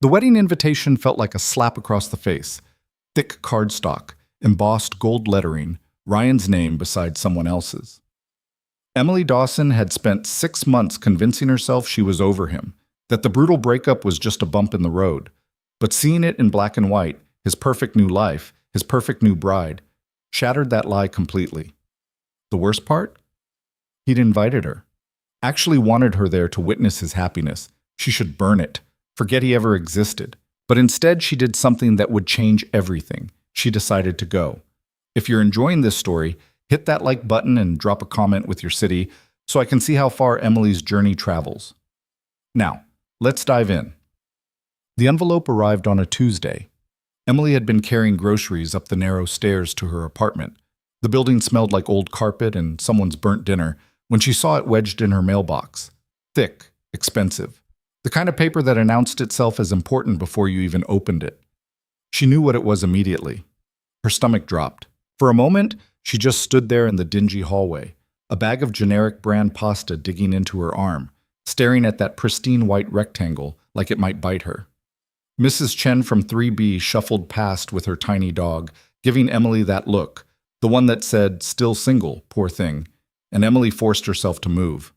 The wedding invitation felt like a slap across the face. Thick cardstock, embossed gold lettering, Ryan's name beside someone else's. Emily Dawson had spent 6 months convincing herself she was over him, that the brutal breakup was just a bump in the road. But seeing it in black and white, his perfect new life, his perfect new bride, shattered that lie completely. The worst part? He'd invited her. Actually wanted her there to witness his happiness. She should burn it. Forget he ever existed. But instead, she did something that would change everything. She decided to go. If you're enjoying this story, hit that like button and drop a comment with your city so I can see how far Emily's journey travels. Now, let's dive in. The envelope arrived on a Tuesday. Emily had been carrying groceries up the narrow stairs to her apartment. The building smelled like old carpet and someone's burnt dinner when she saw it wedged in her mailbox. Thick, expensive. The kind of paper that announced itself as important before you even opened it. She knew what it was immediately. Her stomach dropped. For a moment, she just stood there in the dingy hallway, a bag of generic brand pasta digging into her arm, staring at that pristine white rectangle like it might bite her. Mrs. Chen from 3B shuffled past with her tiny dog, giving Emily that look, the one that said, "Still single, poor thing," and Emily forced herself to move.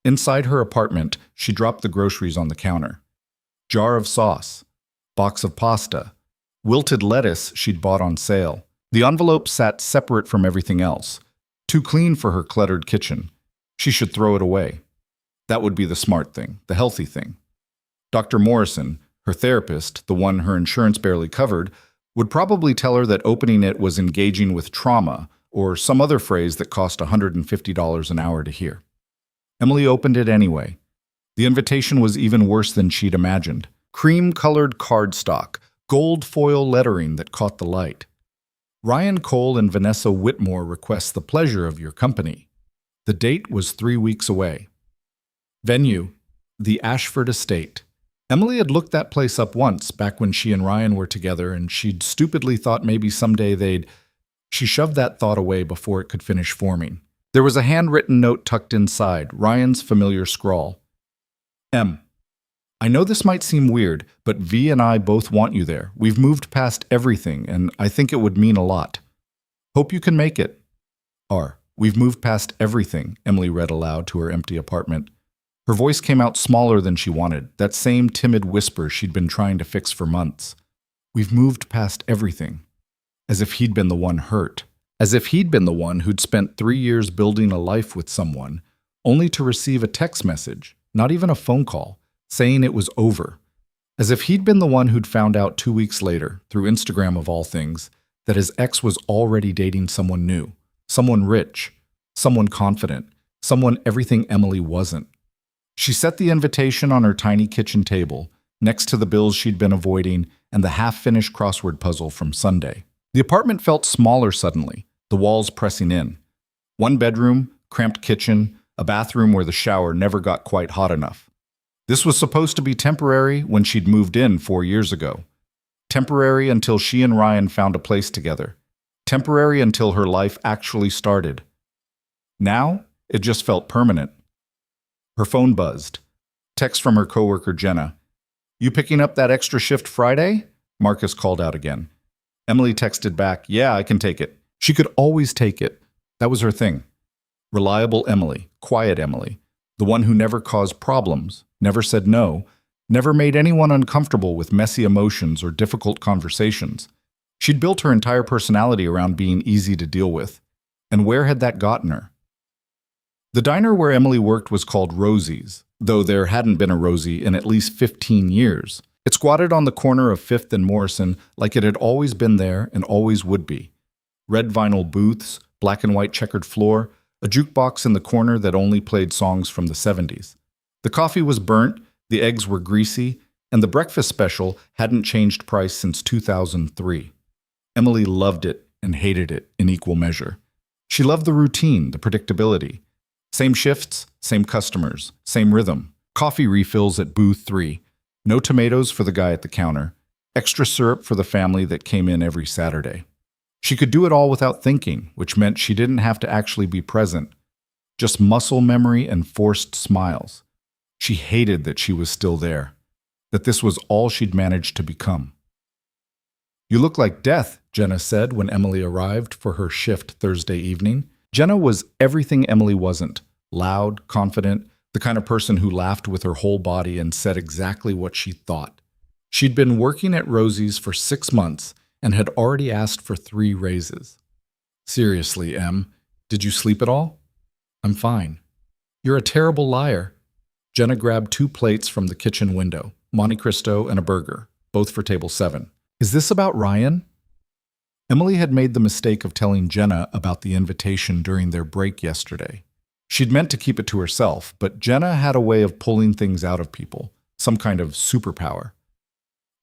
Inside her apartment, she dropped the groceries on the counter. Jar of sauce, box of pasta, wilted lettuce she'd bought on sale. The envelope sat separate from everything else, too clean for her cluttered kitchen. She should throw it away. That would be the smart thing, the healthy thing. Dr. Morrison, her therapist, the one her insurance barely covered, would probably tell her that opening it was engaging with trauma, or some other phrase that cost $150 an hour to hear. Emily opened it anyway. The invitation was even worse than she'd imagined. Cream-colored cardstock, gold foil lettering that caught the light. Ryan Cole and Vanessa Whitmore request the pleasure of your company. The date was 3 weeks away. Venue, the Ashford Estate. Emily had looked that place up once, back when she and Ryan were together, and she'd stupidly thought maybe someday they'd... She shoved that thought away before it could finish forming. There was a handwritten note tucked inside, Ryan's familiar scrawl. M. I know this might seem weird, but V and I both want you there. We've moved past everything, and I think it would mean a lot. Hope you can make it. R. We've moved past everything, Emily read aloud to her empty apartment. Her voice came out smaller than she wanted, that same timid whisper she'd been trying to fix for months. We've moved past everything. As if he'd been the one hurt. As if he'd been the one who'd spent 3 years building a life with someone, only to receive a text message, not even a phone call, saying it was over. As if he'd been the one who'd found out 2 weeks later, through Instagram of all things, that his ex was already dating someone new, someone rich, someone confident, someone everything Emily wasn't. She set the invitation on her tiny kitchen table, next to the bills she'd been avoiding and the half-finished crossword puzzle from Sunday. The apartment felt smaller suddenly, the walls pressing in. 1 bedroom, cramped kitchen, a bathroom where the shower never got quite hot enough. This was supposed to be temporary when she'd moved in 4 years ago. Temporary until she and Ryan found a place together. Temporary until her life actually started. Now, it just felt permanent. Her phone buzzed. Text from her coworker Jenna. You picking up that extra shift Friday? Marcus called out again. Emily texted back, yeah, I can take it. She could always take it. That was her thing. Reliable Emily, quiet Emily, the one who never caused problems, never said no, never made anyone uncomfortable with messy emotions or difficult conversations. She'd built her entire personality around being easy to deal with. And where had that gotten her? The diner where Emily worked was called Rosie's, though there hadn't been a Rosie in at least 15 years. It squatted on the corner of 5th and Morrison like it had always been there and always would be. Red vinyl booths, black and white checkered floor, a jukebox in the corner that only played songs from the 70s. The coffee was burnt, the eggs were greasy, and the breakfast special hadn't changed price since 2003. Emily loved it and hated it in equal measure. She loved the routine, the predictability. Same shifts, same customers, same rhythm. Coffee refills at booth 3. No tomatoes for the guy at the counter. Extra syrup for the family that came in every Saturday. She could do it all without thinking, which meant she didn't have to actually be present. Just muscle memory and forced smiles. She hated that she was still there. that this was all she'd managed to become. "You look like death," Jenna said when Emily arrived for her shift Thursday evening. Jenna was everything Emily wasn't: loud, confident, the kind of person who laughed with her whole body and said exactly what she thought. She'd been working at Rosie's for 6 months and had already asked for 3 raises. "Seriously, Em, did you sleep at all?" "I'm fine." "You're a terrible liar." Jenna grabbed 2 plates from the kitchen window, Monte Cristo and a burger, both for table 7. "Is this about Ryan?" Emily had made the mistake of telling Jenna about the invitation during their break yesterday. She'd meant to keep it to herself, but Jenna had a way of pulling things out of people, some kind of superpower.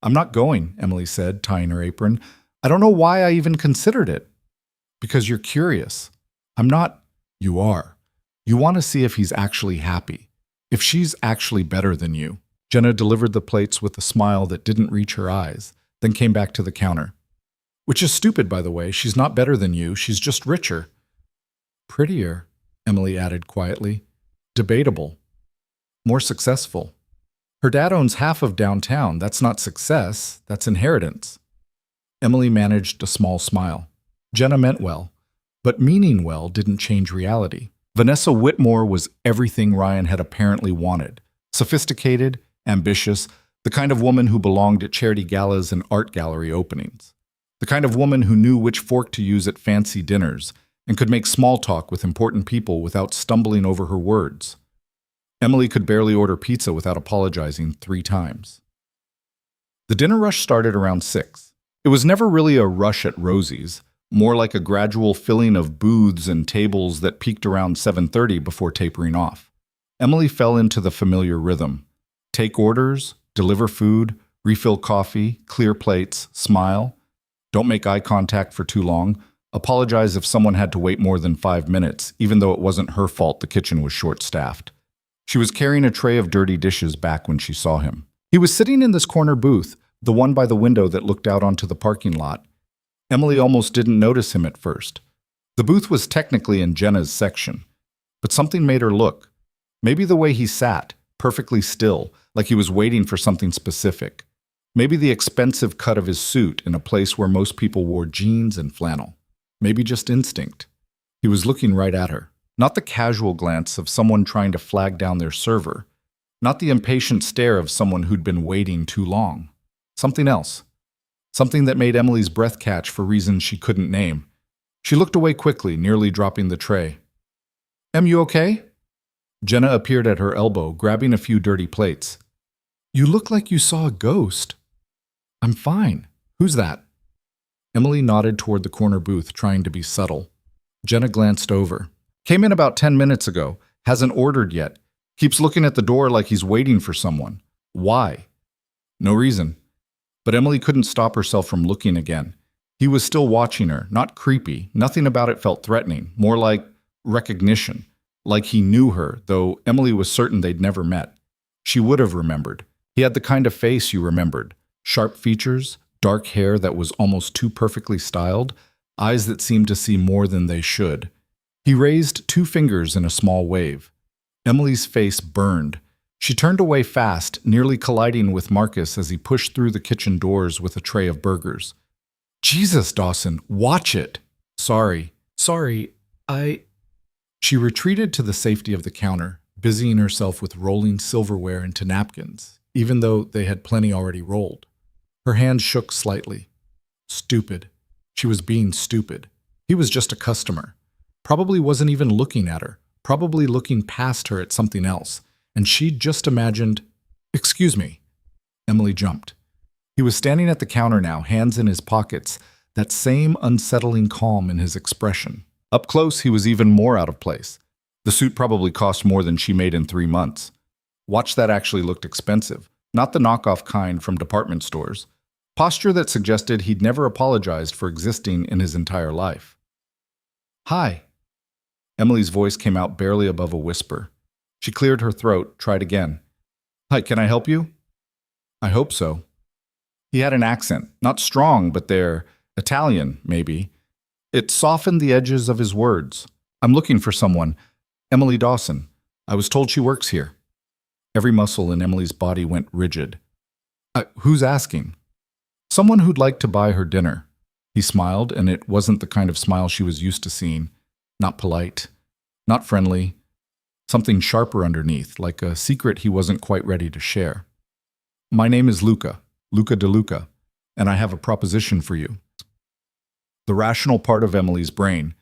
"I'm not going," Emily said, tying her apron. "I don't know why I even considered it." "Because you're curious." "I'm not." "You are. You want to see if he's actually happy, if she's actually better than you." Jenna delivered the plates with a smile that didn't reach her eyes, then came back to the counter. "Which is stupid, by the way. She's not better than you. She's just richer." "Prettier," Emily added quietly. "Debatable. More successful. Her dad owns half of downtown. That's not success. That's inheritance." Emily managed a small smile. Jenna meant well, but meaning well didn't change reality. Vanessa Whitmore was everything Ryan had apparently wanted: sophisticated, ambitious, the kind of woman who belonged at charity galas and art gallery openings. The kind of woman who knew which fork to use at fancy dinners and could make small talk with important people without stumbling over her words. Emily could barely order pizza without apologizing 3 times. The dinner rush started around 6. It was never really a rush at Rosie's, more like a gradual filling of booths and tables that peaked around 7:30 before tapering off. Emily fell into the familiar rhythm: take orders, deliver food, refill coffee, clear plates, smile. Don't make eye contact for too long. Apologize if someone had to wait more than 5 minutes, even though it wasn't her fault the kitchen was short-staffed. She was carrying a tray of dirty dishes back when she saw him. He was sitting in this corner booth, the one by the window that looked out onto the parking lot. Emily almost didn't notice him at first. The booth was technically in Jenna's section, but something made her look. Maybe the way he sat, perfectly still, like he was waiting for something specific. Maybe the expensive cut of his suit in a place where most people wore jeans and flannel. Maybe just instinct. He was looking right at her. Not the casual glance of someone trying to flag down their server. Not the impatient stare of someone who'd been waiting too long. Something else. Something that made Emily's breath catch for reasons she couldn't name. She looked away quickly, nearly dropping the tray. "Em, you okay?" Jenna appeared at her elbow, grabbing a few dirty plates. "You look like you saw a ghost." "I'm fine. Who's that?" Emily nodded toward the corner booth, trying to be subtle. Jenna glanced over. "Came in about 10 minutes ago. Hasn't ordered yet. Keeps looking at the door like he's waiting for someone. Why?" "No reason." But Emily couldn't stop herself from looking again. He was still watching her, not creepy. Nothing about it felt threatening, more like recognition. Like he knew her, though Emily was certain they'd never met. She would have remembered. He had the kind of face you remembered. Sharp features, dark hair that was almost too perfectly styled, eyes that seemed to see more than they should. He raised 2 fingers in a small wave. Emily's face burned. She turned away fast, nearly colliding with Marcus as he pushed through the kitchen doors with a tray of burgers. "Jesus, Dawson, watch it!" Sorry, I... She retreated to the safety of the counter, busying herself with rolling silverware into napkins, even though they had plenty already rolled. Her hand shook slightly. Stupid. She was being stupid. He was just a customer. Probably wasn't even looking at her, probably looking past her at something else, and she'd just imagined... "Excuse me." Emily jumped. He was standing at the counter now, hands in his pockets, that same unsettling calm in his expression. Up close, he was even more out of place. The suit probably cost more than she made in 3 months. Watch that actually looked expensive, not the knockoff kind from department stores. Posture that suggested he'd never apologized for existing in his entire life. "Hi." Emily's voice came out barely above a whisper. She cleared her throat, tried again. "Hi, can I help you?" "I hope so." He had an accent, not strong, but they're Italian, maybe. It softened the edges of his words. "I'm looking for someone. Emily Dawson. I was told she works here." Every muscle in Emily's body went rigid. Who's asking? Someone who'd like to buy her dinner. He smiled, and it wasn't the kind of smile she was used to seeing. Not polite, not friendly, something sharper underneath, like a secret he wasn't quite ready to share. My name is Luca DeLuca, and I have a proposition for you. The rational part of Emily's brain,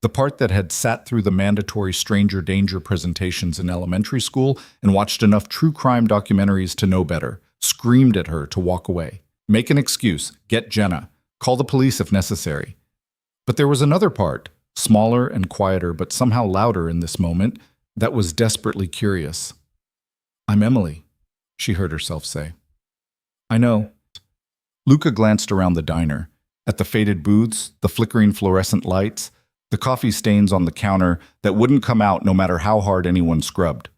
the part that had sat through the mandatory stranger danger presentations in elementary school and watched enough true crime documentaries to know better, screamed at her to walk away. Make an excuse, get Jenna, call the police if necessary. But there was another part, smaller and quieter but somehow louder in this moment, that was desperately curious. I'm Emily, she heard herself say. I know. Luca glanced around the diner, at the faded booths, the flickering fluorescent lights, the coffee stains on the counter that wouldn't come out no matter how hard anyone scrubbed.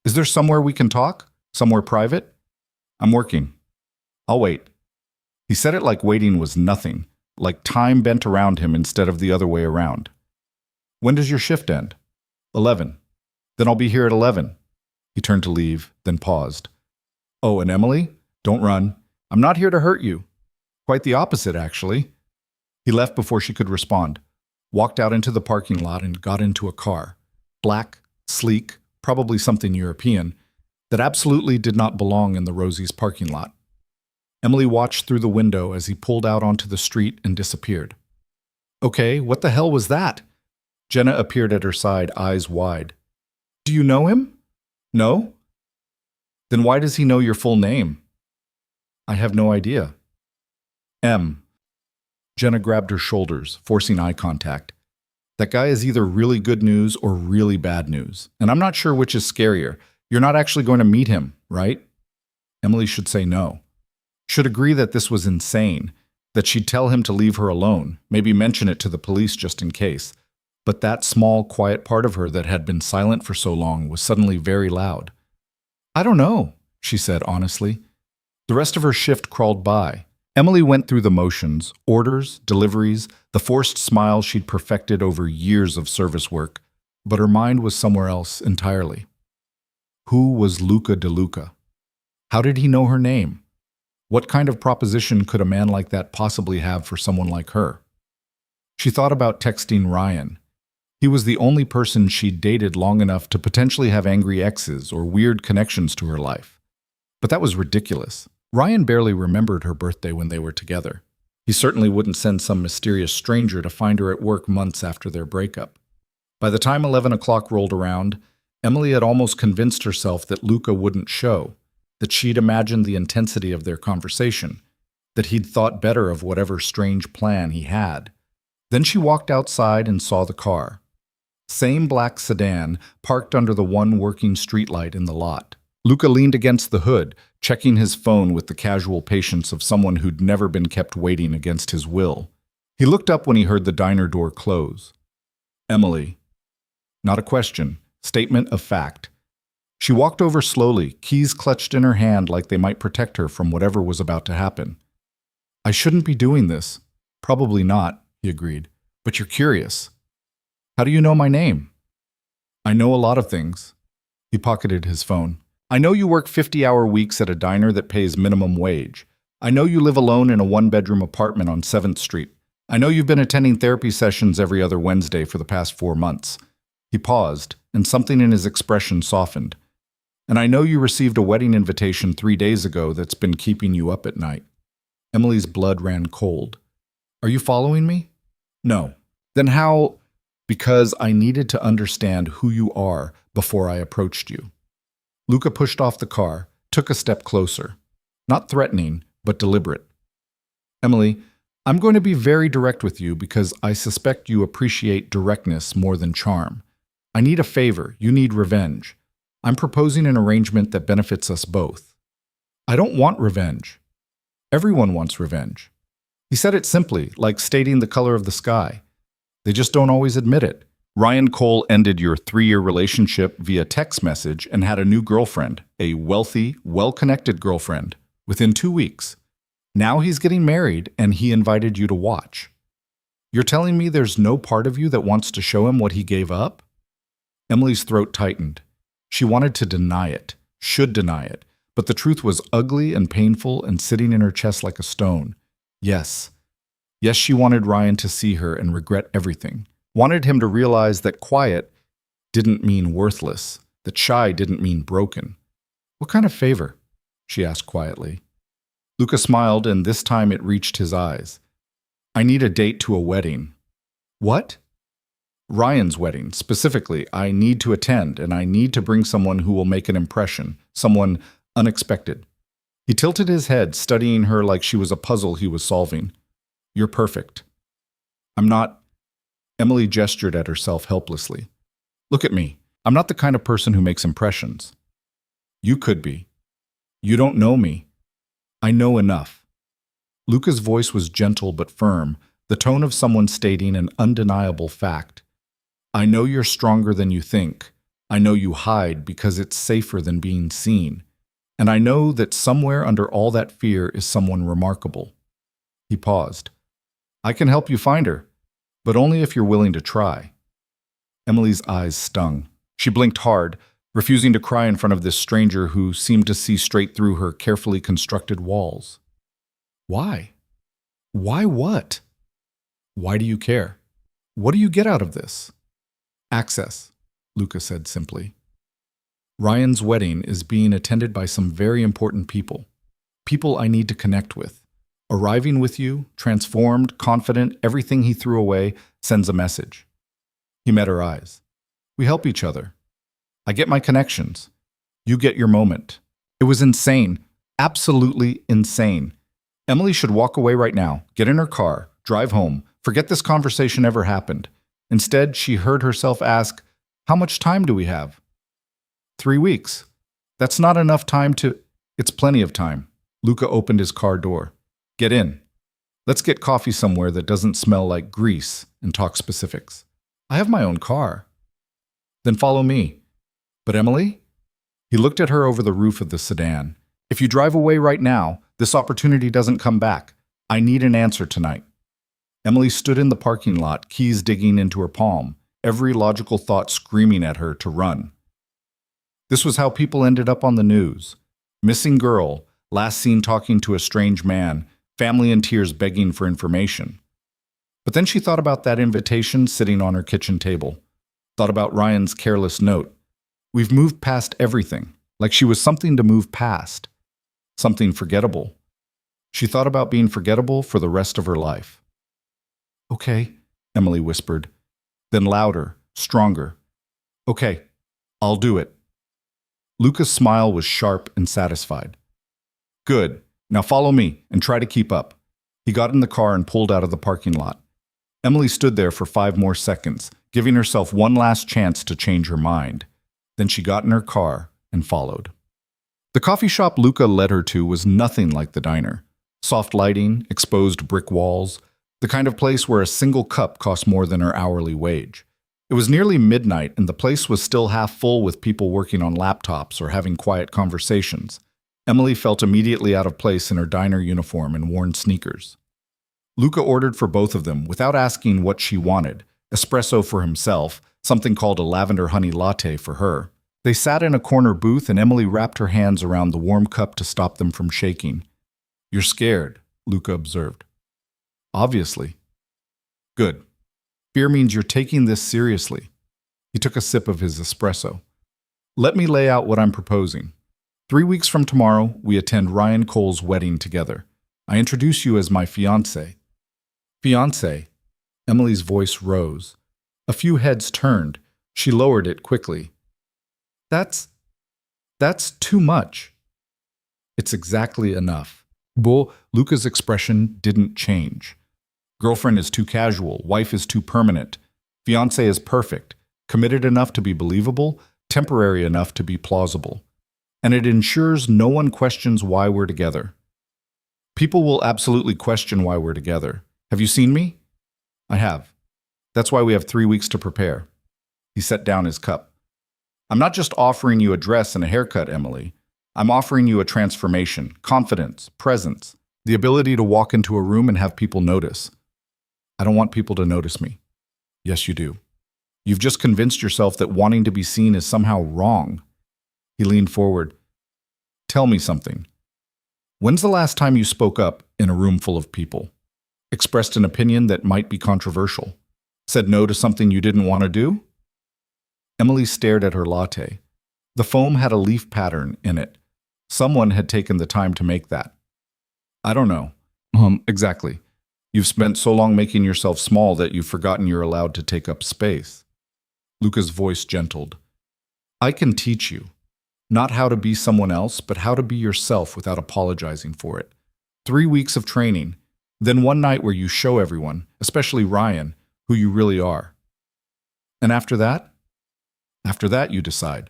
Is there somewhere we can talk? Somewhere private? I'm working. I'll wait. He said it like waiting was nothing, like time bent around him instead of the other way around. When does your shift end? 11. Then I'll be here at 11. He turned to leave, then paused. Oh, and Emily? Don't run. I'm not here to hurt you. Quite the opposite, actually. He left before she could respond, walked out into the parking lot and got into a car. Black, sleek, probably something European, that absolutely did not belong in the Rosie's parking lot. Emily watched through the window as he pulled out onto the street and disappeared. Okay, what the hell was that? Jenna appeared at her side, eyes wide. Do you know him? No? Then why does he know your full name? I have no idea. M. Jenna grabbed her shoulders, forcing eye contact. That guy is either really good news or really bad news, and I'm not sure which is scarier. You're not actually going to meet him, right? Emily should say no. Should agree that this was insane, that she'd tell him to leave her alone, maybe mention it to the police just in case. But that small, quiet part of her that had been silent for so long was suddenly very loud. I don't know, she said honestly. The rest of her shift crawled by. Emily went through the motions, orders, deliveries, the forced smile she'd perfected over years of service work, but her mind was somewhere else entirely. Who was Luca DeLuca? How did he know her name? What kind of proposition could a man like that possibly have for someone like her? She thought about texting Ryan. He was the only person she'd dated long enough to potentially have angry exes or weird connections to her life. But that was ridiculous. Ryan barely remembered her birthday when they were together. He certainly wouldn't send some mysterious stranger to find her at work months after their breakup. By the time 11 o'clock rolled around, Emily had almost convinced herself that Luca wouldn't show, that she'd imagined the intensity of their conversation, that he'd thought better of whatever strange plan he had. Then she walked outside and saw the car. Same black sedan, parked under the one working streetlight in the lot. Luca leaned against the hood, checking his phone with the casual patience of someone who'd never been kept waiting against his will. He looked up when he heard the diner door close. Emily. Not a question, statement of fact. She walked over slowly, keys clutched in her hand like they might protect her from whatever was about to happen. I shouldn't be doing this. Probably not, he agreed. But you're curious. How do you know my name? I know a lot of things. He pocketed his phone. I know you work 50-hour weeks at a diner that pays minimum wage. I know you live alone in a one-bedroom apartment on 7th Street. I know you've been attending therapy sessions every other Wednesday for the past 4 months. He paused, and something in his expression softened. And I know you received a wedding invitation 3 days ago that's been keeping you up at night. Emily's blood ran cold. Are you following me? No. Then how? Because I needed to understand who you are before I approached you. Luca pushed off the car, took a step closer. Not threatening, but deliberate. Emily, I'm going to be very direct with you because I suspect you appreciate directness more than charm. I need a favor. You need revenge. I'm proposing an arrangement that benefits us both. I don't want revenge. Everyone wants revenge. He said it simply, like stating the color of the sky. They just don't always admit it. Ryan Cole ended your 3-year relationship via text message and had a new girlfriend, a wealthy, well-connected girlfriend, within 2 weeks. Now he's getting married and he invited you to watch. You're telling me there's no part of you that wants to show him what he gave up? Emily's throat tightened. She wanted to deny it, should deny it, but the truth was ugly and painful and sitting in her chest like a stone. Yes. Yes, she wanted Ryan to see her and regret everything. Wanted him to realize that quiet didn't mean worthless, that shy didn't mean broken. What kind of favor? She asked quietly. Luca smiled, and this time it reached his eyes. I need a date to a wedding. What? Ryan's wedding, specifically. I need to attend, and I need to bring someone who will make an impression, someone unexpected. He tilted his head, studying her like she was a puzzle he was solving. You're perfect. I'm not. Emily gestured at herself helplessly. Look at me. I'm not the kind of person who makes impressions. You could be. You don't know me. I know enough. Luca's voice was gentle but firm, the tone of someone stating an undeniable fact. I know you're stronger than you think. I know you hide because it's safer than being seen. And I know that somewhere under all that fear is someone remarkable. He paused. I can help you find her, but only if you're willing to try. Emily's eyes stung. She blinked hard, refusing to cry in front of this stranger who seemed to see straight through her carefully constructed walls. Why? Why what? Why do you care? What do you get out of this? Access, Luca said simply. Ryan's wedding is being attended by some very important people. People I need to connect with. Arriving with you, transformed, confident, everything he threw away sends a message. He met her eyes. We help each other. I get my connections. You get your moment. It was insane. Absolutely insane. Emily should walk away right now, get in her car, drive home, forget this conversation ever happened. Instead, she heard herself ask, how much time do we have? 3 weeks. That's not enough time to... It's plenty of time. Luca opened his car door. Get in. Let's get coffee somewhere that doesn't smell like grease and talk specifics. I have my own car. Then follow me. But Emily? He looked at her over the roof of the sedan. If you drive away right now, this opportunity doesn't come back. I need an answer tonight. Emily stood in the parking lot, keys digging into her palm, every logical thought screaming at her to run. This was how people ended up on the news. Missing girl, last seen talking to a strange man, family in tears begging for information. But then she thought about that invitation sitting on her kitchen table. Thought about Ryan's careless note. We've moved past everything, like she was something to move past. Something forgettable. She thought about being forgettable for the rest of her life. Okay, Emily whispered. Then louder, stronger. Okay, I'll do it. Luca's smile was sharp and satisfied. Good. Now follow me and try to keep up. He got in the car and pulled out of the parking lot. Emily stood there for 5 more seconds, giving herself one last chance to change her mind. Then she got in her car and followed. The coffee shop Luca led her to was nothing like the diner. Soft lighting, exposed brick walls, the kind of place where a single cup cost more than her hourly wage. It was nearly midnight and the place was still half full with people working on laptops or having quiet conversations. Emily felt immediately out of place in her diner uniform and worn sneakers. Luca ordered for both of them without asking what she wanted. Espresso for himself, something called a lavender honey latte for her. They sat in a corner booth and Emily wrapped her hands around the warm cup to stop them from shaking. You're scared, Luca observed. Obviously. Good. Fear means you're taking this seriously. He took a sip of his espresso. Let me lay out what I'm proposing. 3 weeks from tomorrow, we attend Ryan Cole's wedding together. I introduce you as my fiancé. Fiancé? Emily's voice rose. A few heads turned. She lowered it quickly. That's too much. It's exactly enough. Luca's expression didn't change. Girlfriend is too casual, wife is too permanent. Fiancé is perfect, committed enough to be believable, temporary enough to be plausible. And it ensures no one questions why we're together. People will absolutely question why we're together. Have you seen me? I have. That's why we have 3 weeks to prepare. He set down his cup. I'm not just offering you a dress and a haircut, Emily. I'm offering you a transformation, confidence, presence, the ability to walk into a room and have people notice. I don't want people to notice me. Yes, you do. You've just convinced yourself that wanting to be seen is somehow wrong. He leaned forward. Tell me something. When's the last time you spoke up in a room full of people? Expressed an opinion that might be controversial? Said no to something you didn't want to do? Emily stared at her latte. The foam had a leaf pattern in it. Someone had taken the time to make that. I don't know. Exactly. You've spent so long making yourself small that you've forgotten you're allowed to take up space. Luca's voice gentled. I can teach you. Not how to be someone else, but how to be yourself without apologizing for it. 3 weeks of training, then one night where you show everyone, especially Ryan, who you really are. And after that? After that, you decide.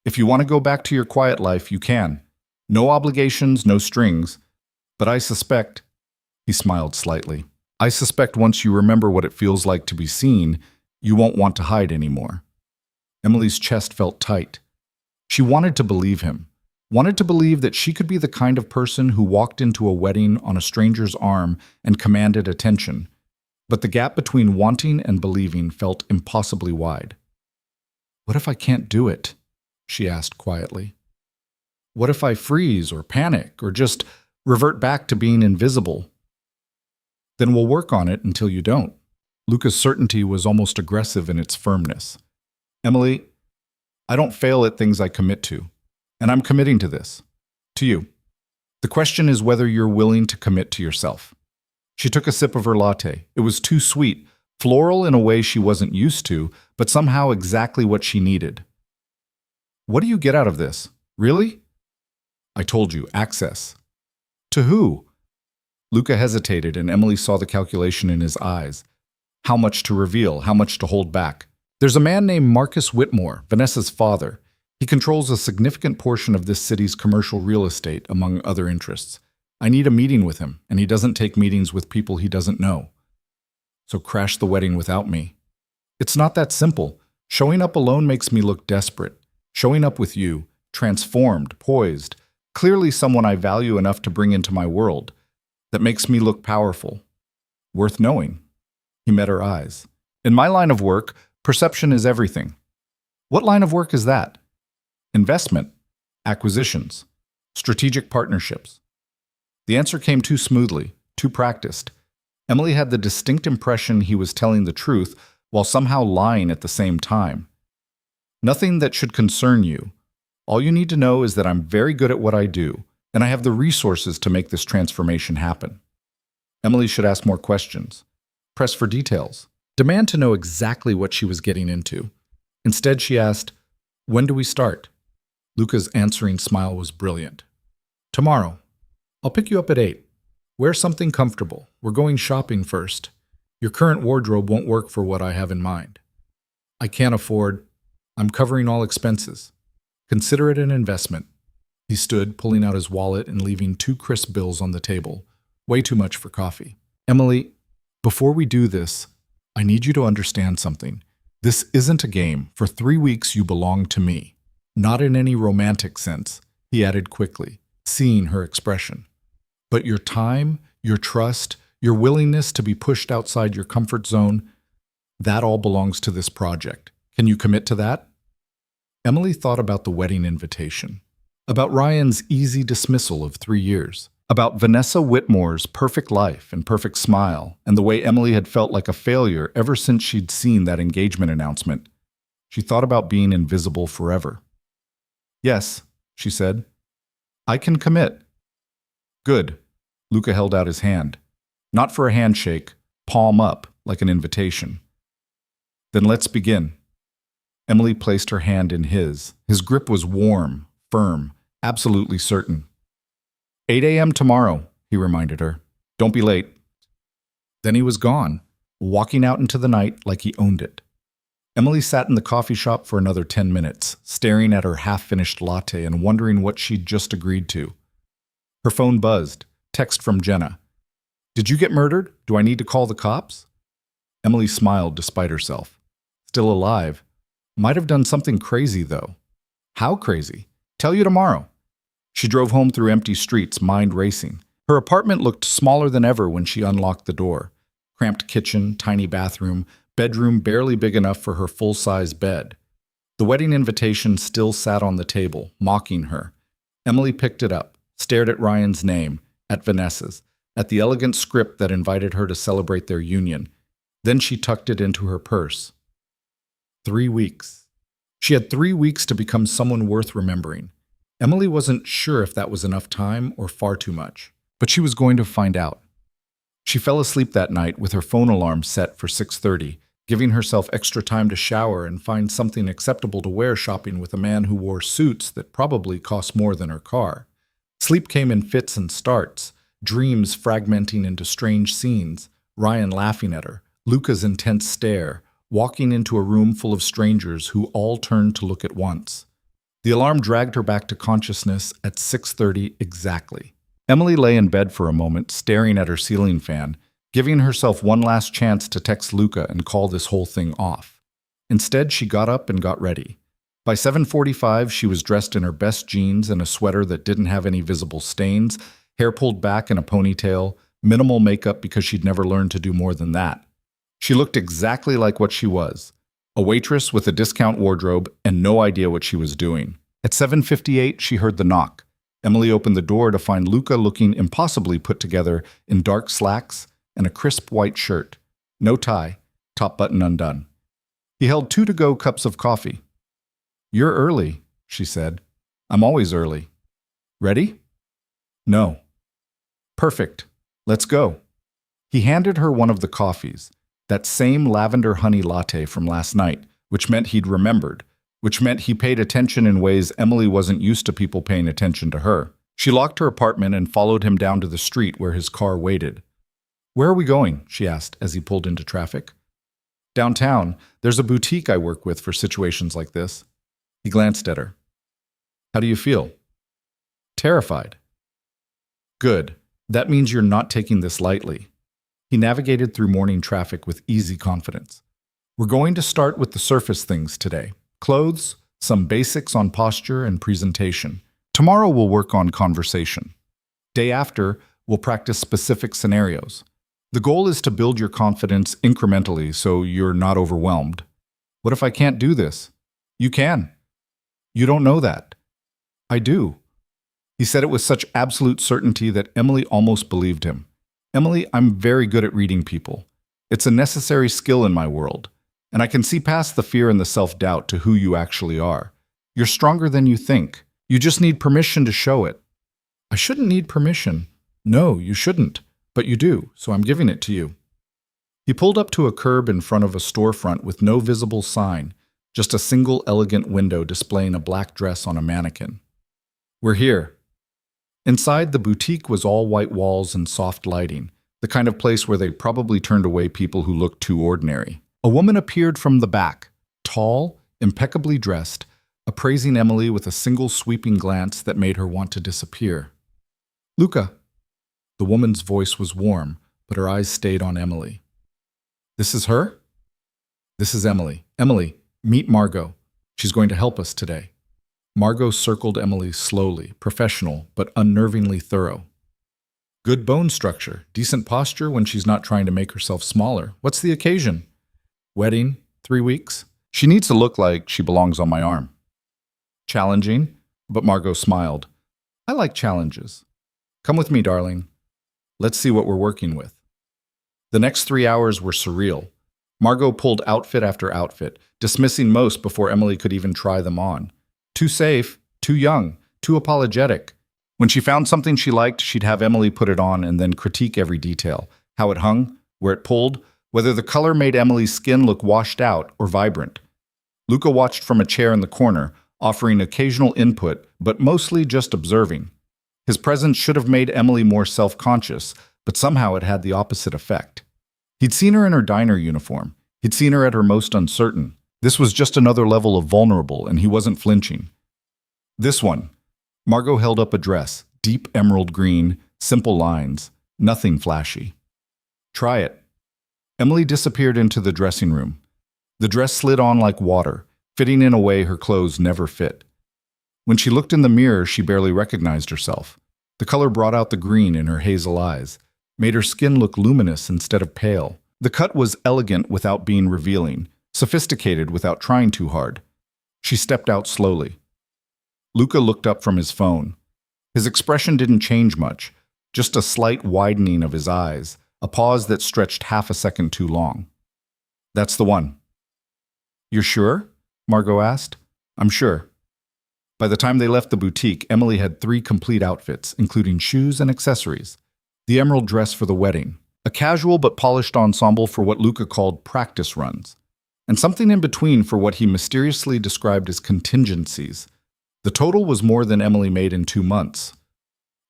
If you want to go back to your quiet life, you can. No obligations, no strings. But I suspect, he smiled slightly, I suspect once you remember what it feels like to be seen, you won't want to hide anymore. Emily's chest felt tight. She wanted to believe him, wanted to believe that she could be the kind of person who walked into a wedding on a stranger's arm and commanded attention. But the gap between wanting and believing felt impossibly wide. What if I can't do it? She asked quietly. What if I freeze or panic or just revert back to being invisible? Then we'll work on it until you don't. Luca's certainty was almost aggressive in its firmness. Emily, I don't fail at things I commit to, and I'm committing to this. To you. The question is whether you're willing to commit to yourself. She took a sip of her latte. It was too sweet, floral in a way she wasn't used to, but somehow exactly what she needed. What do you get out of this? Really? I told you, access. To who? Luca hesitated, and Emily saw the calculation in his eyes. How much to reveal, how much to hold back. There's a man named Marcus Whitmore, Vanessa's father. He controls a significant portion of this city's commercial real estate, among other interests. I need a meeting with him, and he doesn't take meetings with people he doesn't know. So crash the wedding without me. It's not that simple. Showing up alone makes me look desperate. Showing up with you, transformed, poised, clearly someone I value enough to bring into my world, that makes me look powerful. Worth knowing. He met her eyes. In my line of work, perception is everything. What line of work is that? Investment, acquisitions, strategic partnerships. The answer came too smoothly, too practiced. Emily had the distinct impression he was telling the truth while somehow lying at the same time. Nothing that should concern you. All you need to know is that I'm very good at what I do, and I have the resources to make this transformation happen. Emily should ask more questions. Press for details. Demand to know exactly what she was getting into. Instead, she asked, when do we start? Luca's answering smile was brilliant. Tomorrow. I'll pick you up at 8. Wear something comfortable. We're going shopping first. Your current wardrobe won't work for what I have in mind. I can't afford. I'm covering all expenses. Consider it an investment. He stood, pulling out his wallet and leaving 2 crisp bills on the table. Way too much for coffee. Emily, before we do this, I need you to understand something. This isn't a game. For 3 weeks, you belong to me. Not in any romantic sense, he added quickly, seeing her expression. But your time, your trust, your willingness to be pushed outside your comfort zone, that all belongs to this project. Can you commit to that? Emily thought about the wedding invitation, about Ryan's easy dismissal of 3 years, about Vanessa Whitmore's perfect life and perfect smile, and the way Emily had felt like a failure ever since she'd seen that engagement announcement. She thought about being invisible forever. Yes, she said. I can commit. Good. Luca held out his hand. Not for a handshake, palm up, like an invitation. Then let's begin. Emily placed her hand in his. His grip was warm, firm, absolutely certain. 8 a.m. tomorrow, he reminded her. Don't be late. Then he was gone, walking out into the night like he owned it. Emily sat in the coffee shop for another 10 minutes, staring at her half-finished latte and wondering what she'd just agreed to. Her phone buzzed. Text from Jenna. Did you get murdered? Do I need to call the cops? Emily smiled despite herself. Still alive. Might have done something crazy, though. How crazy? Tell you tomorrow. She drove home through empty streets, mind racing. Her apartment looked smaller than ever when she unlocked the door. Cramped kitchen, tiny bathroom, bedroom barely big enough for her full-size bed. The wedding invitation still sat on the table, mocking her. Emily picked it up, stared at Ryan's name, at Vanessa's, at the elegant script that invited her to celebrate their union. Then she tucked it into her purse. 3 weeks. She had 3 weeks to become someone worth remembering. Emily wasn't sure if that was enough time or far too much, but she was going to find out. She fell asleep that night with her phone alarm set for 6:30, giving herself extra time to shower and find something acceptable to wear shopping with a man who wore suits that probably cost more than her car. Sleep came in fits and starts, dreams fragmenting into strange scenes, Ryan laughing at her, Luca's intense stare, walking into a room full of strangers who all turned to look at once. The alarm dragged her back to consciousness at 6:30 exactly. Emily lay in bed for a moment, staring at her ceiling fan, giving herself one last chance to text Luca and call this whole thing off. Instead, she got up and got ready. By 7:45, she was dressed in her best jeans and a sweater that didn't have any visible stains, hair pulled back in a ponytail, minimal makeup because she'd never learned to do more than that. She looked exactly like what she was, a waitress with a discount wardrobe and no idea what she was doing. At 7:58, she heard the knock. Emily opened the door to find Luca looking impossibly put together in dark slacks and a crisp white shirt. No tie, top button undone. He held 2 to-go cups of coffee. "You're early," she said. "I'm always early." "Ready?" "No." "Perfect. Let's go." He handed her one of the coffees, that same lavender honey latte from last night, which meant he'd remembered, which meant he paid attention in ways Emily wasn't used to people paying attention to her. She locked her apartment and followed him down to the street where his car waited. "Where are we going?" she asked as he pulled into traffic. "Downtown. There's a boutique I work with for situations like this." He glanced at her. "How do you feel?" "Terrified." "Good. That means you're not taking this lightly." He navigated through morning traffic with easy confidence. "We're going to start with the surface things today. Clothes, some basics on posture and presentation. Tomorrow we'll work on conversation. Day after, we'll practice specific scenarios. The goal is to build your confidence incrementally so you're not overwhelmed." "What if I can't do this?" "You can." "You don't know that." "I do." He said it with such absolute certainty that Emily almost believed him. "Emily, I'm very good at reading people. It's a necessary skill in my world. And I can see past the fear and the self-doubt to who you actually are. You're stronger than you think. You just need permission to show it." "I shouldn't need permission." "No, you shouldn't. But you do, so I'm giving it to you." He pulled up to a curb in front of a storefront with no visible sign, just a single elegant window displaying a black dress on a mannequin. "We're here." Inside, the boutique was all white walls and soft lighting, the kind of place where they probably turned away people who looked too ordinary. A woman appeared from the back, tall, impeccably dressed, appraising Emily with a single sweeping glance that made her want to disappear. "Luca." The woman's voice was warm, but her eyes stayed on Emily. "This is her?" "This is Emily. Emily, meet Margot. She's going to help us today." Margot circled Emily slowly, professional, but unnervingly thorough. "Good bone structure, decent posture when she's not trying to make herself smaller. What's the occasion?" "Wedding, 3 weeks. She needs to look like she belongs on my arm." "Challenging?" But Margot smiled. "I like challenges. Come with me, darling. Let's see what we're working with." The next 3 hours were surreal. Margot pulled outfit after outfit, dismissing most before Emily could even try them on. Too safe, too young, too apologetic. When she found something she liked, she'd have Emily put it on and then critique every detail. How it hung, where it pulled, whether the color made Emily's skin look washed out or vibrant. Luca watched from a chair in the corner, offering occasional input, but mostly just observing. His presence should have made Emily more self-conscious, but somehow it had the opposite effect. He'd seen her in her diner uniform. He'd seen her at her most uncertain. This was just another level of vulnerable, and he wasn't flinching. "This one." Margot held up a dress, deep emerald green, simple lines, nothing flashy. "Try it." Emily disappeared into the dressing room. The dress slid on like water, fitting in a way her clothes never fit. When she looked in the mirror, she barely recognized herself. The color brought out the green in her hazel eyes, made her skin look luminous instead of pale. The cut was elegant without being revealing, sophisticated without trying too hard. She stepped out slowly. Luca looked up from his phone. His expression didn't change much, just a slight widening of his eyes, a pause that stretched half a second too long. "That's the one." "You're sure?" Margot asked. "I'm sure." By the time they left the boutique, Emily had 3 complete outfits, including shoes and accessories. The emerald dress for the wedding, a casual but polished ensemble for what Luca called practice runs, and something in between for what he mysteriously described as contingencies. The total was more than Emily made in 2 months.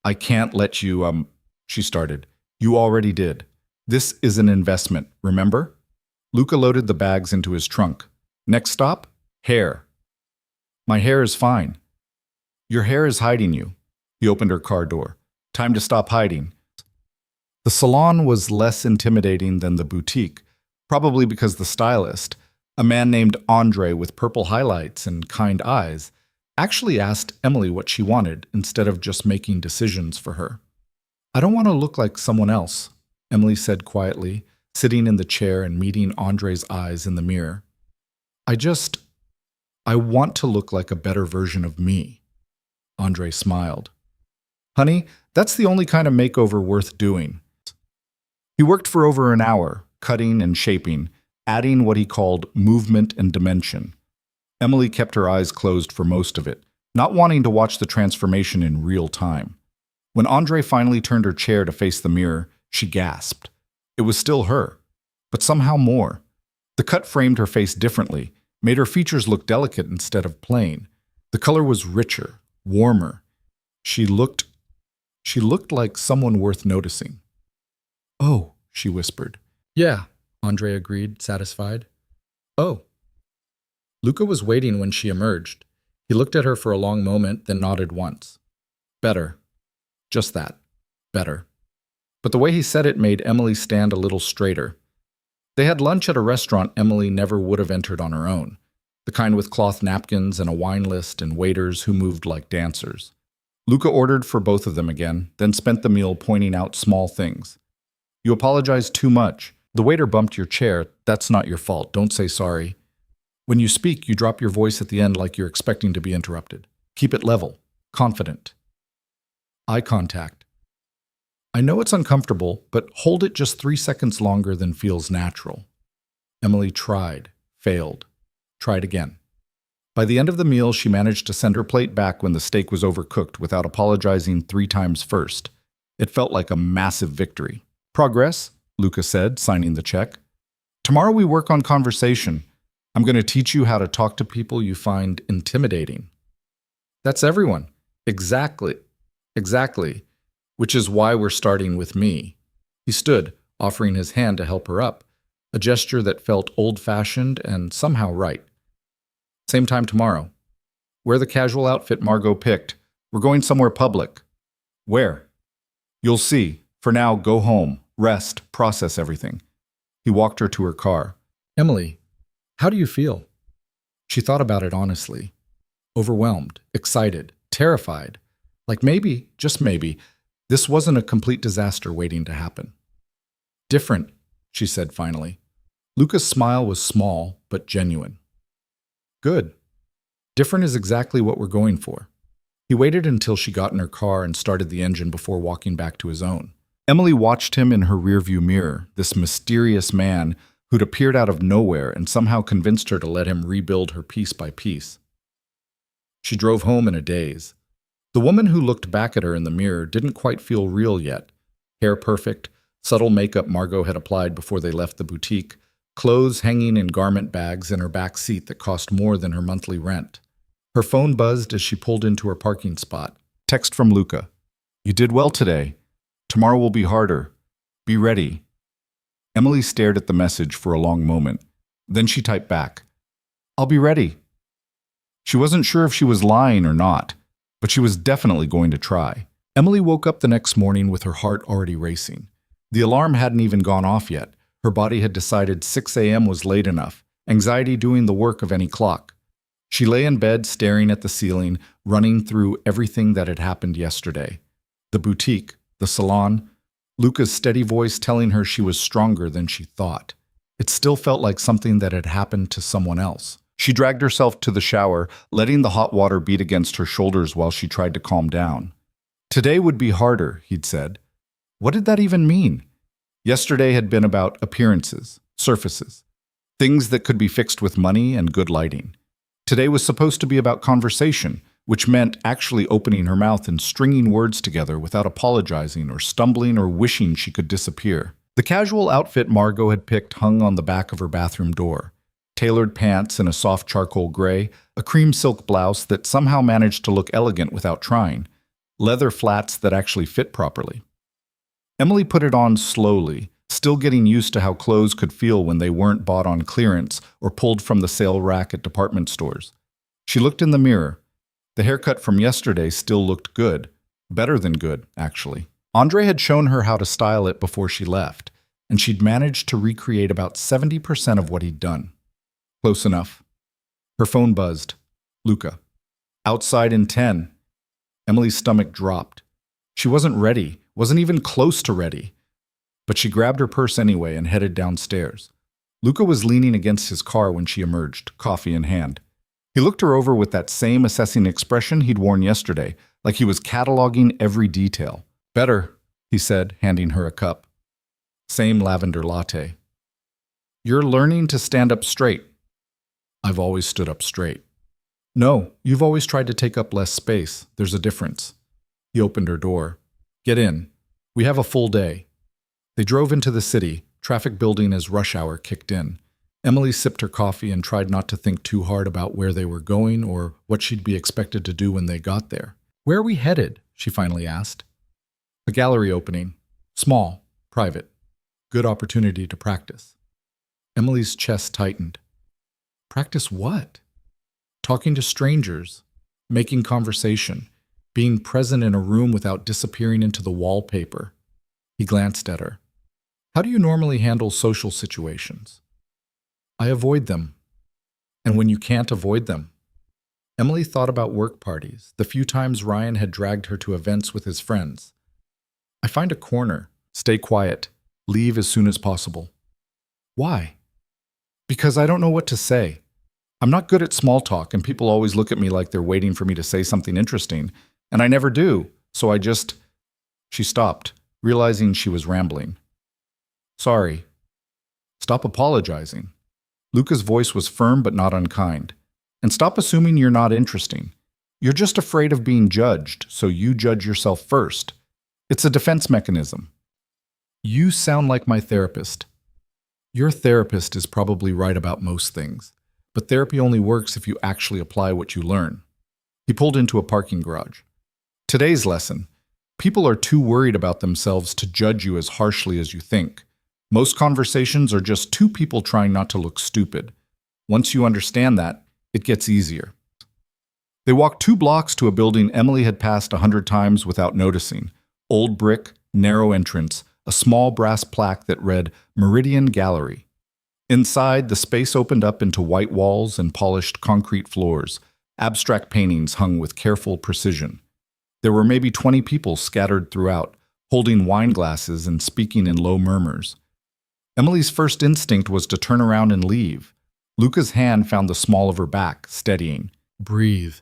"I can't let you, she started. "You already did. This is an investment, remember?" Luca loaded the bags into his trunk. "Next stop? Hair." "My hair is fine." "Your hair is hiding you." He opened her car door. "Time to stop hiding." The salon was less intimidating than the boutique, probably because the stylist, a man named Andre with purple highlights and kind eyes, actually asked Emily what she wanted instead of just making decisions for her. "I don't want to look like someone else," Emily said quietly, sitting in the chair and meeting Andre's eyes in the mirror. I want to look like a better version of me." Andre smiled. "Honey, that's the only kind of makeover worth doing." He worked for over an hour, cutting and shaping, adding what he called movement and dimension. Emily kept her eyes closed for most of it, not wanting to watch the transformation in real time. When Andre finally turned her chair to face the mirror, she gasped. It was still her, but somehow more. The cut framed her face differently, made her features look delicate instead of plain. The color was richer, warmer. She looked like someone worth noticing. "Oh," she whispered. "Yeah," Andre agreed, satisfied. "Oh." Luca was waiting when she emerged. He looked at her for a long moment, then nodded once. "Better." Just that. Better. But the way he said it made Emily stand a little straighter. They had lunch at a restaurant Emily never would have entered on her own, the kind with cloth napkins and a wine list and waiters who moved like dancers. Luca ordered for both of them again, then spent the meal pointing out small things. "You apologize too much. The waiter bumped your chair. That's not your fault. Don't say sorry. When you speak, you drop your voice at the end like you're expecting to be interrupted. Keep it level, confident." Eye contact. "I know it's uncomfortable, but hold it just 3 seconds longer than feels natural." Emily tried, failed, tried again. By the end of the meal, she managed to send her plate back when the steak was overcooked without apologizing 3 times first. It felt like a massive victory. "Progress," Luca said, signing the check. "Tomorrow we work on conversation. I'm going to teach you how to talk to people you find intimidating." "That's everyone." Exactly. Which is why we're starting with me." He stood, offering his hand to help her up, a gesture that felt old-fashioned and somehow right. "Same time tomorrow. Wear the casual outfit Margot picked. We're going somewhere public." "Where?" "You'll see. For now, go home, rest, process everything." He walked her to her car. "Emily, how do you feel?" She thought about it honestly. Overwhelmed, excited, terrified. Like maybe, just maybe, this wasn't a complete disaster waiting to happen. "Different," she said finally. Luca's smile was small, but genuine. "Good. Different is exactly what we're going for." He waited until she got in her car and started the engine before walking back to his own. Emily watched him in her rearview mirror, this mysterious man who'd appeared out of nowhere and somehow convinced her to let him rebuild her piece by piece. She drove home in a daze. The woman who looked back at her in the mirror didn't quite feel real yet. Hair perfect, subtle makeup Margot had applied before they left the boutique, clothes hanging in garment bags in her back seat that cost more than her monthly rent. Her phone buzzed as she pulled into her parking spot. Text from Luca. "You did well today. Tomorrow will be harder. Be ready." Emily stared at the message for a long moment. Then she typed back, "I'll be ready." She wasn't sure if she was lying or not, but she was definitely going to try. Emily woke up the next morning with her heart already racing. The alarm hadn't even gone off yet. Her body had decided 6 a.m. was late enough, anxiety doing the work of any clock. She lay in bed staring at the ceiling, running through everything that had happened yesterday. The boutique, the salon, Luca's steady voice telling her she was stronger than she thought. It still felt like something that had happened to someone else. She dragged herself to the shower, letting the hot water beat against her shoulders while she tried to calm down. Today would be harder, he'd said. What did that even mean? Yesterday had been about appearances, surfaces, things that could be fixed with money and good lighting. Today was supposed to be about conversation, which meant actually opening her mouth and stringing words together without apologizing or stumbling or wishing she could disappear. The casual outfit Margot had picked hung on the back of her bathroom door. Tailored pants in a soft charcoal gray, a cream silk blouse that somehow managed to look elegant without trying, leather flats that actually fit properly. Emily put it on slowly, still getting used to how clothes could feel when they weren't bought on clearance or pulled from the sale rack at department stores. She looked in the mirror. The haircut from yesterday still looked good. Better than good, actually. Andre had shown her how to style it before she left, and she'd managed to recreate about 70% of what he'd done. Close enough. Her phone buzzed. Luca. Outside in 10. Emily's stomach dropped. She wasn't ready, wasn't even close to ready. But she grabbed her purse anyway and headed downstairs. Luca was leaning against his car when she emerged, coffee in hand. He looked her over with that same assessing expression he'd worn yesterday, like he was cataloging every detail. Better, he said, handing her a cup. Same lavender latte. You're learning to stand up straight. I've always stood up straight. No, you've always tried to take up less space. There's a difference. He opened her door. Get in. We have a full day. They drove into the city, traffic building as rush hour kicked in. Emily sipped her coffee and tried not to think too hard about where they were going or what she'd be expected to do when they got there. Where are we headed? She finally asked. A gallery opening. Small, private. Good opportunity to practice. Emily's chest tightened. Practice what? Talking to strangers, making conversation, being present in a room without disappearing into the wallpaper. He glanced at her. How do you normally handle social situations? I avoid them. And when you can't avoid them? Emily thought about work parties, the few times Ryan had dragged her to events with his friends. I find a corner, stay quiet, leave as soon as possible. Why? Because I don't know what to say. I'm not good at small talk, and people always look at me like they're waiting for me to say something interesting, and I never do, so I just... She stopped, realizing she was rambling. Sorry. Stop apologizing. Luca's voice was firm but not unkind. And stop assuming you're not interesting. You're just afraid of being judged, so you judge yourself first. It's a defense mechanism. You sound like my therapist. Your therapist is probably right about most things, but therapy only works if you actually apply what you learn. He pulled into a parking garage. Today's lesson. People are too worried about themselves to judge you as harshly as you think. Most conversations are just two people trying not to look stupid. Once you understand that, it gets easier. They walked 2 blocks to a building Emily had passed 100 times without noticing. Old brick, narrow entrance, a small brass plaque that read Meridian Gallery. Inside, the space opened up into white walls and polished concrete floors. Abstract paintings hung with careful precision. There were maybe 20 people scattered throughout, holding wine glasses and speaking in low murmurs. Emily's first instinct was to turn around and leave. Luca's hand found the small of her back, steadying. Breathe.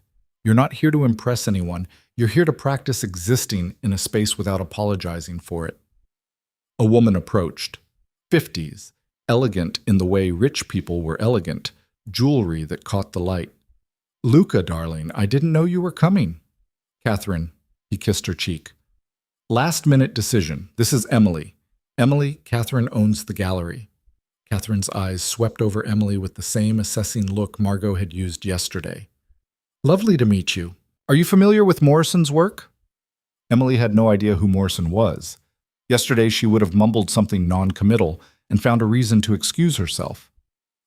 You're not here to impress anyone. You're here to practice existing in a space without apologizing for it. A woman approached. 50s, elegant in the way rich people were elegant, jewelry that caught the light. Luca, darling, I didn't know you were coming. Catherine, he kissed her cheek. Last-minute decision. This is Emily. Emily, Catherine owns the gallery. Catherine's eyes swept over Emily with the same assessing look Margot had used yesterday. Lovely to meet you. Are you familiar with Morrison's work? Emily had no idea who Morrison was. Yesterday she would have mumbled something non-committal and found a reason to excuse herself.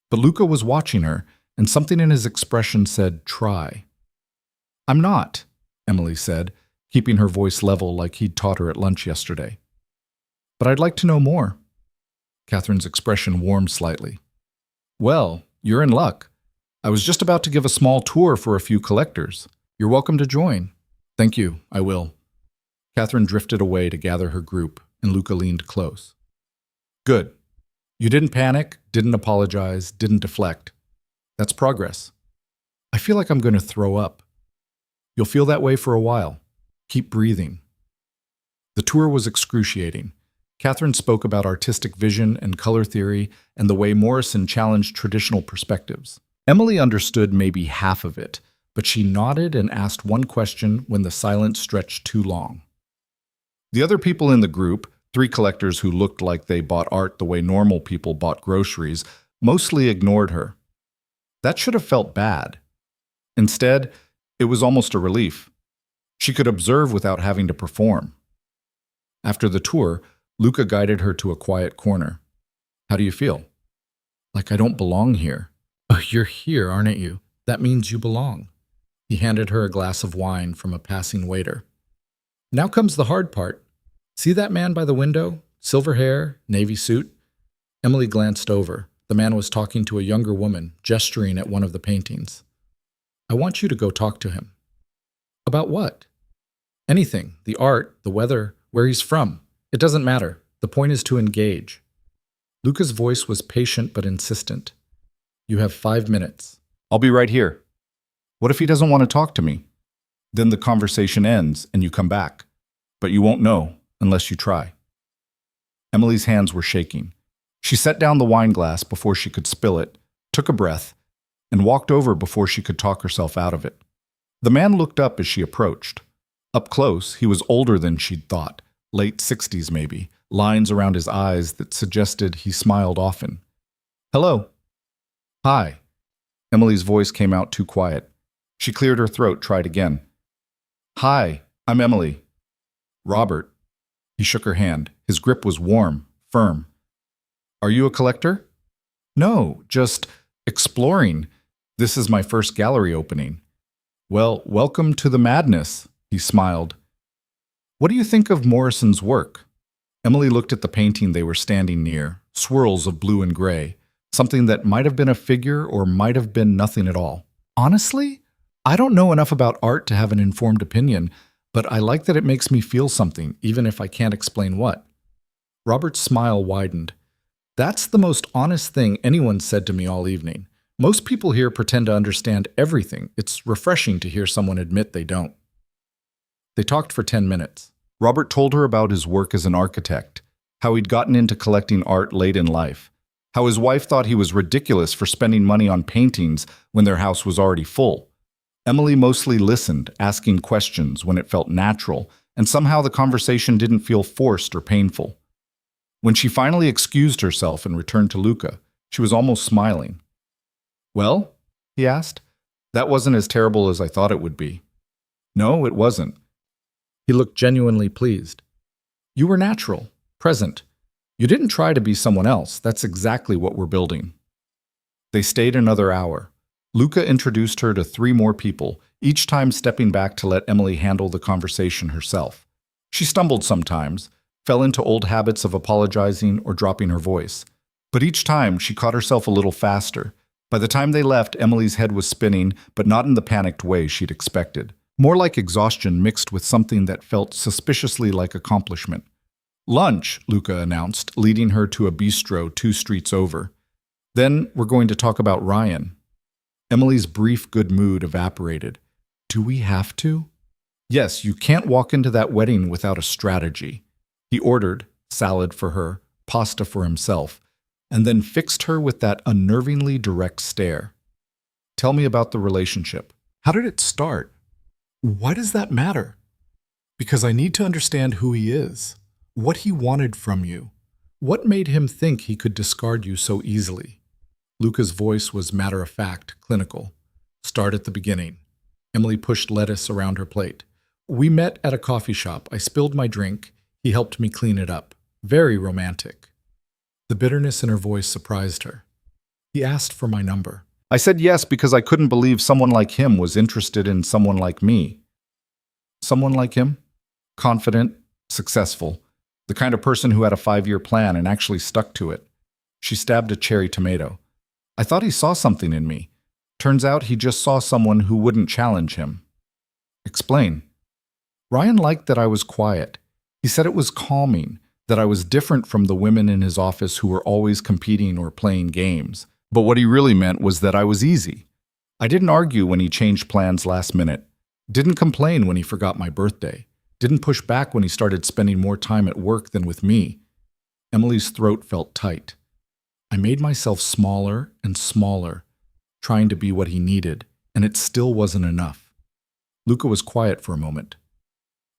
But Luca was watching her, and something in his expression said, try. I'm not, Emily said, keeping her voice level like he'd taught her at lunch yesterday. But I'd like to know more. Catherine's expression warmed slightly. Well, you're in luck. I was just about to give a small tour for a few collectors. You're welcome to join. Thank you, I will. Catherine drifted away to gather her group, and Luca leaned close. Good. You didn't panic, didn't apologize, didn't deflect. That's progress. I feel like I'm going to throw up. You'll feel that way for a while. Keep breathing. The tour was excruciating. Catherine spoke about artistic vision and color theory and the way Morrison challenged traditional perspectives. Emily understood maybe half of it, but she nodded and asked one question when the silence stretched too long. The other people in the group, three collectors who looked like they bought art the way normal people bought groceries, mostly ignored her. That should have felt bad. Instead, it was almost a relief. She could observe without having to perform. After the tour, Luca guided her to a quiet corner. "How do you feel?" "Like I don't belong here." "Oh, you're here, aren't you? That means you belong." He handed her a glass of wine from a passing waiter. "Now comes the hard part. See that man by the window? Silver hair, navy suit?" Emily glanced over. The man was talking to a younger woman, gesturing at one of the paintings. "I want you to go talk to him." "About what?" "Anything. The art, the weather, where he's from. It doesn't matter. The point is to engage." Luca's voice was patient but insistent. "You have 5 minutes." "I'll be right here." "What if he doesn't want to talk to me?" "Then the conversation ends and you come back. But you won't know unless you try." Emily's hands were shaking. She set down the wine glass before she could spill it, took a breath, and walked over before she could talk herself out of it. The man looked up as she approached. Up close, he was older than she'd thought, late 60s maybe, lines around his eyes that suggested he smiled often. "Hello." "Hi." Emily's voice came out too quiet. She cleared her throat, tried again. "Hi, I'm Emily." "Robert." He shook her hand. His grip was warm, firm. "Are you a collector?" "No, just exploring. This is my first gallery opening." "Well, welcome to the madness." He smiled. "What do you think of Morrison's work?" Emily looked at the painting they were standing near, swirls of blue and gray, something that might have been a figure or might have been nothing at all. "Honestly, I don't know enough about art to have an informed opinion, but I like that it makes me feel something, even if I can't explain what." Robert's smile widened. "That's the most honest thing anyone said to me all evening. Most people here pretend to understand everything. It's refreshing to hear someone admit they don't." They talked for 10 minutes. Robert told her about his work as an architect, how he'd gotten into collecting art late in life, how his wife thought he was ridiculous for spending money on paintings when their house was already full. Emily mostly listened, asking questions when it felt natural, and somehow the conversation didn't feel forced or painful. When she finally excused herself and returned to Luca, she was almost smiling. "Well?" he asked. "That wasn't as terrible as I thought it would be." "No, it wasn't." He looked genuinely pleased. "You were natural, present. You didn't try to be someone else. That's exactly what we're building." They stayed another hour. Luca introduced her to 3 more people, each time stepping back to let Emily handle the conversation herself. She stumbled sometimes, fell into old habits of apologizing or dropping her voice. But each time, she caught herself a little faster. By the time they left, Emily's head was spinning, but not in the panicked way she'd expected. More like exhaustion mixed with something that felt suspiciously like accomplishment. "Lunch," Luca announced, leading her to a bistro 2 streets over. "Then we're going to talk about Ryan." Emily's brief good mood evaporated. "Do we have to?" "Yes, you can't walk into that wedding without a strategy." He ordered salad for her, pasta for himself, and then fixed her with that unnervingly direct stare. "Tell me about the relationship. How did it start? Why does that matter?" "Because I need to understand who he is, what he wanted from you. What made him think he could discard you so easily?" Luca's voice was matter-of-fact, clinical. "Start at the beginning." Emily pushed lettuce around her plate. "We met at a coffee shop. I spilled my drink. He helped me clean it up. Very romantic." The bitterness in her voice surprised her. "He asked for my number. I said yes because I couldn't believe someone like him was interested in someone like me." "Someone like him? Confident, successful, the kind of person who had a 5-year plan and actually stuck to it." She stabbed a cherry tomato. "I thought he saw something in me. Turns out he just saw someone who wouldn't challenge him." "Explain." "Ryan liked that I was quiet. He said it was calming, that I was different from the women in his office who were always competing or playing games. But what he really meant was that I was easy. I didn't argue when he changed plans last minute. Didn't complain when he forgot my birthday. Didn't push back when he started spending more time at work than with me. Emily's throat felt tight. I made myself smaller and smaller, trying to be what he needed, and it still wasn't enough. Luca was quiet for a moment.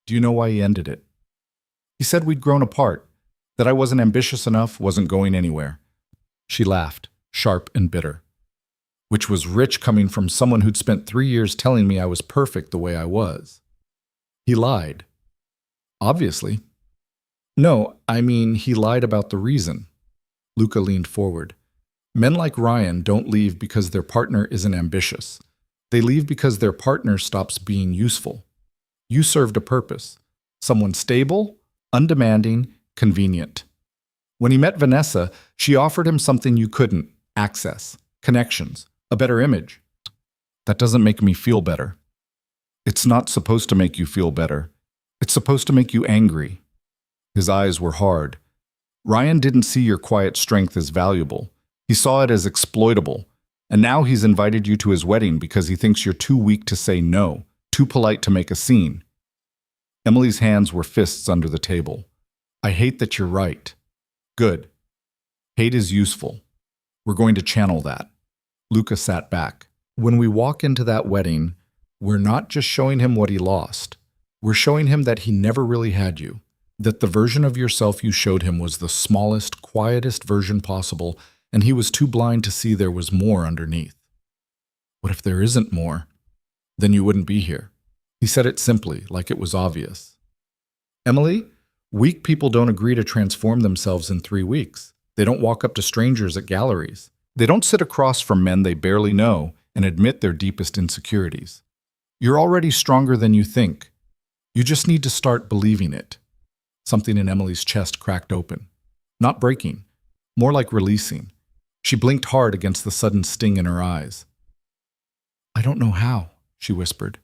Do you know why he ended it? He said we'd grown apart, that I wasn't ambitious enough, wasn't going anywhere. She laughed, sharp and bitter. Which was rich coming from someone who'd spent 3 years telling me I was perfect the way I was. He lied. Obviously. No, I mean, he lied about the reason. Luca leaned forward. Men like Ryan don't leave because their partner isn't ambitious. They leave because their partner stops being useful. You served a purpose. Someone stable, undemanding, convenient. When he met Vanessa, she offered him something you couldn't: access, connections, a better image. That doesn't make me feel better. It's not supposed to make you feel better. It's supposed to make you angry. His eyes were hard. Ryan didn't see your quiet strength as valuable. He saw it as exploitable. And now he's invited you to his wedding because he thinks you're too weak to say no, too polite to make a scene. Emily's hands were fists under the table. I hate that you're right. Good. Hate is useful. We're going to channel that. Luca sat back. When we walk into that wedding, we're not just showing him what he lost. We're showing him that he never really had you. That the version of yourself you showed him was the smallest, quietest version possible, and he was too blind to see there was more underneath. What if there isn't more? Then you wouldn't be here. He said it simply, like it was obvious. Emily, weak people don't agree to transform themselves in 3 weeks. They don't walk up to strangers at galleries. They don't sit across from men they barely know and admit their deepest insecurities. You're already stronger than you think. You just need to start believing it. Something in Emily's chest cracked open. Not breaking, more like releasing. She blinked hard against the sudden sting in her eyes. I don't know how, she whispered.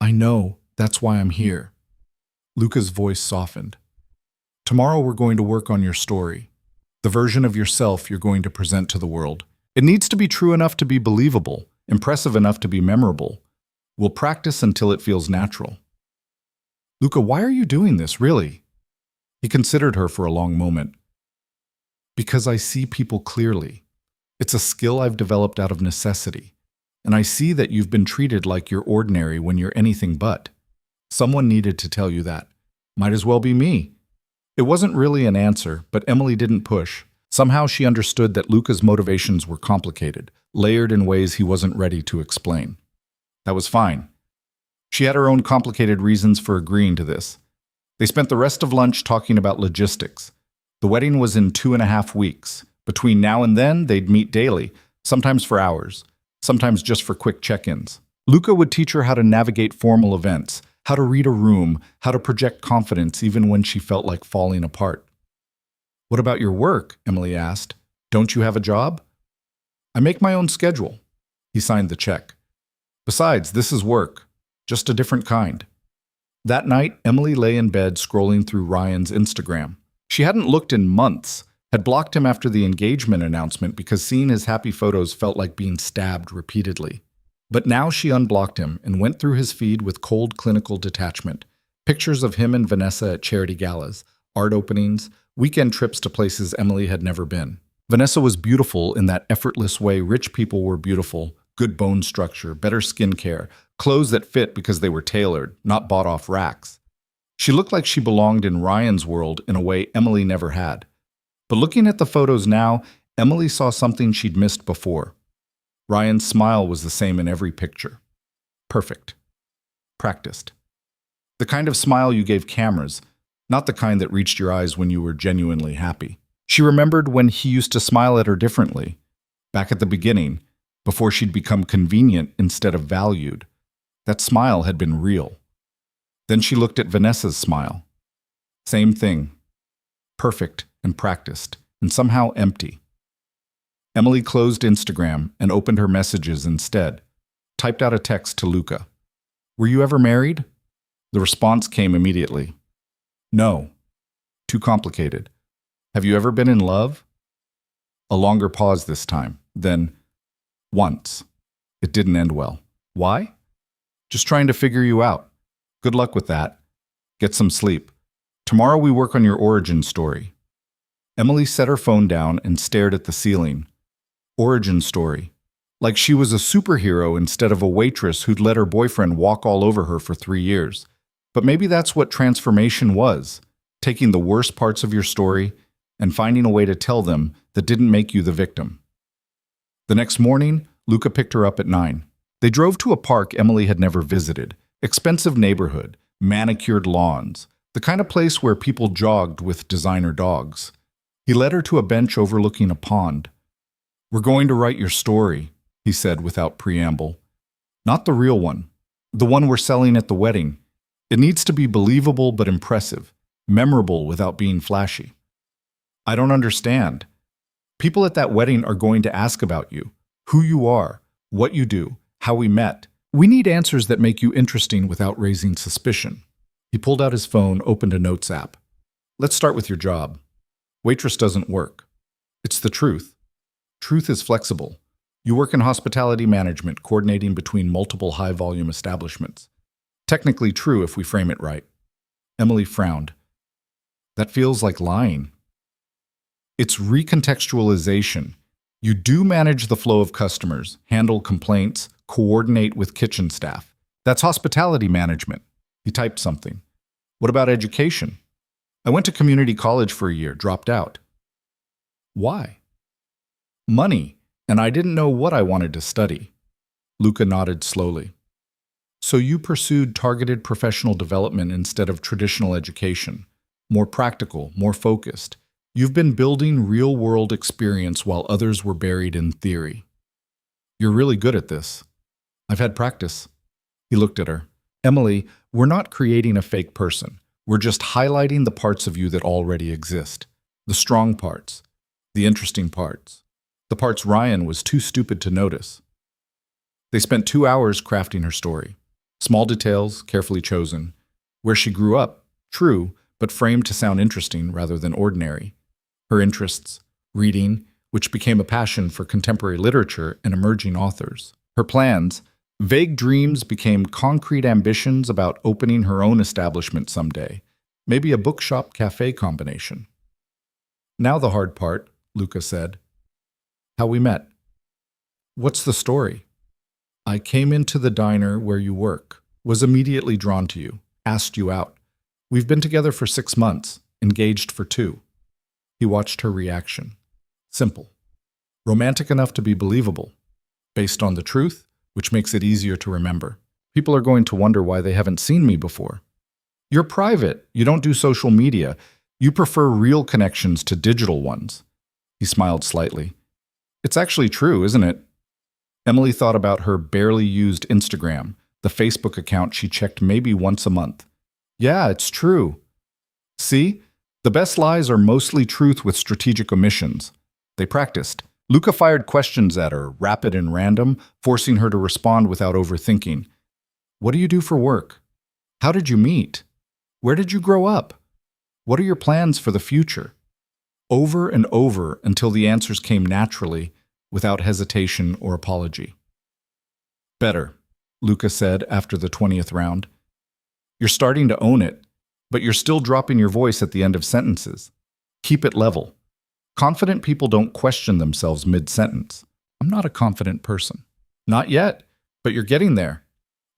I know, that's why I'm here. Luca's voice softened. Tomorrow we're going to work on your story. The version of yourself you're going to present to the world. It needs to be true enough to be believable, impressive enough to be memorable. We'll practice until it feels natural. Luca, why are you doing this, really? He considered her for a long moment. Because I see people clearly. It's a skill I've developed out of necessity. And I see that you've been treated like you're ordinary when you're anything but. Someone needed to tell you that. Might as well be me. It wasn't really an answer, but Emily didn't push. Somehow she understood that Luca's motivations were complicated, layered in ways he wasn't ready to explain. That was fine. She had her own complicated reasons for agreeing to this. They spent the rest of lunch talking about logistics. The wedding was in 2.5 weeks. Between now and then, they'd meet daily, sometimes for hours, sometimes just for quick check-ins. Luca would teach her how to navigate formal events, how to read a room, how to project confidence even when she felt like falling apart. What about your work? Emily asked. Don't you have a job? I make my own schedule. He signed the check. Besides, this is work, just a different kind. That night, Emily lay in bed scrolling through Ryan's Instagram. She hadn't looked in months, had blocked him after the engagement announcement because seeing his happy photos felt like being stabbed repeatedly. But now she unblocked him and went through his feed with cold clinical detachment. Pictures of him and Vanessa at charity galas, art openings, weekend trips to places Emily had never been. Vanessa was beautiful in that effortless way rich people were beautiful. Good bone structure, better skincare, clothes that fit because they were tailored, not bought off racks. She looked like she belonged in Ryan's world in a way Emily never had. But looking at the photos now, Emily saw something she'd missed before. Ryan's smile was the same in every picture. Perfect. Practiced. The kind of smile you gave cameras, not the kind that reached your eyes when you were genuinely happy. She remembered when he used to smile at her differently, back at the beginning, before she'd become convenient instead of valued. That smile had been real. Then she looked at Vanessa's smile. Same thing. Perfect and practiced, and somehow empty. Emily closed Instagram and opened her messages instead, typed out a text to Luca. Were you ever married? The response came immediately. No. Too complicated. Have you ever been in love? A longer pause this time. Then, once. It didn't end well. Why? Just trying to figure you out. Good luck with that. Get some sleep. Tomorrow we work on your origin story. Emily set her phone down and stared at the ceiling. Origin story. Like she was a superhero instead of a waitress who'd let her boyfriend walk all over her for 3 years. But maybe that's what transformation was, taking the worst parts of your story and finding a way to tell them that didn't make you the victim. The next morning, Luca picked her up at 9. They drove to a park Emily had never visited, expensive neighborhood, manicured lawns, the kind of place where people jogged with designer dogs. He led her to a bench overlooking a pond. "We're going to write your story," he said without preamble. "Not the real one, the one we're selling at the wedding. It needs to be believable but impressive, memorable without being flashy." "I don't understand." "People at that wedding are going to ask about you, who you are, what you do, how we met. We need answers that make you interesting without raising suspicion." He pulled out his phone, opened a notes app. "Let's start with your job. Waitress doesn't work. It's the truth. Truth is flexible. You work in hospitality management, coordinating between multiple high-volume establishments. Technically true if we frame it right." Emily frowned. "That feels like lying." "It's recontextualization. You do manage the flow of customers, handle complaints, coordinate with kitchen staff. That's hospitality management." He typed something. "What about education?" "I went to community college for a year, dropped out." "Why?" "Money, and I didn't know what I wanted to study." Luca nodded slowly. "So you pursued targeted professional development instead of traditional education. More practical, more focused. You've been building real-world experience while others were buried in theory. You're really good at this." "I've had practice." He looked at her. "Emily, we're not creating a fake person. We're just highlighting the parts of you that already exist. The strong parts. The interesting parts. The parts Ryan was too stupid to notice." They spent 2 hours crafting her story. Small details, carefully chosen. Where she grew up, true, but framed to sound interesting rather than ordinary. Her interests, reading, which became a passion for contemporary literature and emerging authors. Her plans, vague dreams became concrete ambitions about opening her own establishment someday, maybe a bookshop cafe combination. "Now the hard part," Luca said. "How we met." "What's the story?" "I came into the diner where you work, was immediately drawn to you, asked you out. We've been together for 6 months, engaged for 2. He watched her reaction. Simple. Romantic enough to be believable. Based on the truth, which makes it easier to remember. People are going to wonder why they haven't seen me before. You're private. You don't do social media. You prefer real connections to digital ones. He smiled slightly. It's actually true, isn't it? Emily thought about her barely used Instagram, the Facebook account she checked maybe once a month. Yeah, it's true. See? The best lies are mostly truth with strategic omissions. They practiced. Luca fired questions at her, rapid and random, forcing her to respond without overthinking. What do you do for work? How did you meet? Where did you grow up? What are your plans for the future? Over and over until the answers came naturally, without hesitation or apology. Better, Luca said after the 20th round. You're starting to own it, but you're still dropping your voice at the end of sentences. Keep it level. Confident people don't question themselves mid-sentence. I'm not a confident person. Not yet, but you're getting there.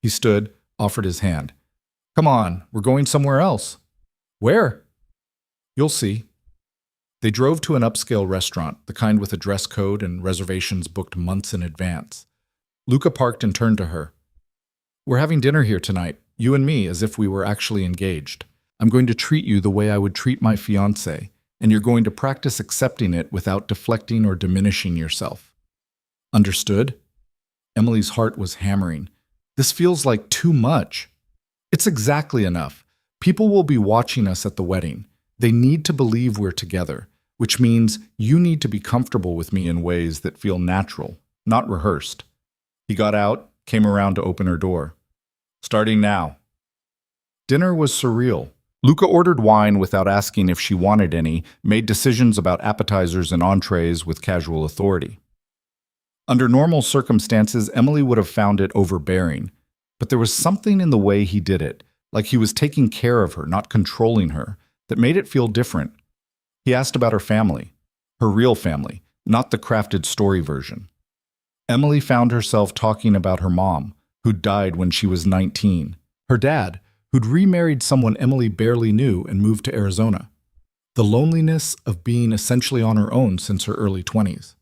He stood, offered his hand. Come on, we're going somewhere else. Where? You'll see. They drove to an upscale restaurant, the kind with a dress code and reservations booked months in advance. Luca parked and turned to her. We're having dinner here tonight, you and me, as if we were actually engaged. I'm going to treat you the way I would treat my fiancé, and you're going to practice accepting it without deflecting or diminishing yourself. Understood? Emily's heart was hammering. This feels like too much. It's exactly enough. People will be watching us at the wedding. They need to believe we're together, which means you need to be comfortable with me in ways that feel natural, not rehearsed. He got out, came around to open her door. Starting now. Dinner was surreal. Luca ordered wine without asking if she wanted any, made decisions about appetizers and entrees with casual authority. Under normal circumstances, Emily would have found it overbearing, but there was something in the way he did it, like he was taking care of her, not controlling her, that made it feel different. He asked about her family, her real family, not the crafted story version. Emily found herself talking about her mom, who died when she was 19, her dad, who'd remarried someone Emily barely knew and moved to Arizona, the loneliness of being essentially on her own since her early 20s.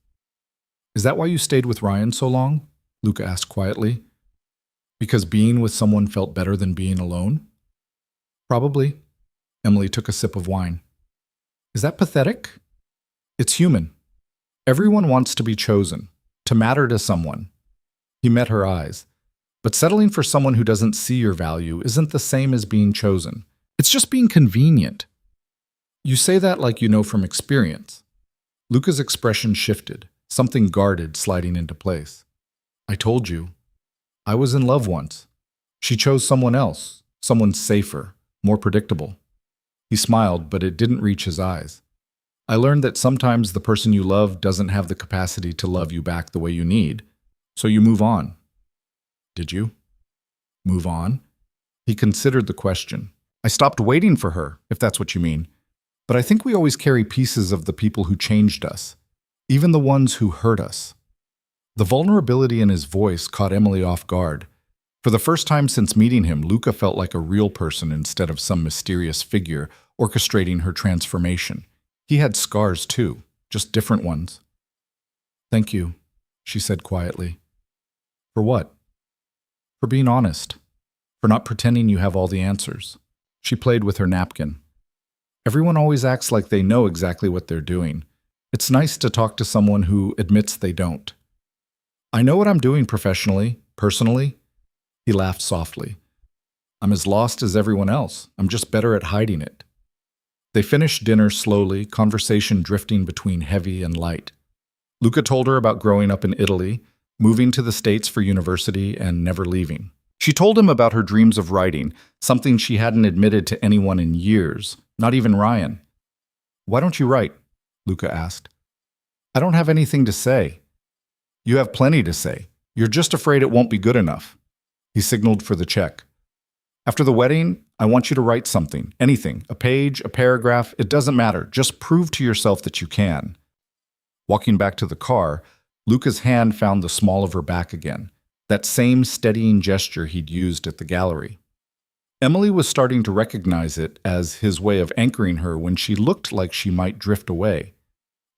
Is that why you stayed with Ryan so long? Luca asked quietly. Because being with someone felt better than being alone? Probably. Emily took a sip of wine. Is that pathetic? It's human. Everyone wants to be chosen, to matter to someone. He met her eyes. But settling for someone who doesn't see your value isn't the same as being chosen. It's just being convenient. You say that like you know from experience. Luca's expression shifted, something guarded sliding into place. I told you. I was in love once. She chose someone else, someone safer, more predictable. He smiled, but it didn't reach his eyes. I learned that sometimes the person you love doesn't have the capacity to love you back the way you need, so you move on. Did you? Move on? He considered the question. I stopped waiting for her, if that's what you mean. But I think we always carry pieces of the people who changed us, even the ones who hurt us. The vulnerability in his voice caught Emily off guard. For the first time since meeting him, Luca felt like a real person instead of some mysterious figure orchestrating her transformation. He had scars too, just different ones. Thank you, she said quietly. For what? For being honest. For not pretending you have all the answers. She played with her napkin. Everyone always acts like they know exactly what they're doing. It's nice to talk to someone who admits they don't. I know what I'm doing professionally, personally. He laughed softly. I'm as lost as everyone else. I'm just better at hiding it. They finished dinner slowly, conversation drifting between heavy and light. Luca told her about growing up in Italy, moving to the States for university, and never leaving. She told him about her dreams of writing, something she hadn't admitted to anyone in years, not even Ryan. Why don't you write? Luca asked. I don't have anything to say. You have plenty to say. You're just afraid it won't be good enough. He signaled for the check. After the wedding, I want you to write something, anything, a page, a paragraph, it doesn't matter. Just prove to yourself that you can. Walking back to the car, Luca's hand found the small of her back again, that same steadying gesture he'd used at the gallery. Emily was starting to recognize it as his way of anchoring her when she looked like she might drift away.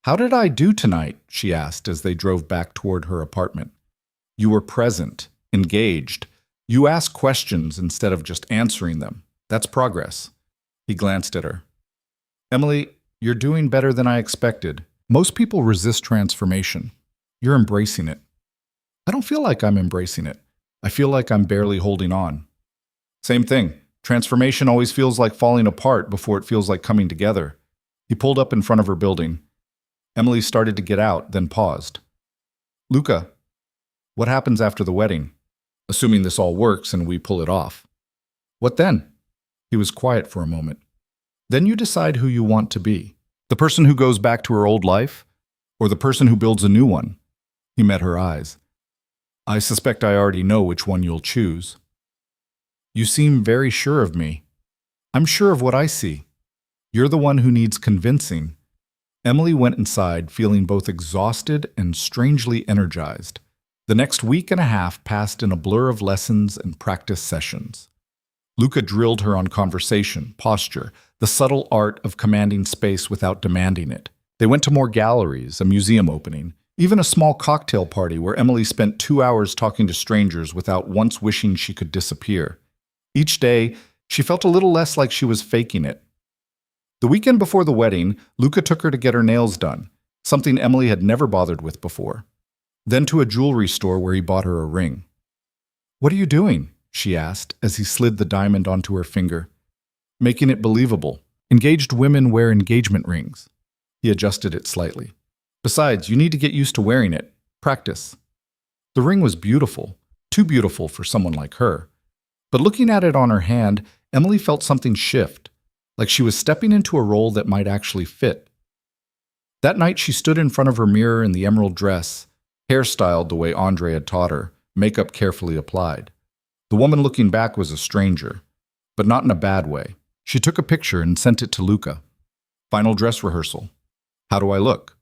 How did I do tonight? She asked as they drove back toward her apartment. You were present, engaged. You asked questions instead of just answering them. That's progress. He glanced at her. Emily, you're doing better than I expected. Most people resist transformation. You're embracing it. I don't feel like I'm embracing it. I feel like I'm barely holding on. Same thing. Transformation always feels like falling apart before it feels like coming together. He pulled up in front of her building. Emily started to get out, then paused. Luca, what happens after the wedding? Assuming this all works and we pull it off. What then? He was quiet for a moment. Then you decide who you want to be. The person who goes back to her old life, or the person who builds a new one? He met her eyes. I suspect I already know which one you'll choose. You seem very sure of me. I'm sure of what I see. You're the one who needs convincing. Emily went inside, feeling both exhausted and strangely energized. The next week and a half passed in a blur of lessons and practice sessions. Luca drilled her on conversation, posture, the subtle art of commanding space without demanding it. They went to more galleries, a museum opening, even a small cocktail party where Emily spent 2 hours talking to strangers without once wishing she could disappear. Each day, she felt a little less like she was faking it. The weekend before the wedding, Luca took her to get her nails done, something Emily had never bothered with before. Then to a jewelry store where he bought her a ring. What are you doing? She asked as he slid the diamond onto her finger. Making it believable. Engaged women wear engagement rings. He adjusted it slightly. Besides, you need to get used to wearing it. Practice. The ring was beautiful, too beautiful for someone like her. But looking at it on her hand, Emily felt something shift, like she was stepping into a role that might actually fit. That night she stood in front of her mirror in the emerald dress, hairstyled the way Andre had taught her, makeup carefully applied. The woman looking back was a stranger. but not in a bad way. She took a picture and sent it to Luca. Final dress rehearsal. How do I look?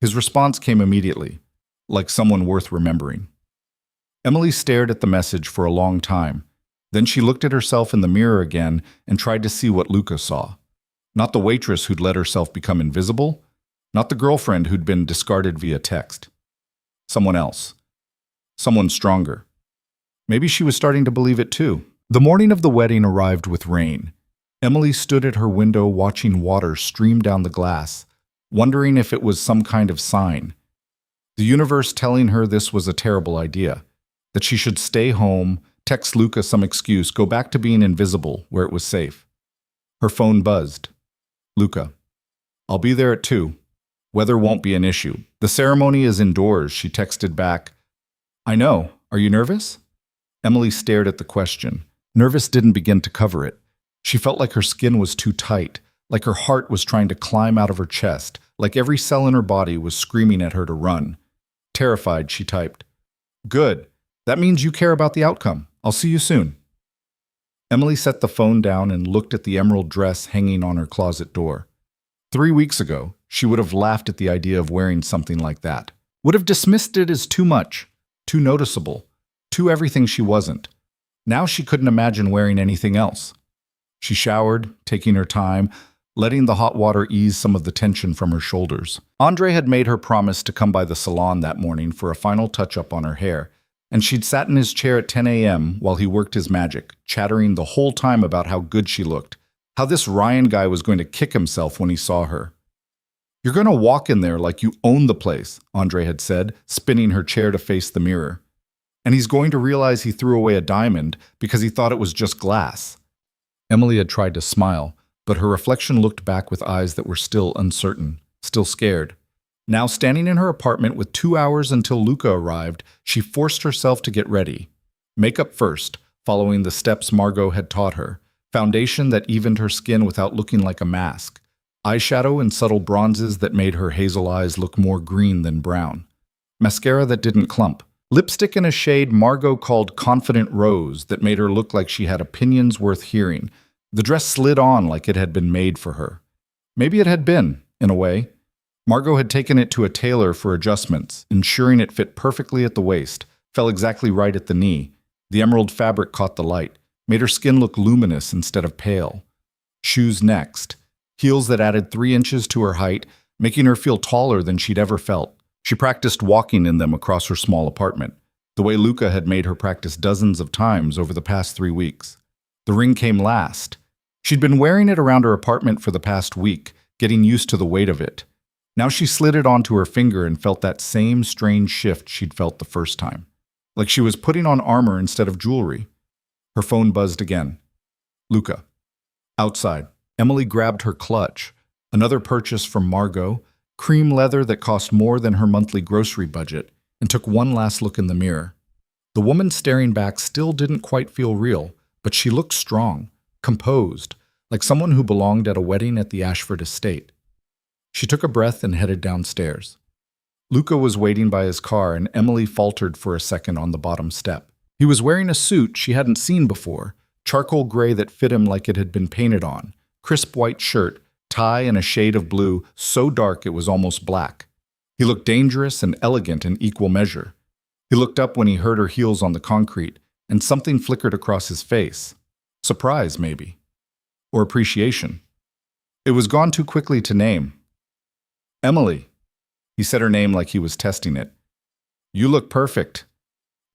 His response came immediately, like someone worth remembering. Emily stared at the message for a long time. Then she looked at herself in the mirror again and tried to see what Luca saw. Not the waitress who'd let herself become invisible, not the girlfriend who'd been discarded via text. Someone else. Someone stronger. Maybe she was starting to believe it too. The morning of the wedding arrived with rain. Emily stood at her window watching water stream down the glass, wondering if it was some kind of sign. The universe telling her this was a terrible idea, that she should stay home, text Luca some excuse, go back to being invisible where it was safe. Her phone buzzed. Luca. I'll be there at 2. Weather won't be an issue. The ceremony is indoors, she texted back. I know. Are you nervous? Emily stared at the question. Nervous didn't begin to cover it. She felt like her skin was too tight, like her heart was trying to climb out of her chest, like every cell in her body was screaming at her to run. Terrified, she typed. Good. That means you care about the outcome. I'll see you soon. Emily set the phone down and looked at the emerald dress hanging on her closet door. 3 weeks ago, she would have laughed at the idea of wearing something like that, would have dismissed it as too much, too noticeable, too everything she wasn't. Now she couldn't imagine wearing anything else. She showered, taking her time, letting the hot water ease some of the tension from her shoulders. Andre had made her promise to come by the salon that morning for a final touch-up on her hair, and she'd sat in his chair at 10 a.m. while he worked his magic, chattering the whole time about how good she looked, how this Ryan guy was going to kick himself when he saw her. You're going to walk in there like you own the place, Andre had said, spinning her chair to face the mirror. And he's going to realize he threw away a diamond because he thought it was just glass. Emily had tried to smile, but her reflection looked back with eyes that were still uncertain, still scared. Now, standing in her apartment with 2 hours until Luca arrived, she forced herself to get ready. Makeup first, following the steps Margot had taught her. Foundation that evened her skin without looking like a mask. Eyeshadow and subtle bronzes that made her hazel eyes look more green than brown. Mascara that didn't clump. Lipstick in a shade Margot called Confident Rose that made her look like she had opinions worth hearing. The dress slid on like it had been made for her. Maybe it had been, in a way. Margot had taken it to a tailor for adjustments, ensuring it fit perfectly at the waist, fell exactly right at the knee. The emerald fabric caught the light, made her skin look luminous instead of pale. Shoes next. Heels that added 3 inches to her height, making her feel taller than she'd ever felt. She practiced walking in them across her small apartment, the way Luca had made her practice dozens of times over the past 3 weeks. The ring came last. She'd been wearing it around her apartment for the past week, getting used to the weight of it. Now she slid it onto her finger and felt that same strange shift she'd felt the first time. Like she was putting on armor instead of jewelry. Her phone buzzed again. Luca. Outside. Emily grabbed her clutch. Another purchase from Margot, cream leather that cost more than her monthly grocery budget, and took one last look in the mirror. The woman staring back still didn't quite feel real, but she looked strong, composed, like someone who belonged at a wedding at the Ashford estate. She took a breath and headed downstairs. Luca was waiting by his car, and Emily faltered for a second on the bottom step. He was wearing a suit she hadn't seen before, charcoal gray that fit him like it had been painted on, crisp white shirt, tie in a shade of blue so dark it was almost black. He looked dangerous and elegant in equal measure. He looked up when he heard her heels on the concrete, and something flickered across his face. Surprise, maybe. Or appreciation. It was gone too quickly to name. Emily. He said her name like he was testing it. You look perfect.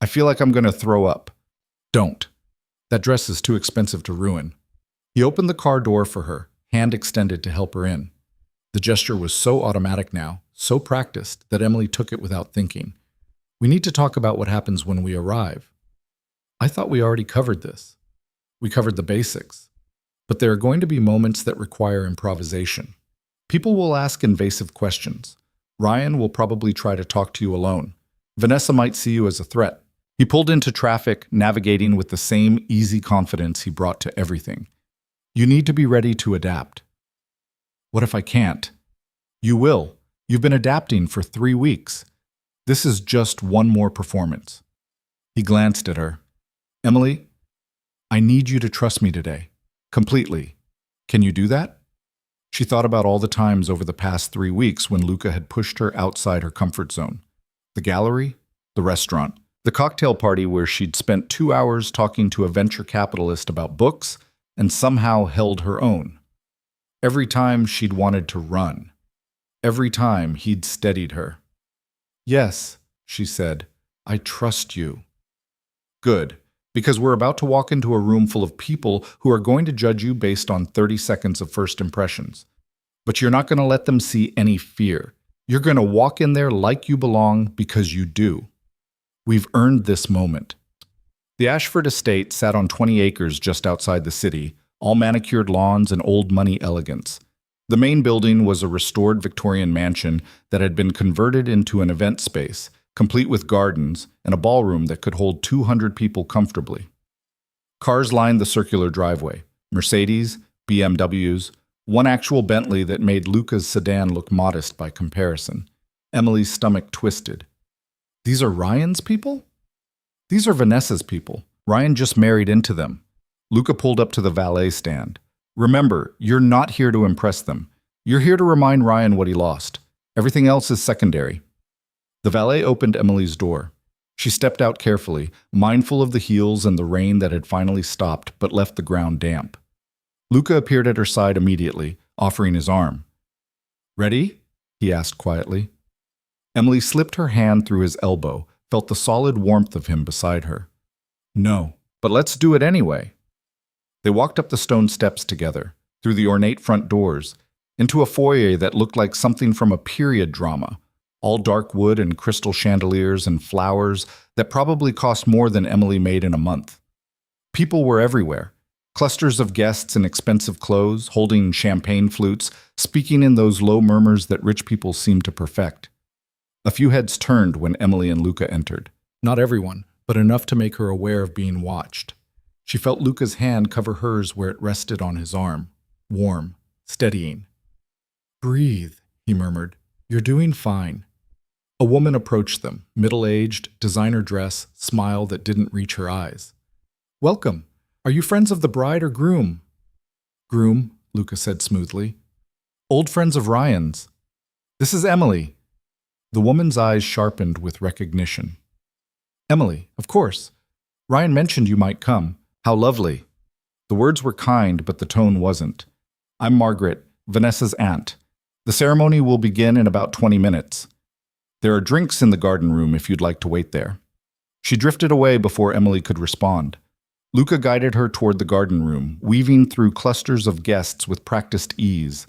I feel like I'm going to throw up. Don't. That dress is too expensive to ruin. He opened the car door for her, hand extended to help her in. The gesture was so automatic now, so practiced, that Emily took it without thinking. We need to talk about what happens when we arrive. I thought we already covered this. We covered the basics. But there are going to be moments that require improvisation. People will ask invasive questions. Ryan will probably try to talk to you alone. Vanessa might see you as a threat. He pulled into traffic, navigating with the same easy confidence he brought to everything. You need to be ready to adapt. What if I can't? You will. You've been adapting for 3 weeks. This is just one more performance. He glanced at her. Emily, I need you to trust me today. Completely. Can you do that? She thought about all the times over the past 3 weeks when Luca had pushed her outside her comfort zone. The gallery, the restaurant, the cocktail party where she'd spent 2 hours talking to a venture capitalist about books and somehow held her own. Every time she'd wanted to run. Every time he'd steadied her. Yes, she said, I trust you. Good, because we're about to walk into a room full of people who are going to judge you based on 30 seconds of first impressions. But you're not going to let them see any fear. You're going to walk in there like you belong because you do. We've earned this moment. The Ashford estate sat on 20 acres just outside the city, all manicured lawns and old money elegance. The main building was a restored Victorian mansion that had been converted into an event space, complete with gardens and a ballroom that could hold 200 people comfortably. Cars lined the circular driveway, Mercedes, BMWs, one actual Bentley that made Luca's sedan look modest by comparison. Emily's stomach twisted. These are Ryan's people? These are Vanessa's people. Ryan just married into them. Luca pulled up to the valet stand. Remember, you're not here to impress them. You're here to remind Ryan what he lost. Everything else is secondary. The valet opened Emily's door. She stepped out carefully, mindful of the heels and the rain that had finally stopped but left the ground damp. Luca appeared at her side immediately, offering his arm. Ready? He asked quietly. Emily slipped her hand through his elbow, felt the solid warmth of him beside her. No, but let's do it anyway. They walked up the stone steps together, through the ornate front doors, into a foyer that looked like something from a period drama, all dark wood and crystal chandeliers and flowers that probably cost more than Emily made in a month. People were everywhere, clusters of guests in expensive clothes, holding champagne flutes, speaking in those low murmurs that rich people seem to perfect. A few heads turned when Emily and Luca entered. Not everyone, but enough to make her aware of being watched. She felt Luca's hand cover hers where it rested on his arm, warm, steadying. Breathe, he murmured. You're doing fine. A woman approached them, middle-aged, designer dress, smile that didn't reach her eyes. Welcome. Are you friends of the bride or groom? Groom, Luca said smoothly. Old friends of Ryan's. This is Emily. The woman's eyes sharpened with recognition. Emily, of course. Ryan mentioned you might come. How lovely. The words were kind, but the tone wasn't. I'm Margaret, Vanessa's aunt. The ceremony will begin in about 20 minutes. There are drinks in the garden room if you'd like to wait there. She drifted away before Emily could respond. Luca guided her toward the garden room, weaving through clusters of guests with practiced ease.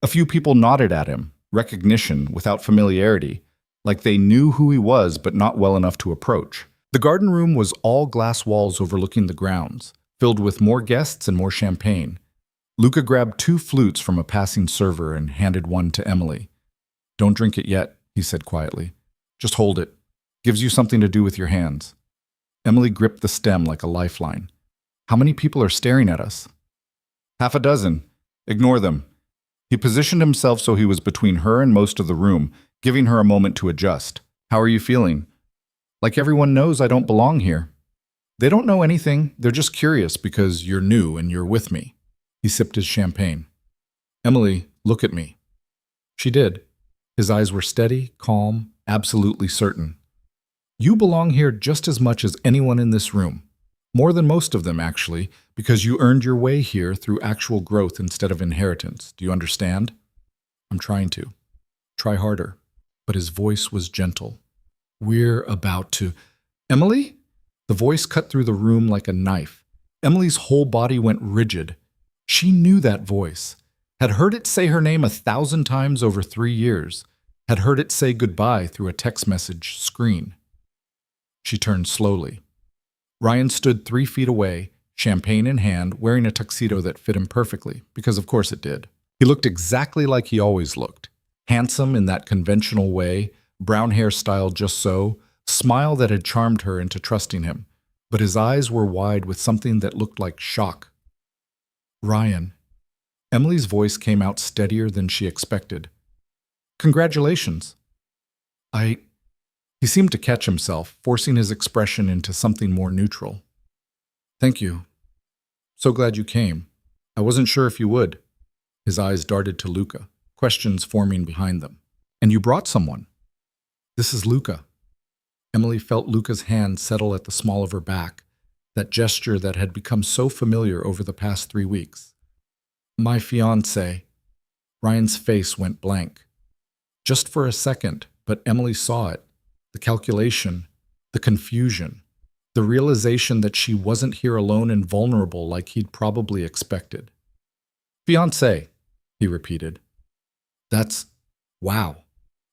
A few people nodded at him, recognition without familiarity, like they knew who he was but not well enough to approach. The garden room was all glass walls overlooking the grounds, filled with more guests and more champagne. Luca grabbed 2 flutes from a passing server and handed one to Emily. Don't drink it yet, he said quietly. Just hold it. Gives you something to do with your hands. Emily gripped the stem like a lifeline. How many people are staring at us? 6. Ignore them. He positioned himself so he was between her and most of the room, giving her a moment to adjust. How are you feeling? Like everyone knows I don't belong here. They don't know anything, they're just curious because you're new and you're with me. He sipped his champagne. Emily, look at me. She did. His eyes were steady, calm, absolutely certain. You belong here just as much as anyone in this room. More than most of them, actually, because you earned your way here through actual growth instead of inheritance. Do you understand? I'm trying to. Try harder. But his voice was gentle. We're about to... Emily? The voice cut through the room like a knife. Emily's whole body went rigid. She knew that voice, had heard it say her name 1,000 times over 3 years, had heard it say goodbye through a text message screen. She turned slowly. Ryan stood 3 feet away, champagne in hand, wearing a tuxedo that fit him perfectly, because of course it did. He looked exactly like he always looked. Handsome in that conventional way, brown hair styled just so, smile that had charmed her into trusting him, but his eyes were wide with something that looked like shock. Ryan. Emily's voice came out steadier than she expected. Congratulations. He seemed to catch himself, forcing his expression into something more neutral. Thank you. So glad you came. I wasn't sure if you would. His eyes darted to Luca, questions forming behind them. And you brought someone. This is Luca. Emily felt Luca's hand settle at the small of her back, that gesture that had become so familiar over the past 3 weeks. My fiancé. Ryan's face went blank. Just for a second, but Emily saw it. The calculation, the confusion, the realization that she wasn't here alone and vulnerable like he'd probably expected. Fiancé, he repeated. Wow.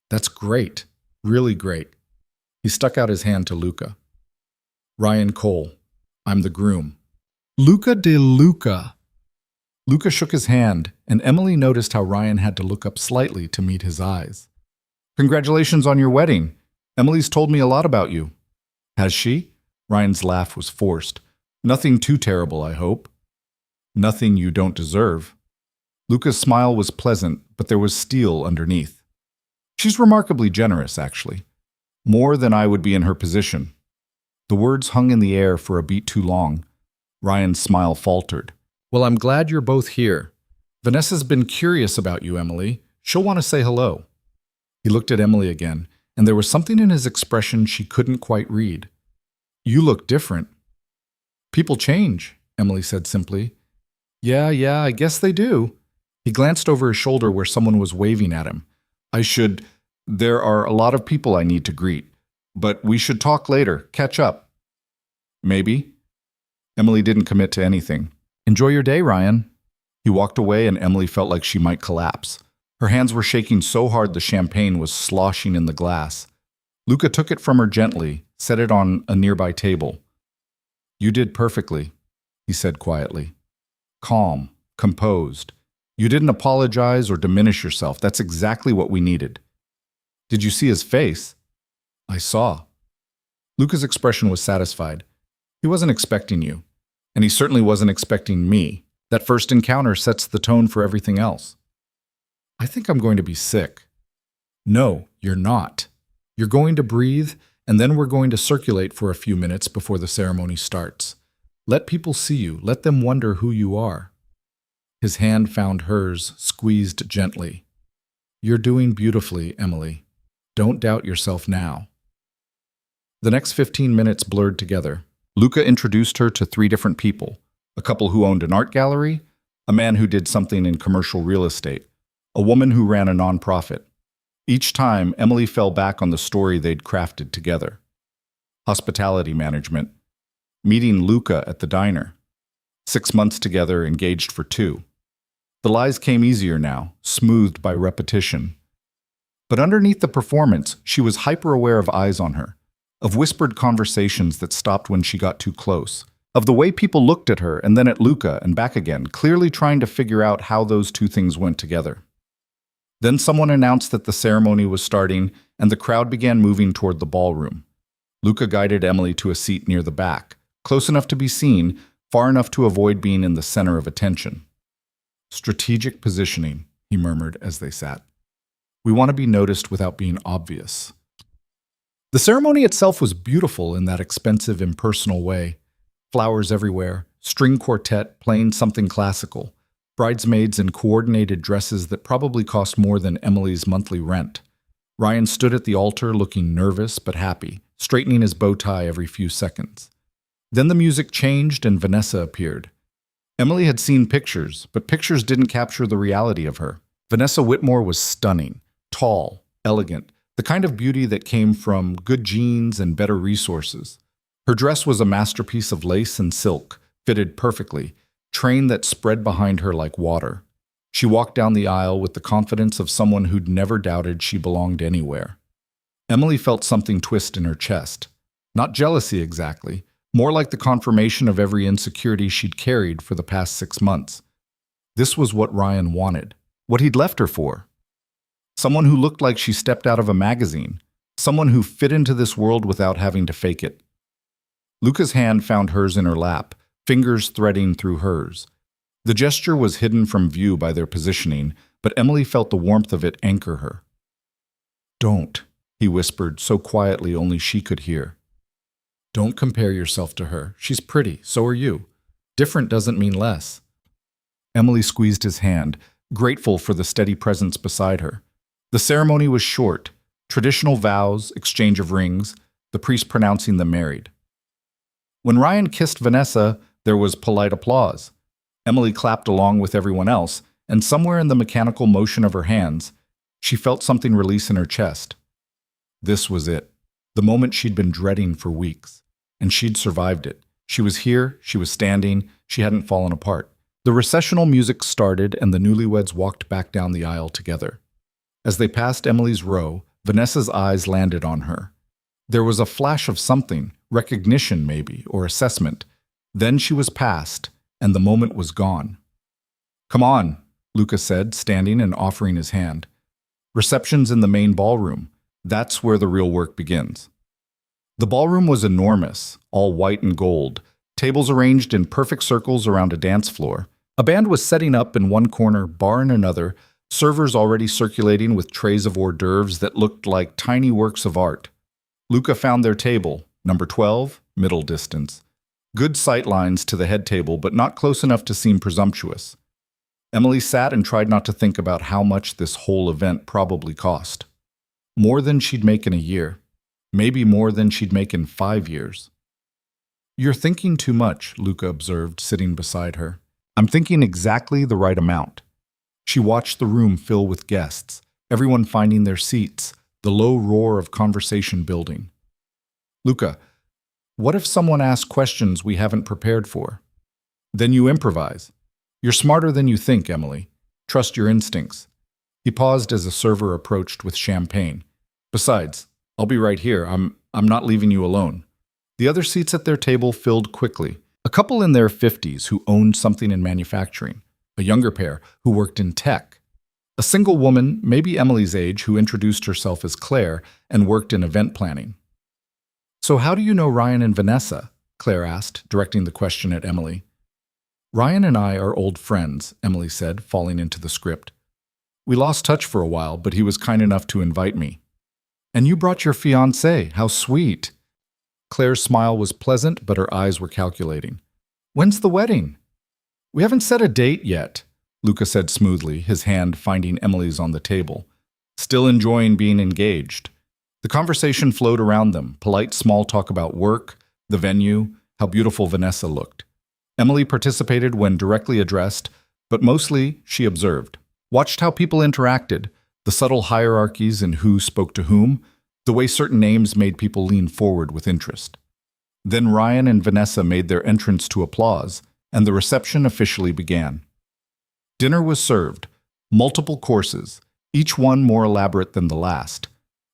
That's great. Really great. He stuck out his hand to Luca. Ryan Cole. I'm the groom. Luca de Luca. Luca shook his hand, and Emily noticed how Ryan had to look up slightly to meet his eyes. Congratulations on your wedding. Emily's told me a lot about you. Has she? Ryan's laugh was forced. Nothing too terrible, I hope. Nothing you don't deserve. Luca's smile was pleasant, but there was steel underneath. She's remarkably generous, actually. More than I would be in her position. The words hung in the air for a beat too long. Ryan's smile faltered. Well, I'm glad you're both here. Vanessa's been curious about you, Emily. She'll want to say hello. He looked at Emily again, and there was something in his expression she couldn't quite read. You look different. People change, Emily said simply. Yeah, I guess they do. He glanced over his shoulder where someone was waving at him. There are a lot of people I need to greet, but we should talk later, catch up. Maybe. Emily didn't commit to anything. Enjoy your day, Ryan. He walked away and Emily felt like she might collapse. Her hands were shaking so hard the champagne was sloshing in the glass. Luca took it from her gently, set it on a nearby table. You did perfectly, he said quietly. Calm, composed. You didn't apologize or diminish yourself. That's exactly what we needed. Did you see his face? I saw. Luca's expression was satisfied. He wasn't expecting you. And he certainly wasn't expecting me. That first encounter sets the tone for everything else. I think I'm going to be sick. No, you're not. You're going to breathe, and then we're going to circulate for a few minutes before the ceremony starts. Let people see you. Let them wonder who you are. His hand found hers, squeezed gently. You're doing beautifully, Emily. Don't doubt yourself now. The next 15 minutes blurred together. Luca introduced her to 3 different people, a couple who owned an art gallery, a man who did something in commercial real estate, a woman who ran a nonprofit. Each time, Emily fell back on the story they'd crafted together. Hospitality management, meeting Luca at the diner, 6 months together, engaged for 2. The lies came easier now, smoothed by repetition. But underneath the performance, she was hyper-aware of eyes on her, of whispered conversations that stopped when she got too close, of the way people looked at her and then at Luca and back again, clearly trying to figure out how those 2 things went together. Then someone announced that the ceremony was starting, and the crowd began moving toward the ballroom. Luca guided Emily to a seat near the back, close enough to be seen, far enough to avoid being in the center of attention. Strategic positioning, he murmured as they sat. We want to be noticed without being obvious. The ceremony itself was beautiful in that expensive, impersonal way. Flowers everywhere, string quartet playing something classical, bridesmaids in coordinated dresses that probably cost more than Emily's monthly rent. Ryan stood at the altar looking nervous but happy, straightening his bow tie every few seconds. Then the music changed and Vanessa appeared. Emily had seen pictures, but pictures didn't capture the reality of her. Vanessa Whitmore was stunning, tall, elegant, the kind of beauty that came from good genes and better resources. Her dress was a masterpiece of lace and silk, fitted perfectly, train that spread behind her like water. She walked down the aisle with the confidence of someone who'd never doubted she belonged anywhere. Emily felt something twist in her chest. Not jealousy exactly, more like the confirmation of every insecurity she'd carried for the past 6 months. This was what Ryan wanted, what he'd left her for. Someone who looked like she stepped out of a magazine, someone who fit into this world without having to fake it. Luca's hand found hers in her lap, fingers threading through hers. The gesture was hidden from view by their positioning, but Emily felt the warmth of it anchor her. Don't, he whispered so quietly only she could hear. Don't compare yourself to her. She's pretty, so are you. Different doesn't mean less. Emily squeezed his hand, grateful for the steady presence beside her. The ceremony was short, traditional vows, exchange of rings, the priest pronouncing them married. When Ryan kissed Vanessa, there was polite applause. Emily clapped along with everyone else, and somewhere in the mechanical motion of her hands, she felt something release in her chest. This was it, the moment she'd been dreading for weeks. And she'd survived it. She was here, she was standing, she hadn't fallen apart. The recessional music started, and the newlyweds walked back down the aisle together. As they passed Emily's row, Vanessa's eyes landed on her. There was a flash of something, recognition maybe, or assessment. Then she was past, and the moment was gone. "Come on," Luca said, standing and offering his hand. "Reception's in the main ballroom. That's where the real work begins." The ballroom was enormous, all white and gold, tables arranged in perfect circles around a dance floor. A band was setting up in one corner, bar in another, servers already circulating with trays of hors d'oeuvres that looked like tiny works of art. Luca found their table, number 12, middle distance. Good sight lines to the head table, but not close enough to seem presumptuous. Emily sat and tried not to think about how much this whole event probably cost. More than she'd make in a year. Maybe more than she'd make in 5 years. "You're thinking too much," Luca observed, sitting beside her. "I'm thinking exactly the right amount." She watched the room fill with guests, everyone finding their seats, the low roar of conversation building. "Luca, what if someone asks questions we haven't prepared for?" "Then you improvise. You're smarter than you think, Emily. Trust your instincts." He paused as a server approached with champagne. "Besides, I'll be right here. I'm not leaving you alone." The other seats at their table filled quickly. A couple in their 50s who owned something in manufacturing. A younger pair who worked in tech. A single woman, maybe Emily's age, who introduced herself as Claire and worked in event planning. "So how do you know Ryan and Vanessa?" Claire asked, directing the question at Emily. "Ryan and I are old friends," Emily said, falling into the script. "We lost touch for a while, but he was kind enough to invite me." "And you brought your fiancé. How sweet." Claire's smile was pleasant, but her eyes were calculating. "When's the wedding?" "We haven't set a date yet," Luca said smoothly, his hand finding Emily's on the table. Still enjoying being engaged. The conversation flowed around them, polite small talk about work, the venue, how beautiful Vanessa looked. Emily participated when directly addressed, but mostly she observed. Watched how people interacted, the subtle hierarchies in who spoke to whom, the way certain names made people lean forward with interest. Then Ryan and Vanessa made their entrance to applause, and the reception officially began. Dinner was served, multiple courses, each one more elaborate than the last.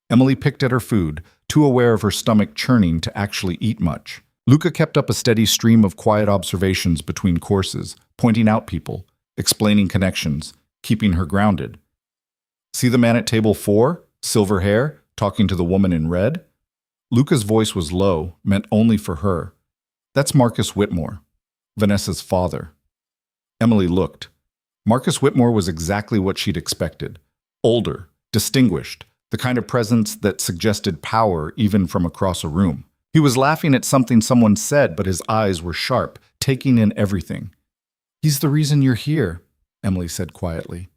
Emily picked at her food, too aware of her stomach churning to actually eat much. Luca kept up a steady stream of quiet observations between courses, pointing out people, explaining connections, keeping her grounded. "See the man at table 4, silver hair, talking to the woman in red?" Luca's voice was low, meant only for her. "That's Marcus Whitmore, Vanessa's father." Emily looked. Marcus Whitmore was exactly what she'd expected. Older, distinguished, the kind of presence that suggested power even from across a room. He was laughing at something someone said, but his eyes were sharp, taking in everything. "He's the reason you're here," Emily said quietly.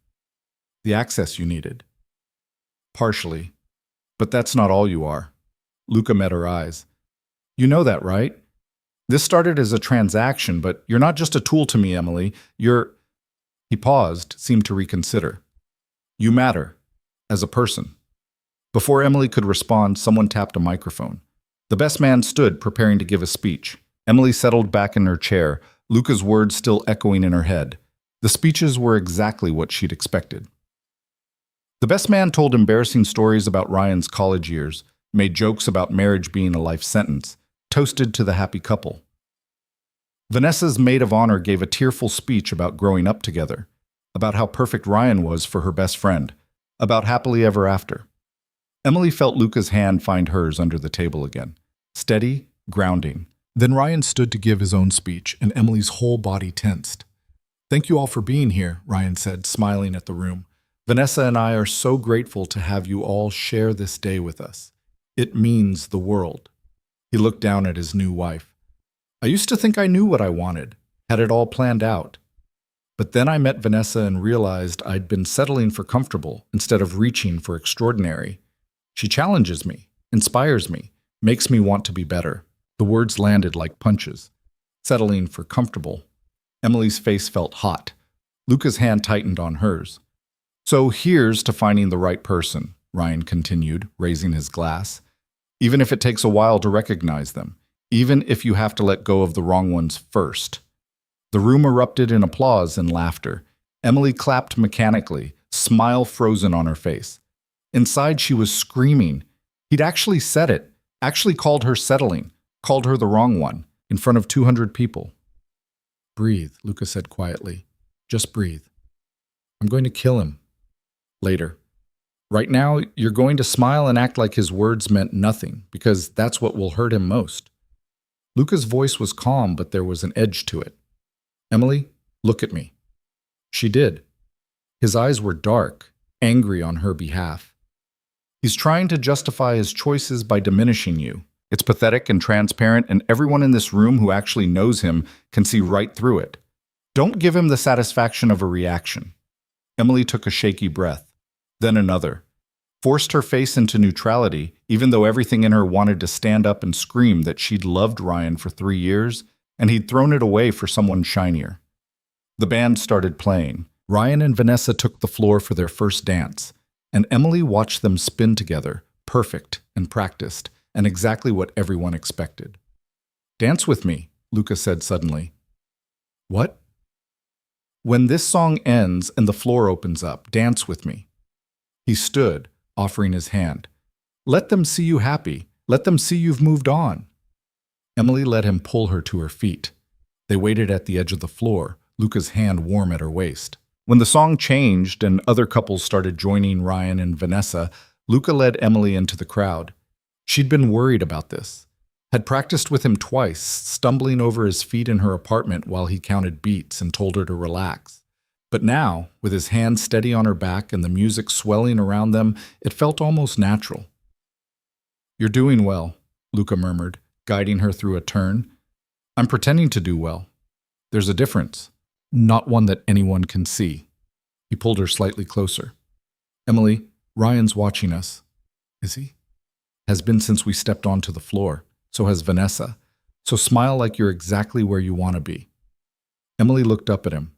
"The access you needed." "Partially. But that's not all you are." Luca met her eyes. "You know that, right? This started as a transaction, but you're not just a tool to me, Emily. You're—" He paused, seemed to reconsider. "You matter. As a person." Before Emily could respond, someone tapped a microphone. The best man stood, preparing to give a speech. Emily settled back in her chair, Luca's words still echoing in her head. The speeches were exactly what she'd expected. The best man told embarrassing stories about Ryan's college years, made jokes about marriage being a life sentence, toasted to the happy couple. Vanessa's maid of honor gave a tearful speech about growing up together, about how perfect Ryan was for her best friend, about happily ever after. Emily felt Luca's hand find hers under the table again. Steady, grounding. Then Ryan stood to give his own speech, and Emily's whole body tensed. "Thank you all for being here," Ryan said, smiling at the room. "Vanessa and I are so grateful to have you all share this day with us. It means the world." He looked down at his new wife. "I used to think I knew what I wanted. had it all planned out. But then I met Vanessa and realized I'd been settling for comfortable instead of reaching for extraordinary. She challenges me, inspires me, makes me want to be better. The words landed like punches. Settling for comfortable. Emily's face felt hot. Luca's hand tightened on hers. So here's to finding the right person, Ryan continued, raising his glass. Even if it takes a while to recognize them. Even if you have to let go of the wrong ones first. The room erupted in applause and laughter. Emily clapped mechanically, smile frozen on her face. Inside, she was screaming. He'd actually said it, actually called her settling, called her the wrong one, in front of 200 people. Breathe, Luca said quietly. Just breathe. I'm going to kill him. Later. Right now, you're going to smile and act like his words meant nothing, because that's what will hurt him most. Luca's voice was calm, but there was an edge to it. Emily, look at me. She did. His eyes were dark, angry on her behalf. He's trying to justify his choices by diminishing you. It's pathetic and transparent, and everyone in this room who actually knows him can see right through it. Don't give him the satisfaction of a reaction. Emily took a shaky breath, then another. Forced her face into neutrality, even though everything in her wanted to stand up and scream that she'd loved Ryan for 3 years, and he'd thrown it away for someone shinier. The band started playing. Ryan and Vanessa took the floor for their first dance, and Emily watched them spin together, perfect and practiced, and exactly what everyone expected. Dance with me, Luca said suddenly. What? When this song ends and the floor opens up, dance with me. He stood, offering his hand. Let them see you happy. Let them see you've moved on. Emily let him pull her to her feet. They waited at the edge of the floor, Luca's hand warm at her waist. When the song changed and other couples started joining Ryan and Vanessa, Luca led Emily into the crowd. She'd been worried about this. Had practiced with him twice, stumbling over his feet in her apartment while he counted beats and told her to relax. But now, with his hand steady on her back and the music swelling around them, it felt almost natural. You're doing well, Luca murmured, guiding her through a turn. I'm pretending to do well. There's a difference. Not one that anyone can see. He pulled her slightly closer. Emily, Ryan's watching us. Is he? Has been since we stepped onto the floor. So has Vanessa. So smile like you're exactly where you want to be. Emily looked up at him.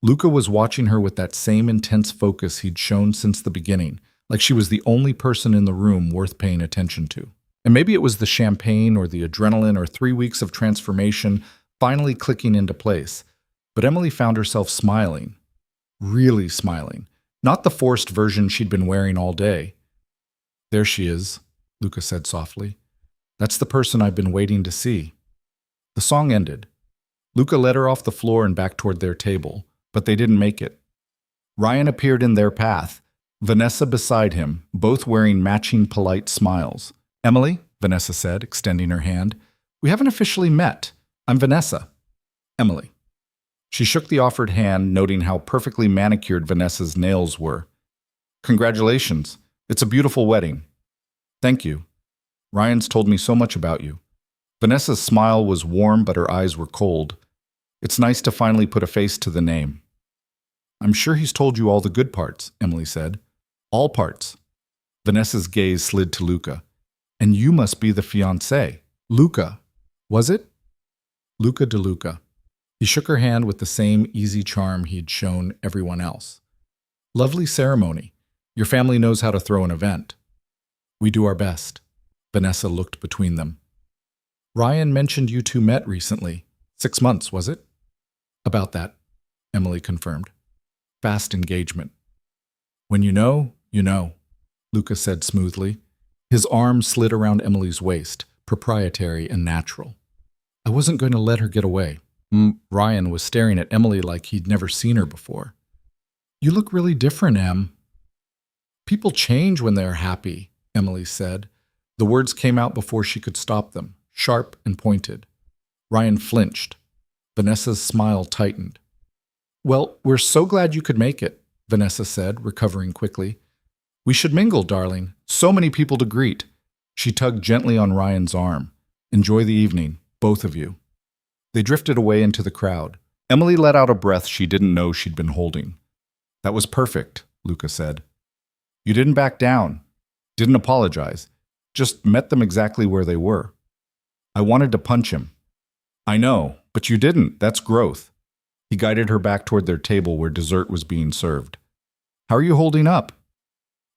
Luca was watching her with that same intense focus he'd shown since the beginning, like she was the only person in the room worth paying attention to. And maybe it was the champagne or the adrenaline or 3 weeks of transformation finally clicking into place. But Emily found herself smiling. Really smiling. Not the forced version she'd been wearing all day. There she is, Luca said softly. That's the person I've been waiting to see. The song ended. Luca led her off the floor and back toward their table, but they didn't make it. Ryan appeared in their path, Vanessa beside him, both wearing matching polite smiles. Emily, Vanessa said, extending her hand, we haven't officially met. I'm Vanessa. Emily. She shook the offered hand, noting how perfectly manicured Vanessa's nails were. Congratulations. It's a beautiful wedding. Thank you. Ryan's told me so much about you. Vanessa's smile was warm, but her eyes were cold. It's nice to finally put a face to the name. I'm sure he's told you all the good parts, Emily said. All parts. Vanessa's gaze slid to Luca. And you must be the fiancé. Luca. Was it? Luca de Luca. He shook her hand with the same easy charm he'd shown everyone else. Lovely ceremony. Your family knows how to throw an event. We do our best. Vanessa looked between them. Ryan mentioned you two met recently. 6 months, was it? About that, Emily confirmed. Fast engagement. When you know, Luca said smoothly. His arm slid around Emily's waist, proprietary and natural. I wasn't going to let her get away. Ryan was staring at Emily like he'd never seen her before. You look really different, Em. People change when they're happy, Emily said. The words came out before she could stop them, sharp and pointed. Ryan flinched. Vanessa's smile tightened. Well, we're so glad you could make it, Vanessa said, recovering quickly. We should mingle, darling. So many people to greet. She tugged gently on Ryan's arm. Enjoy the evening, both of you. They drifted away into the crowd. Emily let out a breath she didn't know she'd been holding. That was perfect, Luca said. You didn't back down, didn't apologize, just met them exactly where they were. I wanted to punch him. I know, but you didn't. That's growth. He guided her back toward their table where dessert was being served. How are you holding up?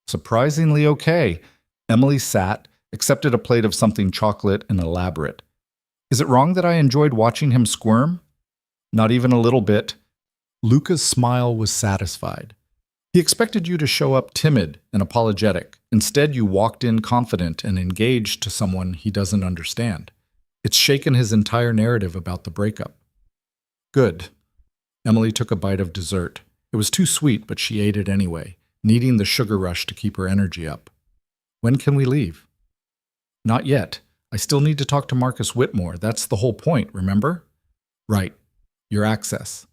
Surprisingly okay. Emily sat, accepted a plate of something chocolate and elaborate. Is it wrong that I enjoyed watching him squirm? Not even a little bit. Luca's smile was satisfied. He expected you to show up timid and apologetic. Instead, you walked in confident and engaged to someone he doesn't understand. It's shaken his entire narrative about the breakup. Good. Emily took a bite of dessert. It was too sweet, but she ate it anyway, needing the sugar rush to keep her energy up. When can we leave? Not yet. I still need to talk to Marcus Whitmore. That's the whole point, remember? Right. Your access.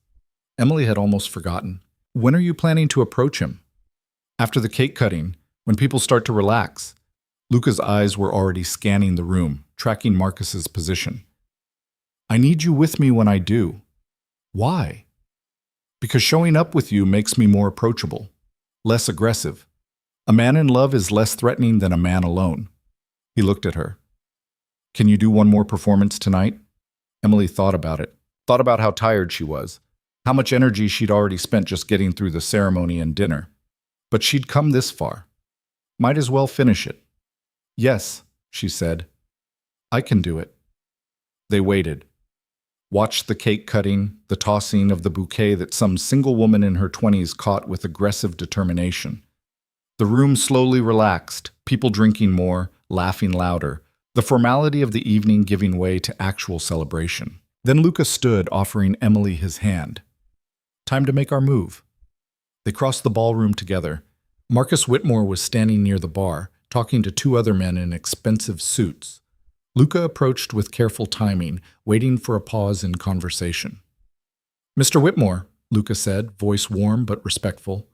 Emily had almost forgotten. When are you planning to approach him? After the cake cutting, when people start to relax. Luca's eyes were already scanning the room, tracking Marcus's position. I need you with me when I do. Why? Because showing up with you makes me more approachable, less aggressive. A man in love is less threatening than a man alone. He looked at her. Can you do one more performance tonight? Emily thought about it, thought about how tired she was, how much energy she'd already spent just getting through the ceremony and dinner. But she'd come this far. Might as well finish it. Yes, she said. I can do it. They waited. Watched the cake cutting, the tossing of the bouquet that some single woman in her 20s caught with aggressive determination. The room slowly relaxed, people drinking more, laughing louder, the formality of the evening giving way to actual celebration. Then Luca stood, offering Emily his hand. Time to make our move. They crossed the ballroom together. Marcus Whitmore was standing near the bar, talking to two other men in expensive suits. Luca approached with careful timing, waiting for a pause in conversation. Mr. Whitmore, Luca said, voice warm but respectful.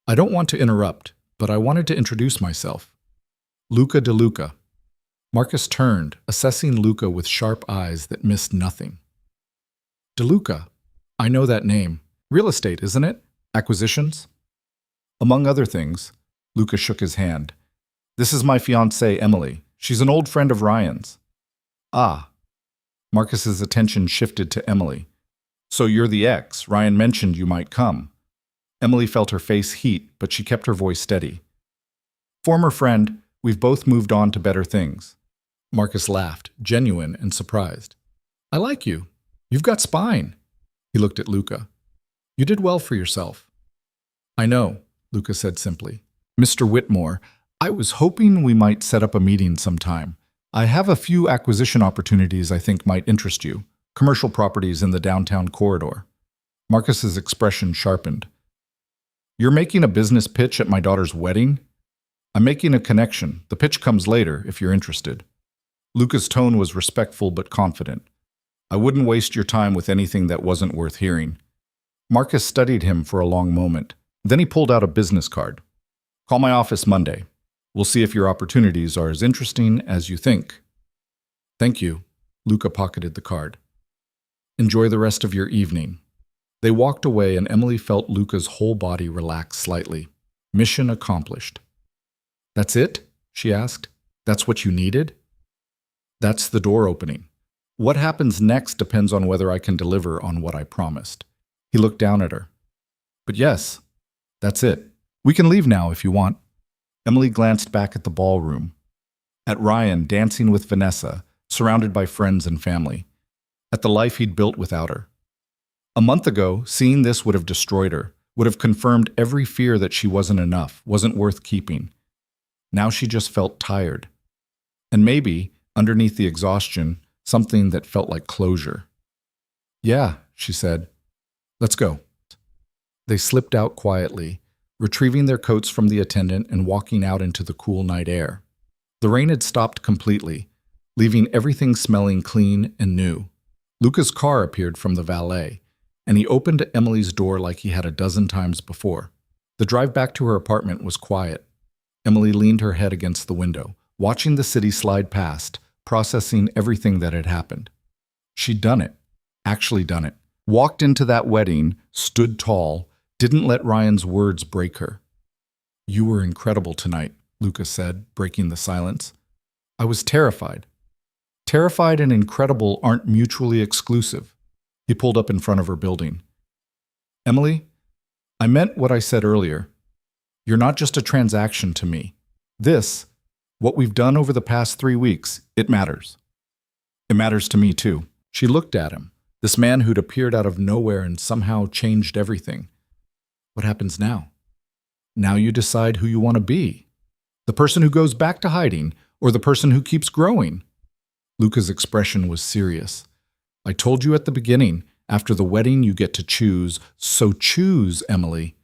I don't want to interrupt, but I wanted to introduce myself. Luca de Luca. Marcus turned, assessing Luca with sharp eyes that missed nothing. De Luca. I know that name. Real estate, isn't it? Acquisitions? Among other things, Luca shook his hand. This is my fiancée, Emily. She's an old friend of Ryan's. Ah. Marcus's attention shifted to Emily. So you're the ex. Ryan mentioned you might come. Emily felt her face heat, but she kept her voice steady. Former friend, we've both moved on to better things. Marcus laughed, genuine and surprised. I like you. You've got spine. He looked at Luca. You did well for yourself. I know, Luca said simply. Mr. Whitmore, I was hoping we might set up a meeting sometime. I have a few acquisition opportunities I think might interest you. Commercial properties in the downtown corridor. Marcus's expression sharpened. You're making a business pitch at my daughter's wedding? I'm making a connection. The pitch comes later, if you're interested. Luca's tone was respectful but confident. I wouldn't waste your time with anything that wasn't worth hearing. Marcus studied him for a long moment. Then he pulled out a business card. Call my office Monday. We'll see if your opportunities are as interesting as you think. Thank you. Luca pocketed the card. Enjoy the rest of your evening. They walked away and Emily felt Luca's whole body relax slightly. Mission accomplished. That's it? She asked. That's what you needed? That's the door opening. What happens next depends on whether I can deliver on what I promised. He looked down at her. But yes, that's it. We can leave now if you want. Emily glanced back at the ballroom. At Ryan dancing with Vanessa, surrounded by friends and family. At the life he'd built without her. A month ago, seeing this would have destroyed her, would have confirmed every fear that she wasn't enough, wasn't worth keeping. Now she just felt tired. And maybe, underneath the exhaustion, something that felt like closure. Yeah, she said. Let's go. They slipped out quietly, retrieving their coats from the attendant and walking out into the cool night air. The rain had stopped completely, leaving everything smelling clean and new. Luca's car appeared from the valet, and he opened Emily's door like he had a dozen times before. The drive back to her apartment was quiet. Emily leaned her head against the window, watching the city slide past, processing everything that had happened. She'd done it, actually done it, walked into that wedding, stood tall, didn't let Ryan's words break her. "You were incredible tonight," Luca said, breaking the silence. "I was terrified. Terrified and incredible aren't mutually exclusive." He pulled up in front of her building. "Emily, I meant what I said earlier. You're not just a transaction to me. What we've done over the past 3 weeks, it matters. It matters to me too." She looked at him, this man who'd appeared out of nowhere and somehow changed everything. "What happens now?" "Now you decide who you want to be. The person who goes back to hiding, or the person who keeps growing." Luca's expression was serious. "I told you at the beginning, after the wedding you get to choose, so choose, Emily.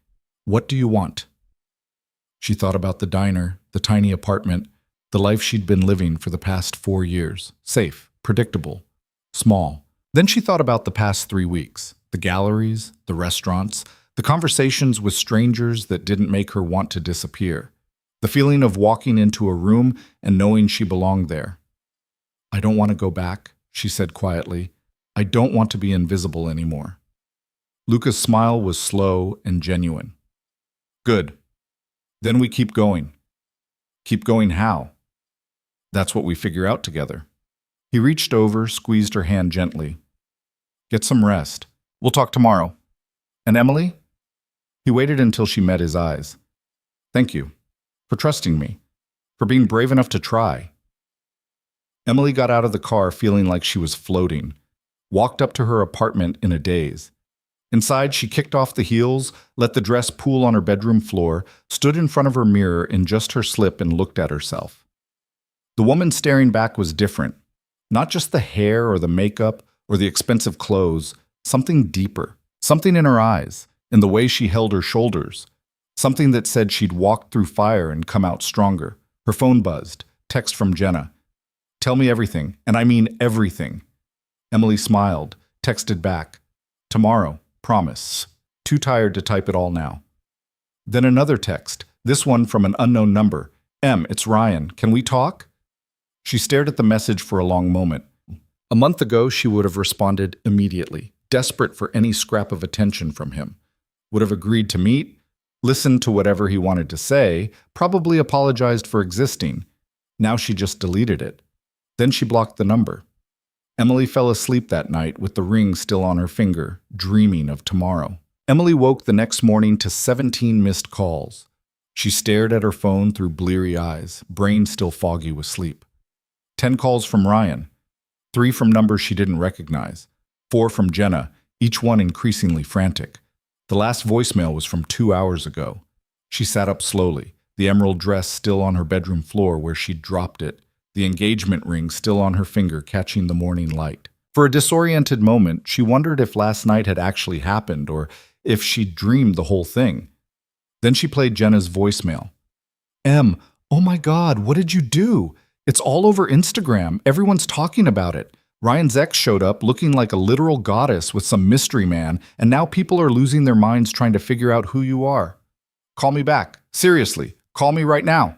What do you want?" She thought about the diner, the tiny apartment, the life she'd been living for the past 4 years. Safe, predictable, small. Then she thought about the past 3 weeks, the galleries, the restaurants, the conversations with strangers that didn't make her want to disappear, the feeling of walking into a room and knowing she belonged there. "I don't want to go back," she said quietly. "I don't want to be invisible anymore." Luca's smile was slow and genuine. "Good. Then we keep going." "Keep going how?" "That's what we figure out together." He reached over, squeezed her hand gently. "Get some rest. We'll talk tomorrow. And Emily?" He waited until she met his eyes. "Thank you. For trusting me. For being brave enough to try." Emily got out of the car feeling like she was floating, walked up to her apartment in a daze. Inside, she kicked off the heels, let the dress pool on her bedroom floor, stood in front of her mirror in just her slip and looked at herself. The woman staring back was different. Not just the hair or the makeup or the expensive clothes, something deeper, something in her eyes, in the way she held her shoulders, something that said she'd walked through fire and come out stronger. Her phone buzzed, text from Jenna. "Tell me everything, and I mean everything." Emily smiled, texted back, "Tomorrow, promise. Too tired to type it all now." Then another text, this one from an unknown number. "Em, it's Ryan. Can we talk?" She stared at the message for a long moment. A month ago, she would have responded immediately, desperate for any scrap of attention from him. Would have agreed to meet, listened to whatever he wanted to say, probably apologized for existing. Now she just deleted it. Then she blocked the number. Emily fell asleep that night with the ring still on her finger, dreaming of tomorrow. Emily woke the next morning to 17 missed calls. She stared at her phone through bleary eyes, brain still foggy with sleep. 10 calls from Ryan, 3 from numbers she didn't recognize, 4 from Jenna, each one increasingly frantic. The last voicemail was from 2 hours ago. She sat up slowly, the emerald dress still on her bedroom floor where she'd dropped it, the engagement ring still on her finger catching the morning light. For a disoriented moment, she wondered if last night had actually happened or if she'd dreamed the whole thing. Then she played Jenna's voicemail. "Em, oh my God, what did you do? It's all over Instagram. Everyone's talking about it. Ryan's ex showed up looking like a literal goddess with some mystery man, and now people are losing their minds trying to figure out who you are. Call me back. Seriously, call me right now."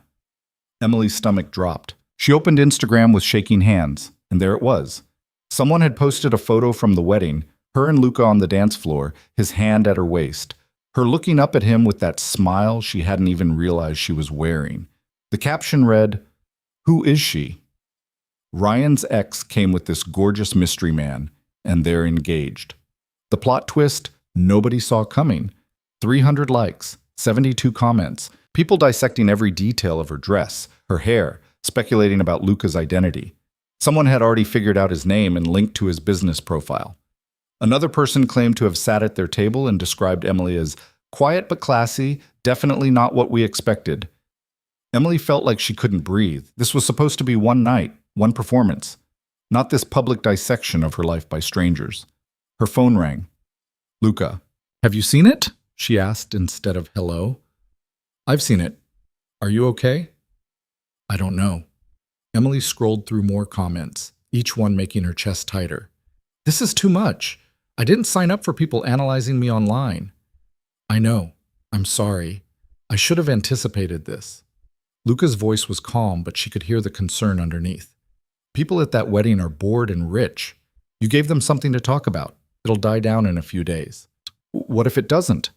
Emily's stomach dropped. She opened Instagram with shaking hands, and there it was. Someone had posted a photo from the wedding, her and Luca on the dance floor, his hand at her waist, her looking up at him with that smile she hadn't even realized she was wearing. The caption read, "Who is she?" Ryan's ex came with this gorgeous mystery man, and they're engaged. The plot twist nobody saw coming. 300 likes, 72 comments, people dissecting every detail of her dress, her hair, speculating about Luca's identity. Someone had already figured out his name and linked to his business profile. Another person claimed to have sat at their table and described Emily as quiet but classy, definitely not what we expected. Emily felt like she couldn't breathe. This was supposed to be one night, one performance, not this public dissection of her life by strangers. Her phone rang. "Luca, have you seen it?" she asked instead of hello. "I've seen it. Are you okay?" "I don't know." Emily scrolled through more comments, each one making her chest tighter. "This is too much. I didn't sign up for people analyzing me online." "I know. I'm sorry. I should have anticipated this." Luca's voice was calm, but she could hear the concern underneath. "People at that wedding are bored and rich. You gave them something to talk about. It'll die down in a few days. What if it doesn't?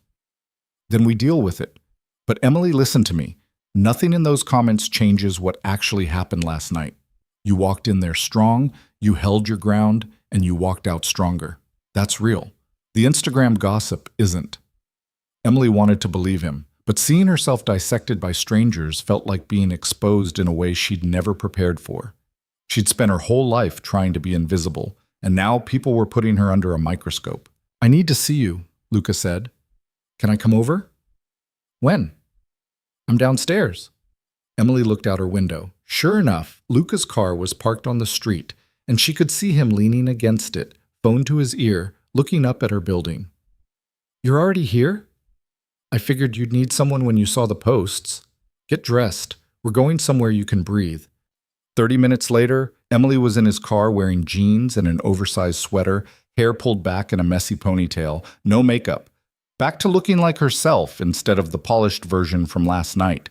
Then we deal with it. But Emily, listen to me. Nothing in those comments changes what actually happened last night. You walked in there strong, you held your ground, and you walked out stronger. That's real. The Instagram gossip isn't. Emily wanted to believe him, but seeing herself dissected by strangers felt like being exposed in a way she'd never prepared for. She'd spent her whole life trying to be invisible, and now people were putting her under a microscope. I need to see you, Luca said. Can I come over? When? I'm downstairs. Emily looked out her window. Sure enough, Luca's car was parked on the street, and she could see him leaning against it, phone to his ear, looking up at her building. You're already here? I figured you'd need someone when you saw the posts. Get dressed. We're going somewhere you can breathe. 30 minutes later, Emily was in his car wearing jeans and an oversized sweater, hair pulled back in a messy ponytail, no makeup. Back to looking like herself instead of the polished version from last night.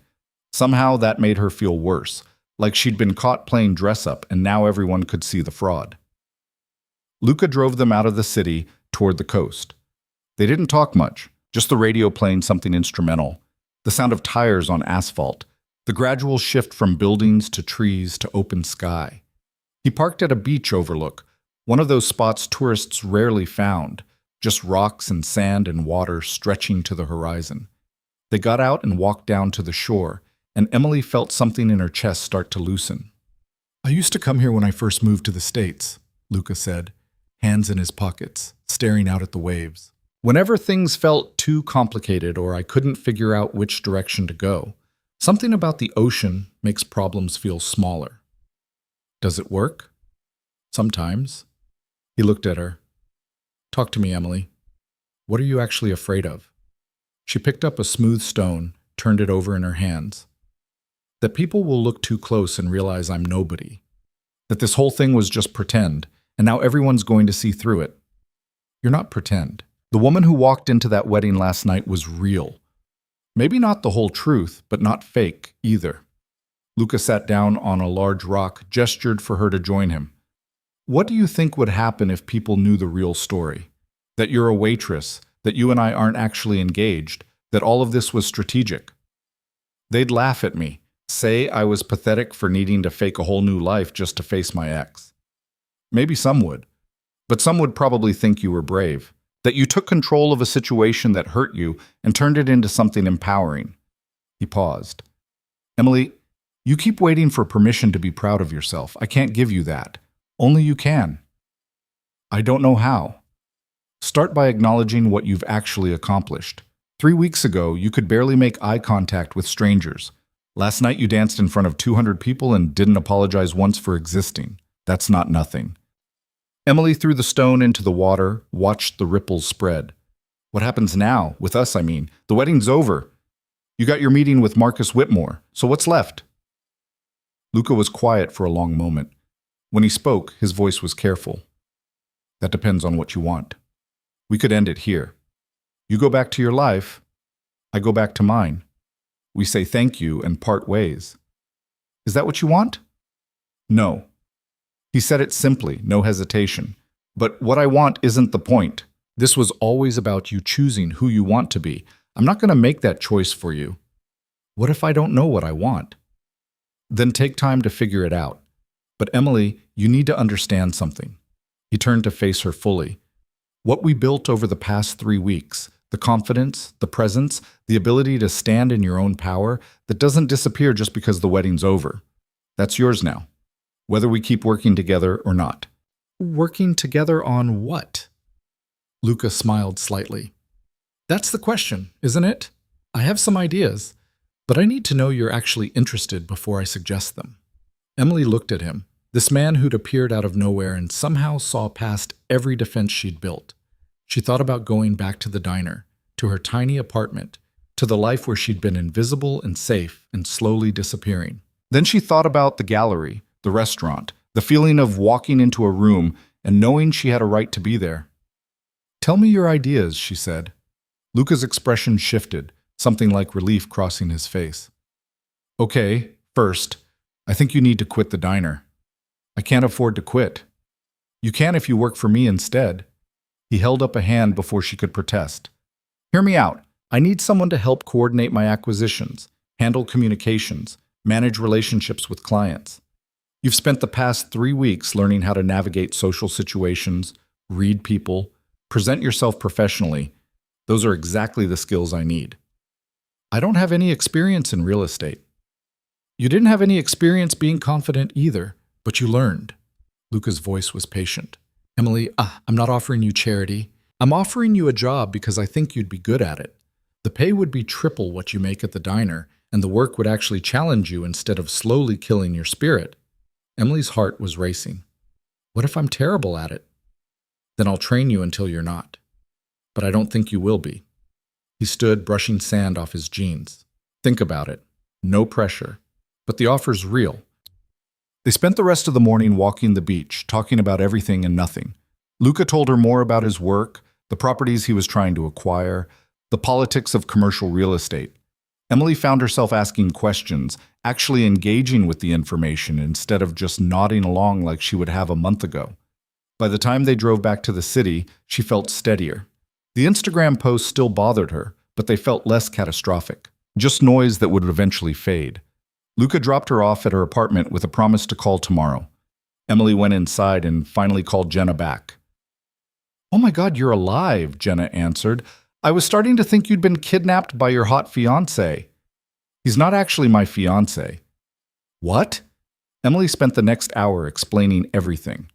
Somehow that made her feel worse, like she'd been caught playing dress-up and now everyone could see the fraud. Luca drove them out of the city toward the coast. They didn't talk much, just the radio playing something instrumental, the sound of tires on asphalt, the gradual shift from buildings to trees to open sky. He parked at a beach overlook, one of those spots tourists rarely found, just rocks and sand and water stretching to the horizon. They got out and walked down to the shore, and Emily felt something in her chest start to loosen. I used to come here when I first moved to the States, Luca said, hands in his pockets, staring out at the waves. Whenever things felt too complicated or I couldn't figure out which direction to go, something about the ocean makes problems feel smaller. Does it work? Sometimes. He looked at her. Talk to me, Emily. What are you actually afraid of? She picked up a smooth stone, turned it over in her hands. That people will look too close and realize I'm nobody. That this whole thing was just pretend, and now everyone's going to see through it. You're not pretend. The woman who walked into that wedding last night was real. Maybe not the whole truth, but not fake either. Luca sat down on a large rock, gestured for her to join him. What do you think would happen if people knew the real story? That you're a waitress, that you and I aren't actually engaged, that all of this was strategic? They'd laugh at me, say I was pathetic for needing to fake a whole new life just to face my ex. Maybe some would, but some would probably think you were brave, that you took control of a situation that hurt you and turned it into something empowering. He paused. Emily, you keep waiting for permission to be proud of yourself. I can't give you that. Only you can. I don't know how. Start by acknowledging what you've actually accomplished. 3 weeks ago, you could barely make eye contact with strangers. Last night, you danced in front of 200 people and didn't apologize once for existing. That's not nothing. Emily threw the stone into the water, watched the ripples spread. What happens now? With us, I mean. The wedding's over. You got your meeting with Marcus Whitmore, so what's left? Luca was quiet for a long moment. When he spoke, his voice was careful. That depends on what you want. We could end it here. You go back to your life. I go back to mine. We say thank you and part ways. Is that what you want? No. He said it simply, no hesitation. But what I want isn't the point. This was always about you choosing who you want to be. I'm not going to make that choice for you. What if I don't know what I want? Then take time to figure it out. But Emily, you need to understand something. He turned to face her fully. What we built over the past 3 weeks, the confidence, the presence, the ability to stand in your own power, that doesn't disappear just because the wedding's over. That's yours now, whether we keep working together or not. Working together on what? Luca smiled slightly. That's the question, isn't it? I have some ideas, but I need to know you're actually interested before I suggest them. Emily looked at him, this man who'd appeared out of nowhere and somehow saw past every defense she'd built. She thought about going back to the diner, to her tiny apartment, to the life where she'd been invisible and safe and slowly disappearing. Then she thought about the gallery, the restaurant, the feeling of walking into a room and knowing she had a right to be there. Tell me your ideas, she said. Luca's expression shifted, something like relief crossing his face. Okay, first, I think you need to quit the diner. I can't afford to quit. You can if you work for me instead. He held up a hand before she could protest. Hear me out. I need someone to help coordinate my acquisitions, handle communications, manage relationships with clients. You've spent the past 3 weeks learning how to navigate social situations, read people, present yourself professionally. Those are exactly the skills I need. I don't have any experience in real estate. You didn't have any experience being confident either, but you learned. Luca's voice was patient. Emily, I'm not offering you charity. I'm offering you a job because I think you'd be good at it. The pay would be triple what you make at the diner, and the work would actually challenge you instead of slowly killing your spirit. Emily's heart was racing. What if I'm terrible at it? Then I'll train you until you're not. But I don't think you will be. He stood, brushing sand off his jeans. Think about it. No pressure. But the offer's real. They spent the rest of the morning walking the beach, talking about everything and nothing. Luca told her more about his work, the properties he was trying to acquire, the politics of commercial real estate. Emily found herself asking questions, actually engaging with the information instead of just nodding along like she would have a month ago. By the time they drove back to the city, she felt steadier. The Instagram posts still bothered her, but they felt less catastrophic. Just noise that would eventually fade. Luca dropped her off at her apartment with a promise to call tomorrow. Emily went inside and finally called Jenna back. "Oh my God, you're alive," Jenna answered. "I was starting to think you'd been kidnapped by your hot fiancé." "He's not actually my fiancé." "What?" Emily spent the next hour explaining everything.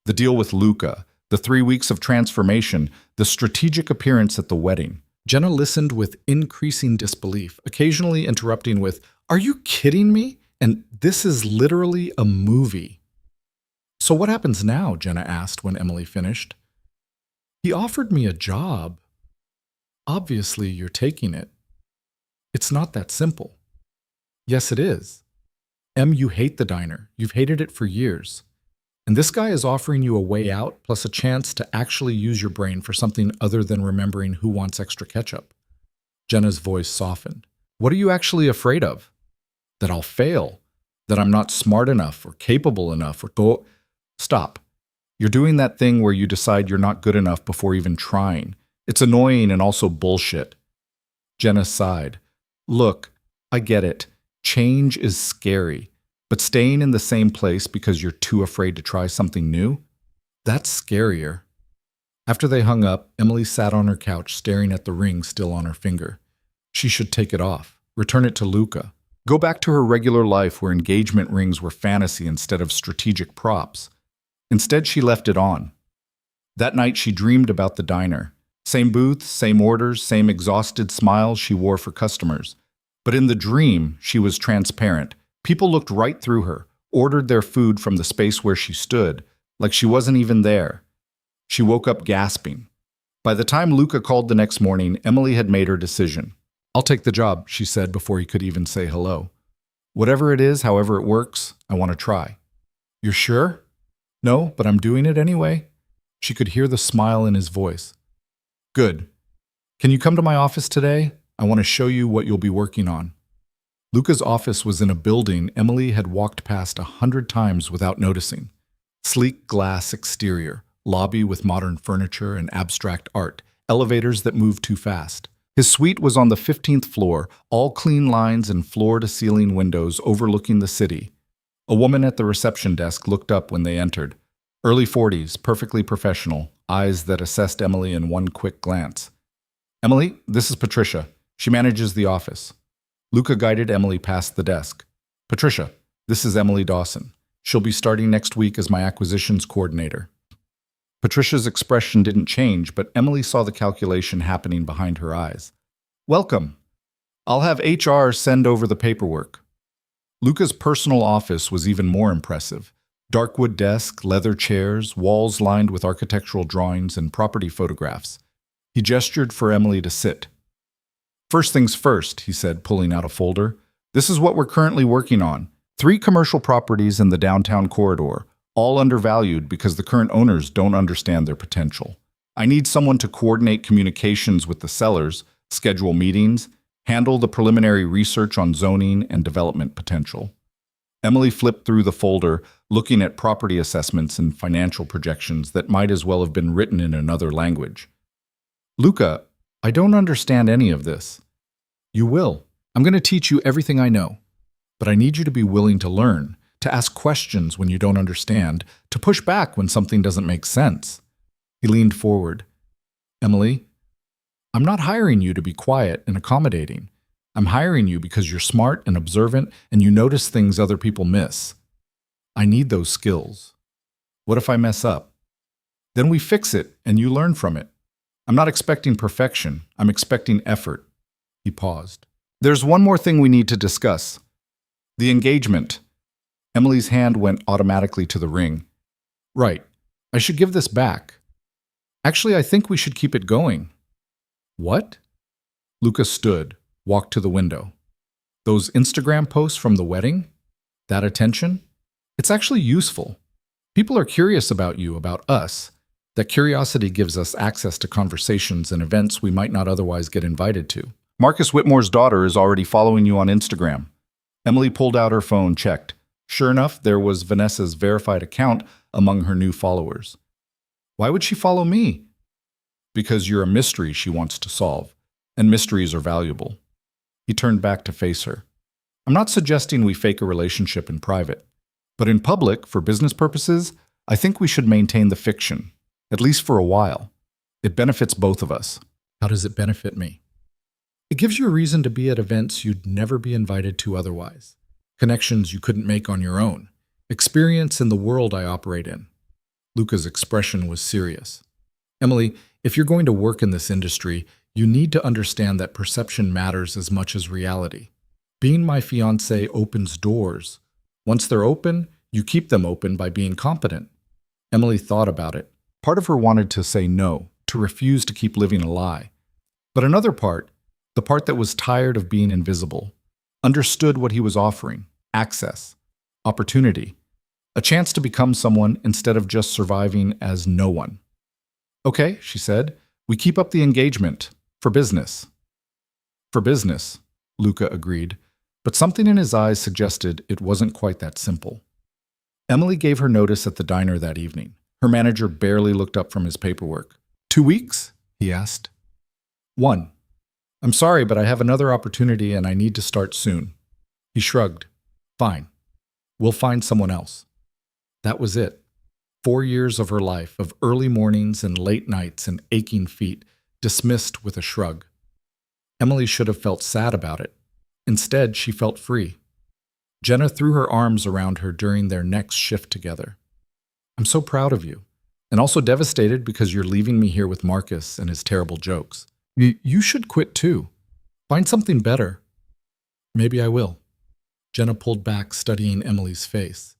The deal with Luca, the 3 weeks of transformation, the strategic appearance at the wedding. Jenna listened with increasing disbelief, occasionally interrupting with, "Are you kidding me? And this is literally a movie." "So what happens now?" Jenna asked when Emily finished. "He offered me a job. Obviously, you're taking it. It's not that simple." "Yes, it is. Em, you hate the diner. You've hated it for years. And this guy is offering you a way out plus a chance to actually use your brain for something other than remembering who wants extra ketchup." Jenna's voice softened. "What are you actually afraid of? That I'll fail? That I'm not smart enough or capable enough or go..." "Stop. You're doing that thing where you decide you're not good enough before even trying. It's annoying and also bullshit." Jenna sighed. "Look, I get it. Change is scary. But staying in the same place because you're too afraid to try something new? That's scarier." After they hung up, Emily sat on her couch staring at the ring still on her finger. She should take it off, return it to Luca, go back to her regular life where engagement rings were fantasy instead of strategic props. Instead, she left it on. That night, she dreamed about the diner. Same booths, same orders, same exhausted smiles she wore for customers. But in the dream, she was transparent. People looked right through her, ordered their food from the space where she stood, like she wasn't even there. She woke up gasping. By the time Luca called the next morning, Emily had made her decision. "I'll take the job," she said before he could even say hello. "Whatever it is, however it works, I want to try." "You're sure?" "No, but I'm doing it anyway." She could hear the smile in his voice. "Good. Can you come to my office today? I want to show you what you'll be working on." Luca's office was in a building Emily had walked past 100 times without noticing. Sleek glass exterior, lobby with modern furniture and abstract art, elevators that moved too fast. His suite was on the 15th floor, all clean lines and floor-to-ceiling windows overlooking the city. A woman at the reception desk looked up when they entered. Early 40s, perfectly professional, eyes that assessed Emily in one quick glance. "Emily, this is Patricia. She manages the office." Luca guided Emily past the desk. "Patricia, this is Emily Dawson. She'll be starting next week as my acquisitions coordinator." Patricia's expression didn't change, but Emily saw the calculation happening behind her eyes. "Welcome. I'll have HR send over the paperwork." Luca's personal office was even more impressive. Dark wood desk, leather chairs, walls lined with architectural drawings and property photographs. He gestured for Emily to sit. "First things first," he said, pulling out a folder. "This is what we're currently working on. 3 commercial properties in the downtown corridor, all undervalued because the current owners don't understand their potential. I need someone to coordinate communications with the sellers, schedule meetings, handle the preliminary research on zoning and development potential." Emily flipped through the folder, looking at property assessments and financial projections that might as well have been written in another language. Luca, I don't understand any of this. You will. I'm going to teach you everything I know. But I need you to be willing to learn, to ask questions when you don't understand, to push back when something doesn't make sense. He leaned forward. Emily, I'm not hiring you to be quiet and accommodating. I'm hiring you because you're smart and observant and you notice things other people miss. I need those skills. What if I mess up? Then we fix it and you learn from it. I'm not expecting perfection. I'm expecting effort. He paused. There's one more thing we need to discuss. The engagement. Emily's hand went automatically to the ring. Right. I should give this back. Actually, I think we should keep it going. What? Luca stood, walked to the window. Those Instagram posts from the wedding? That attention? It's actually useful. People are curious about you, about us. That curiosity gives us access to conversations and events we might not otherwise get invited to. Marcus Whitmore's daughter is already following you on Instagram. Emily pulled out her phone, checked. Sure enough, there was Vanessa's verified account among her new followers. Why would she follow me? Because you're a mystery she wants to solve, and mysteries are valuable. He turned back to face her. I'm not suggesting we fake a relationship in private, but in public, for business purposes, I think we should maintain the fiction, at least for a while. It benefits both of us. How does it benefit me? It gives you a reason to be at events you'd never be invited to otherwise, connections you couldn't make on your own, experience in the world I operate in. Luca's expression was serious. Emily, if you're going to work in this industry, you need to understand that perception matters as much as reality. Being my fiancé opens doors. Once they're open, you keep them open by being competent. Emily thought about it. Part of her wanted to say no, to refuse to keep living a lie. But another part, the part that was tired of being invisible, understood what he was offering: access, opportunity, a chance to become someone instead of just surviving as no one. Okay, she said, we keep up the engagement. For business. For business, Luca agreed, but something in his eyes suggested it wasn't quite that simple. Emily gave her notice at the diner that evening. Her manager barely looked up from his paperwork. 2 weeks? He asked. 1. I'm sorry, but I have another opportunity and I need to start soon. He shrugged. Fine. We'll find someone else. That was it. 4 years of her life, of early mornings and late nights and aching feet, dismissed with a shrug. Emily should have felt sad about it. Instead, she felt free. Jenna threw her arms around her during their next shift together. I'm so proud of you, and also devastated because you're leaving me here with Marcus and his terrible jokes. You should quit too. Find something better. Maybe I will. Jenna pulled back, studying Emily's face.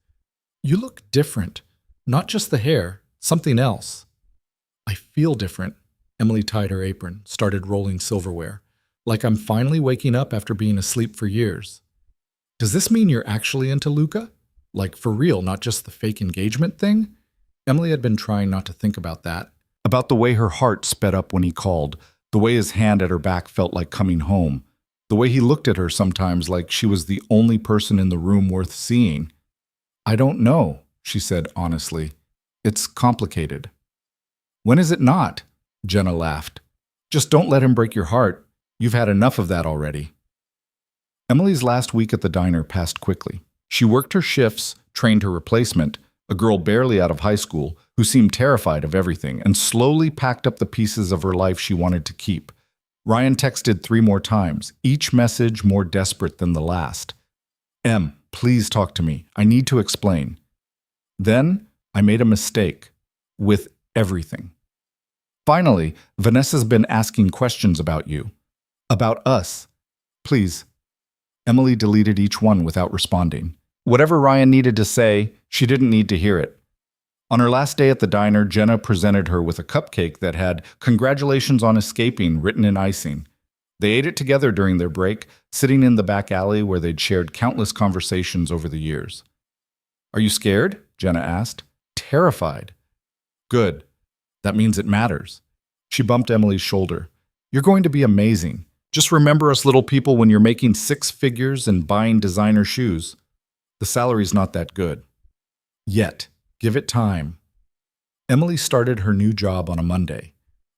You look different. Not just the hair, something else. I feel different. Emily tied her apron, started rolling silverware. Like I'm finally waking up after being asleep for years. Does this mean you're actually into Luca? Like for real, not just the fake engagement thing? Emily had been trying not to think about that. About the way her heart sped up when he called, the way his hand at her back felt like coming home, the way he looked at her sometimes like she was the only person in the room worth seeing. I don't know, she said honestly. It's complicated. When is it not? Jenna laughed. Just don't let him break your heart. You've had enough of that already. Emily's last week at the diner passed quickly. She worked her shifts, trained her replacement, a girl barely out of high school who seemed terrified of everything, and slowly packed up the pieces of her life she wanted to keep. Ryan texted 3 more times, each message more desperate than the last. Em, please talk to me. I need to explain. Then I made a mistake with everything. Finally, Vanessa's been asking questions about you. About us. Please. Emily deleted each one without responding. Whatever Ryan needed to say, she didn't need to hear it. On her last day at the diner, Jenna presented her with a cupcake that had "Congratulations on escaping" written in icing. They ate it together during their break, sitting in the back alley where they'd shared countless conversations over the years. Are you scared? Jenna asked. Terrified. Good. That means it matters. She bumped Emily's shoulder. You're going to be amazing. Just remember us little people when you're making 6 figures and buying designer shoes. The salary's not that good. Yet. Give it time. Emily started her new job on a Monday.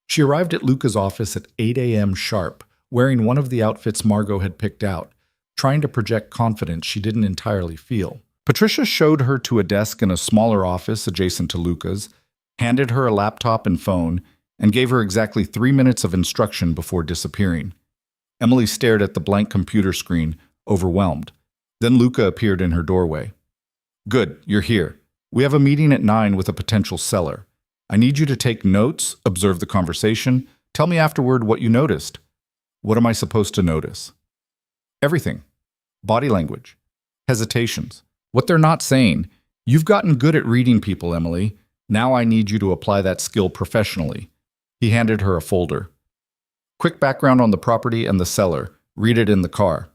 She arrived at Luca's office at 8 a.m. sharp, wearing one of the outfits Margot had picked out, trying to project confidence she didn't entirely feel. Patricia showed her to a desk in a smaller office adjacent to Luca's, handed her a laptop and phone, and gave her exactly 3 minutes of instruction before disappearing. Emily stared at the blank computer screen, overwhelmed. Then Luca appeared in her doorway. Good, you're here. We have a meeting at 9 with a potential seller. I need you to take notes, observe the conversation. Tell me afterward what you noticed. What am I supposed to notice? Everything. Body language. Hesitations. What they're not saying. You've gotten good at reading people, Emily. Now I need you to apply that skill professionally. He handed her a folder. Quick background on the property and the seller. Read it in the car.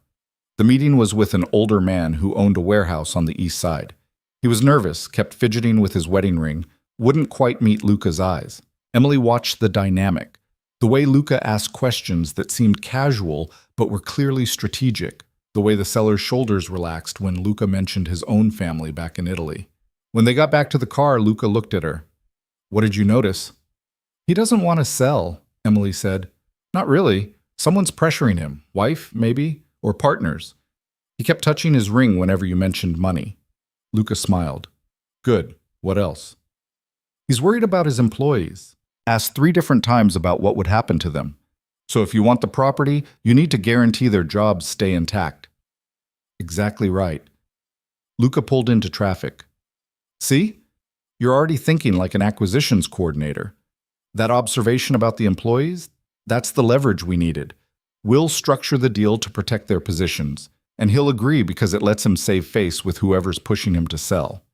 The meeting was with an older man who owned a warehouse on the east side. He was nervous, kept fidgeting with his wedding ring, wouldn't quite meet Luca's eyes. Emily watched the dynamic, the way Luca asked questions that seemed casual but were clearly strategic, the way the seller's shoulders relaxed when Luca mentioned his own family back in Italy. When they got back to the car, Luca looked at her. What did you notice? He doesn't want to sell, Emily said. Not really. Someone's pressuring him. Wife, maybe? Or partners. He kept touching his ring whenever you mentioned money. Luca smiled. Good. What else? He's worried about his employees. Asked 3 different times about what would happen to them. So if you want the property, you need to guarantee their jobs stay intact. Exactly right. Luca pulled into traffic. See? You're already thinking like an acquisitions coordinator. That observation about the employees, that's the leverage we needed. We'll structure the deal to protect their positions, and he'll agree because it lets him save face with whoever's pushing him to sell.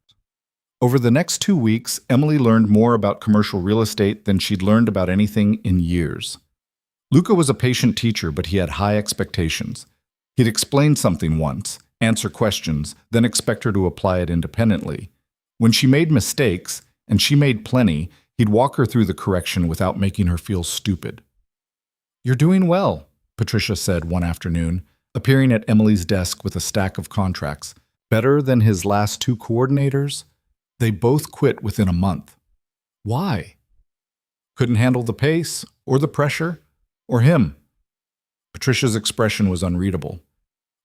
Over the next 2 weeks, Emily learned more about commercial real estate than she'd learned about anything in years. Luca was a patient teacher, but he had high expectations. He'd explain something once, answer questions, then expect her to apply it independently. When she made mistakes, and she made plenty, he'd walk her through the correction without making her feel stupid. You're doing well, Patricia said one afternoon, appearing at Emily's desk with a stack of contracts. Better than his last 2 coordinators? They both quit within a month. Why? Couldn't handle the pace, or the pressure, or him. Patricia's expression was unreadable.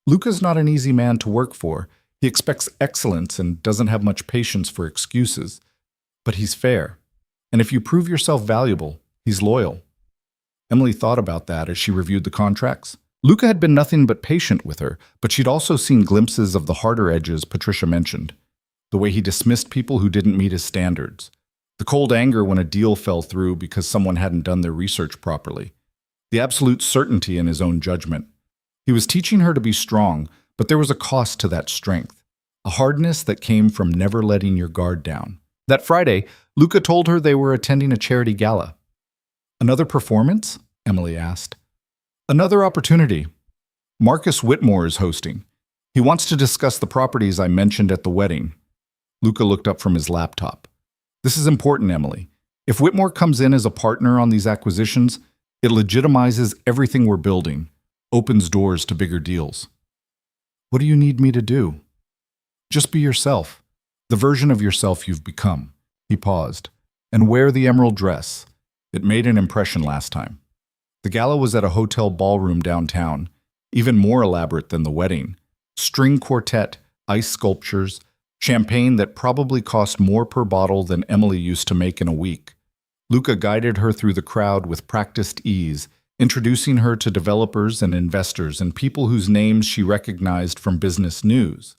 Luca's not an easy man to work for. He expects excellence and doesn't have much patience for excuses. But he's fair. And if you prove yourself valuable, he's loyal. Emily thought about that as she reviewed the contracts. Luca had been nothing but patient with her, but she'd also seen glimpses of the harder edges Patricia mentioned. The way he dismissed people who didn't meet his standards. The cold anger when a deal fell through because someone hadn't done their research properly. The absolute certainty in his own judgment. He was teaching her to be strong, but there was a cost to that strength. A hardness that came from never letting your guard down. That Friday, Luca told her they were attending a charity gala. Another performance? Emily asked. Another opportunity. Marcus Whitmore is hosting. He wants to discuss the properties I mentioned at the wedding. Luca looked up from his laptop. This is important, Emily. If Whitmore comes in as a partner on these acquisitions, it legitimizes everything we're building, opens doors to bigger deals. What do you need me to do? Just be yourself, the version of yourself you've become. He paused. And wear the emerald dress. It made an impression last time. The gala was at a hotel ballroom downtown, even more elaborate than the wedding. String quartet, ice sculptures, champagne that probably cost more per bottle than Emily used to make in a week. Luca guided her through the crowd with practiced ease, introducing her to developers and investors and people whose names she recognized from business news.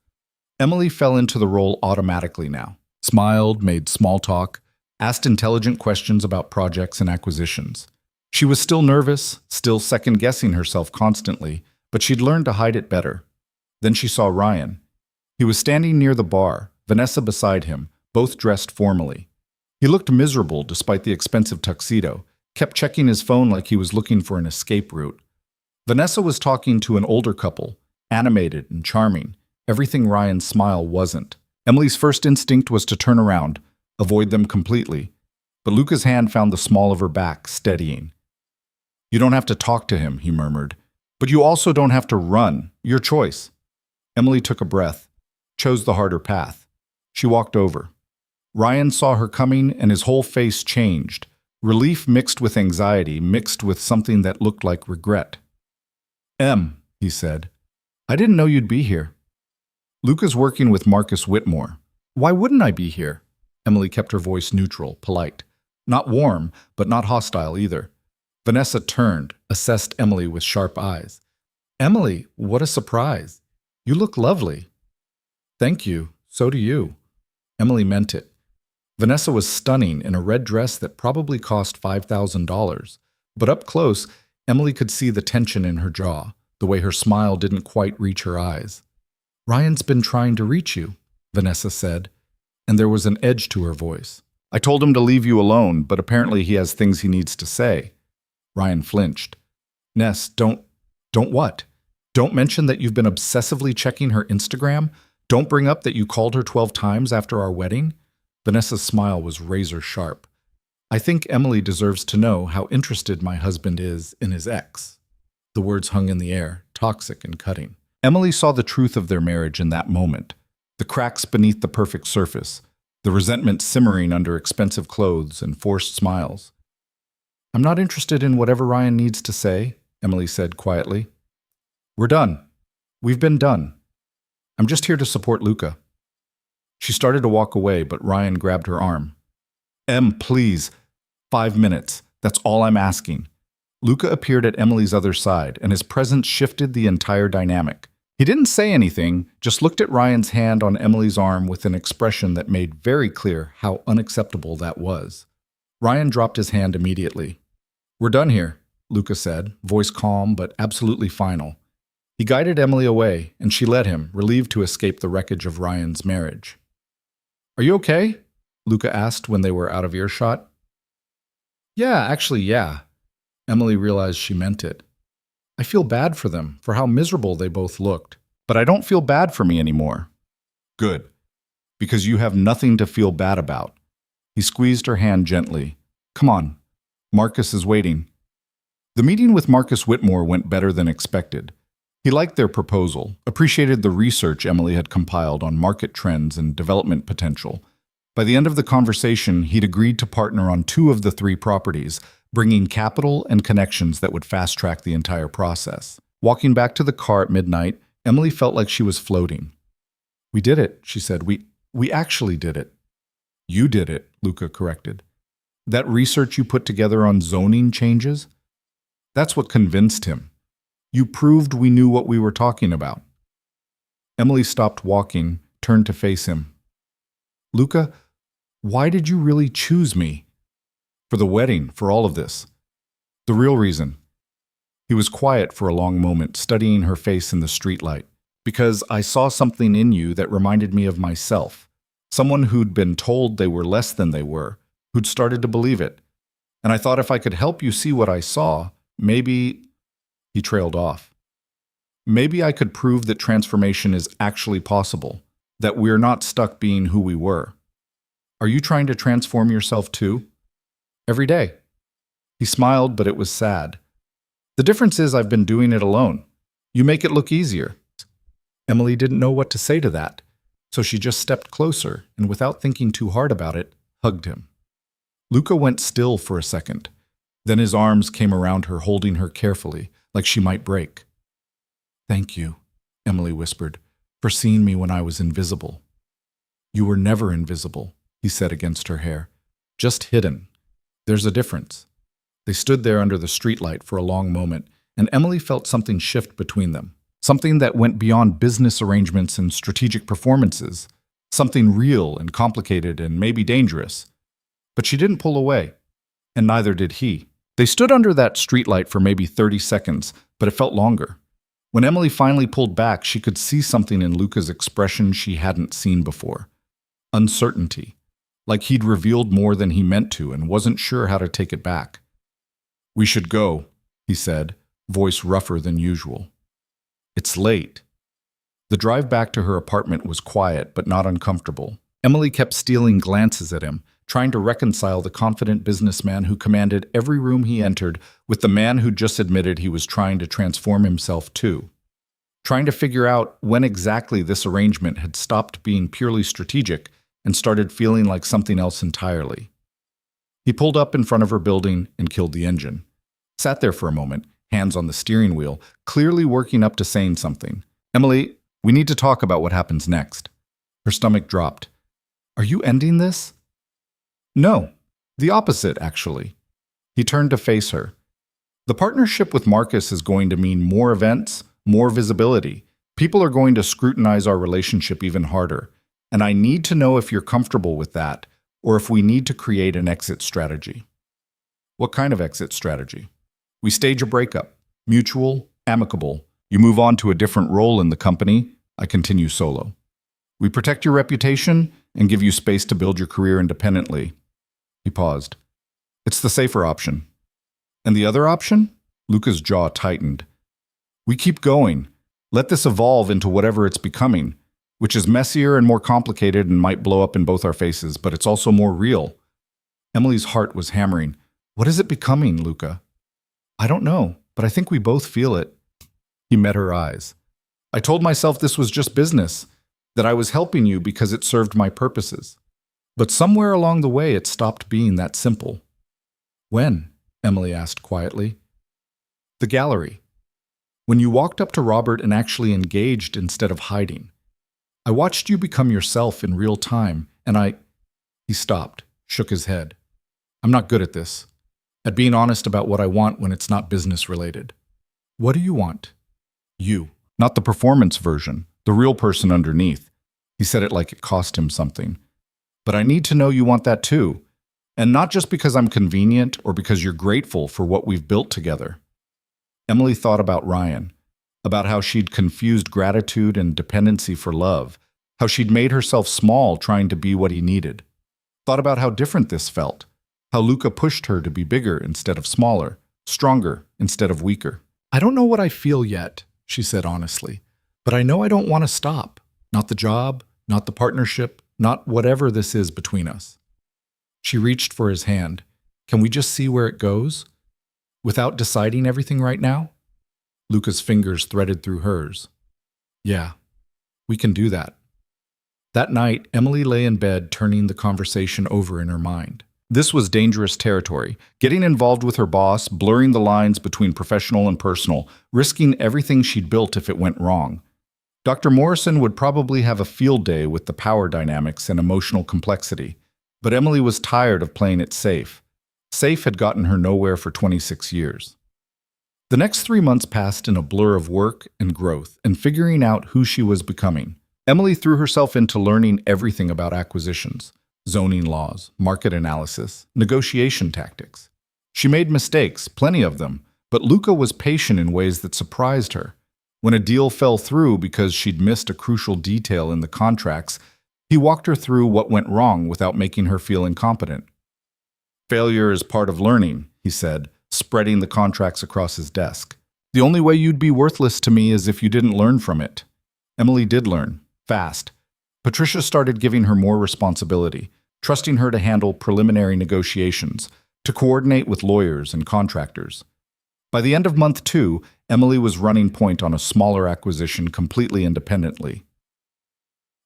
Emily fell into the role automatically now. Smiled, made small talk, asked intelligent questions about projects and acquisitions. She was still nervous, still second-guessing herself constantly, but she'd learned to hide it better. Then she saw Ryan. He was standing near the bar, Vanessa beside him, both dressed formally. He looked miserable despite the expensive tuxedo, kept checking his phone like he was looking for an escape route. Vanessa was talking to an older couple, animated and charming, everything Ryan's smile wasn't. Emily's first instinct was to turn around, avoid them completely, but Luca's hand found the small of her back, steadying. You don't have to talk to him, he murmured, but you also don't have to run. Your choice. Emily took a breath. chose the harder path. She walked over. Ryan saw her coming and his whole face changed. Relief mixed with anxiety, mixed with something that looked like regret. He said, I didn't know you'd be here. Luca's working with Marcus Whitmore. Why wouldn't I be here? Emily kept her voice neutral, polite. Not warm, but not hostile either. Vanessa turned, assessed Emily with sharp eyes. Emily, what a surprise. You look lovely. Thank you. So do you. Emily meant it. Vanessa was stunning in a red dress that probably cost $5,000. But up close, Emily could see the tension in her jaw, the way her smile didn't quite reach her eyes. Ryan's been trying to reach you, Vanessa said, and there was an edge to her voice. I told him to leave you alone, but apparently he has things he needs to say. Ryan flinched. Ness, don't what? Don't mention that you've been obsessively checking her Instagram? Don't bring up that you called her 12 times after our wedding? Vanessa's smile was razor sharp. I think Emily deserves to know how interested my husband is in his ex. The words hung in the air, toxic and cutting. Emily saw the truth of their marriage in that moment. The cracks beneath the perfect surface, the resentment simmering under expensive clothes and forced smiles. I'm not interested in whatever Ryan needs to say, Emily said quietly. We're done. We've been done. I'm just here to support Luca. She started to walk away, but Ryan grabbed her arm. Please. 5 minutes. That's all I'm asking. Luca appeared at Emily's other side, and his presence shifted the entire dynamic. He didn't say anything, just looked at Ryan's hand on Emily's arm with an expression that made very clear how unacceptable that was. Ryan dropped his hand immediately. We're done here, Luca said, voice calm but absolutely final. He guided Emily away, and she led him, relieved to escape the wreckage of Ryan's marriage. Are you okay? Luca asked when they were out of earshot. Yeah. Emily realized she meant it. I feel bad for them, for how miserable they both looked. But I don't feel bad for me anymore. Good. Because you have nothing to feel bad about. He squeezed her hand gently. Come on. Marcus is waiting. The meeting with Marcus Whitmore went better than expected. He liked their proposal, appreciated the research Emily had compiled on market trends and development potential. By the end of the conversation, he'd agreed to partner on 2 of the 3 properties, bringing capital and connections that would fast-track the entire process. Walking back to the car at midnight, Emily felt like she was floating. We did it, she said. We actually did it. You did it, Luca corrected. That research you put together on zoning changes? That's what convinced him. You proved we knew what we were talking about. Emily stopped walking, turned to face him. Luca, why did you really choose me? For the wedding, for all of this. The real reason. He was quiet for a long moment, studying her face in the streetlight. Because I saw something in you that reminded me of myself. Someone who'd been told they were less than they were, who'd started to believe it. And I thought if I could help you see what I saw, maybe... He trailed off. Maybe I could prove that transformation is actually possible, that we're not stuck being who we were. Are you trying to transform yourself too? Every day. He smiled, but it was sad. The difference is I've been doing it alone. You make it look easier. Emily didn't know what to say to that, so she just stepped closer and, without thinking too hard about it, hugged him. Luca went still for a second. Then his arms came around her, holding her carefully, like she might break. Thank you, Emily whispered, for seeing me when I was invisible. You were never invisible, he said against her hair. Just hidden. There's a difference. They stood there under the streetlight for a long moment, and Emily felt something shift between them. Something that went beyond business arrangements and strategic performances. Something real and complicated and maybe dangerous. But she didn't pull away, and neither did he. They stood under that streetlight for maybe 30 seconds, but it felt longer. When Emily finally pulled back, she could see something in Luca's expression she hadn't seen before. Uncertainty. Like he'd revealed more than he meant to and wasn't sure how to take it back. We should go, he said, voice rougher than usual. It's late. The drive back to her apartment was quiet but not uncomfortable. Emily kept stealing glances at him, trying to reconcile the confident businessman who commanded every room he entered with the man who just admitted he was trying to transform himself too. trying to figure out when exactly this arrangement had stopped being purely strategic and started feeling like something else entirely. He pulled up in front of her building and killed the engine. Sat there for a moment, hands on the steering wheel, clearly working up to saying something. "Emily, we need to talk about what happens next." Her stomach dropped. "Are you ending this?" "No. The opposite, actually." He turned to face her. "The partnership with Marcus is going to mean more events, more visibility. People are going to scrutinize our relationship even harder. And I need to know if you're comfortable with that, or if we need to create an exit strategy." "What kind of exit strategy?" "We stage a breakup. Mutual, amicable. You move on to a different role in the company. I continue solo. We protect your reputation and give you space to build your career independently." He paused. "It's the safer option." "And the other option?" Luca's jaw tightened. "We keep going. Let this evolve into whatever it's becoming, which is messier and more complicated and might blow up in both our faces, but it's also more real." Emily's heart was hammering. "What is it becoming, Luca?" "I don't know, but I think we both feel it." He met her eyes. "I told myself this was just business, that I was helping you because it served my purposes. But somewhere along the way it stopped being that simple." "When?" Emily asked quietly. "The gallery. When you walked up to Robert and actually engaged instead of hiding. I watched you become yourself in real time, and He stopped, shook his head. "I'm not good at this. At being honest about what I want when it's not business related." "What do you want?" "You. Not the performance version, the real person underneath." He said it like it cost him something. "But I need to know you want that too. And not just because I'm convenient or because you're grateful for what we've built together." Emily thought about Ryan, about how she'd confused gratitude and dependency for love, how she'd made herself small trying to be what he needed. Thought about how different this felt, how Luca pushed her to be bigger instead of smaller, stronger instead of weaker. "I don't know what I feel yet," she said honestly, "but I know I don't want to stop. Not the job, not the partnership, not whatever this is between us." She reached for his hand. "Can we just see where it goes? Without deciding everything right now?" Luca's fingers threaded through hers. "Yeah, we can do that." That night, Emily lay in bed turning the conversation over in her mind. This was dangerous territory, getting involved with her boss, blurring the lines between professional and personal, risking everything she'd built if it went wrong. Dr. Morrison would probably have a field day with the power dynamics and emotional complexity, but Emily was tired of playing it safe. Safe had gotten her nowhere for 26 years. The next 3 months passed in a blur of work and growth and figuring out who she was becoming. Emily threw herself into learning everything about acquisitions, zoning laws, market analysis, negotiation tactics. She made mistakes, plenty of them, but Luca was patient in ways that surprised her. When a deal fell through because she'd missed a crucial detail in the contracts, he walked her through what went wrong without making her feel incompetent. "Failure is part of learning," he said, spreading the contracts across his desk. "The only way you'd be worthless to me is if you didn't learn from it." Emily did learn, fast. Patricia started giving her more responsibility, trusting her to handle preliminary negotiations, to coordinate with lawyers and contractors. By the end of month 2, Emily was running point on a smaller acquisition completely independently.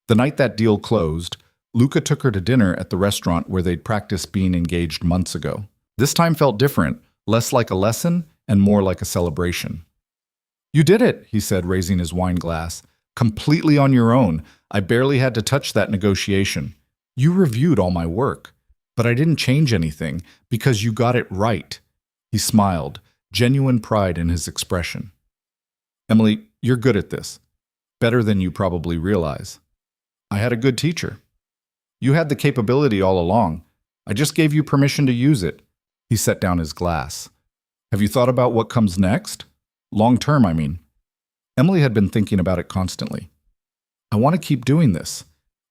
The night that deal closed, Luca took her to dinner at the restaurant where they'd practiced being engaged months ago. This time felt different, less like a lesson and more like a celebration. "You did it," he said, raising his wine glass. "Completely on your own. I barely had to touch that negotiation. You reviewed all my work, but I didn't change anything because you got it right." He smiled, genuine pride in his expression. "Emily, you're good at this. Better than you probably realize. I had a good teacher. You had the capability all along. I just gave you permission to use it." He set down his glass. "Have you thought about what comes next? Long term, I mean." Emily had been thinking about it constantly. "I want to keep doing this.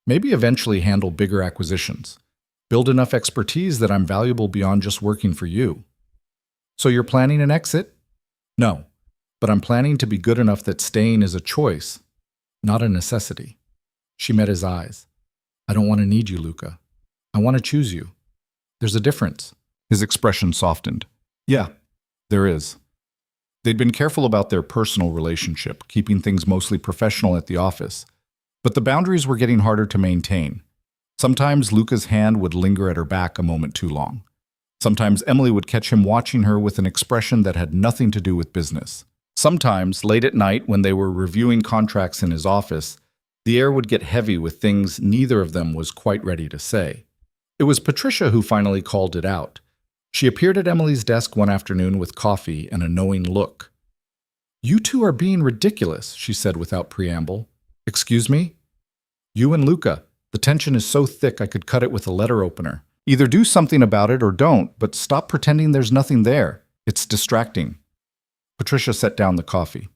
Maybe eventually handle bigger acquisitions. Build enough expertise that I'm valuable beyond just working for you." "So you're planning an exit?" "No, but I'm planning to be good enough that staying is a choice, not a necessity." She met his eyes. "I don't want to need you, Luca. I want to choose you. There's a difference." His expression softened. "Yeah, there is." They'd been careful about their personal relationship, keeping things mostly professional at the office. But the boundaries were getting harder to maintain. Sometimes Luca's hand would linger at her back a moment too long. Sometimes Emily would catch him watching her with an expression that had nothing to do with business. Sometimes, late at night when they were reviewing contracts in his office, the air would get heavy with things neither of them was quite ready to say. It was Patricia who finally called it out. She appeared at Emily's desk one afternoon with coffee and a knowing look. "You two are being ridiculous," she said without preamble. "Excuse me?" "You and Luca. The tension is so thick I could cut it with a letter opener. Either do something about it or don't, but stop pretending there's nothing there. It's distracting." Patricia set down the coffee.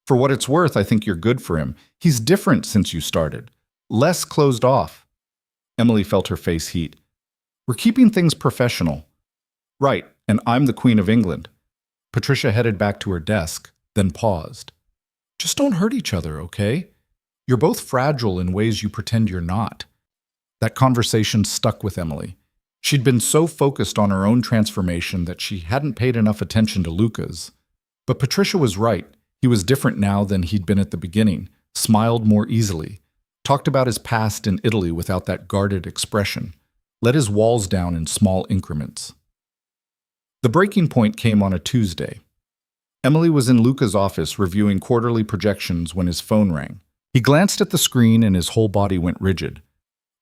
"For what it's worth, I think you're good for him. He's different since you started. Less closed off." Emily felt her face heat. "We're keeping things professional." "Right, and I'm the Queen of England." Patricia headed back to her desk, then paused. "Just don't hurt each other, okay? You're both fragile in ways you pretend you're not." That conversation stuck with Emily. She'd been so focused on her own transformation that she hadn't paid enough attention to Luca's. But Patricia was right. He was different now than he'd been at the beginning, smiled more easily, talked about his past in Italy without that guarded expression, let his walls down in small increments. The breaking point came on a Tuesday. Emily was in Luca's office reviewing quarterly projections when his phone rang. He glanced at the screen and his whole body went rigid.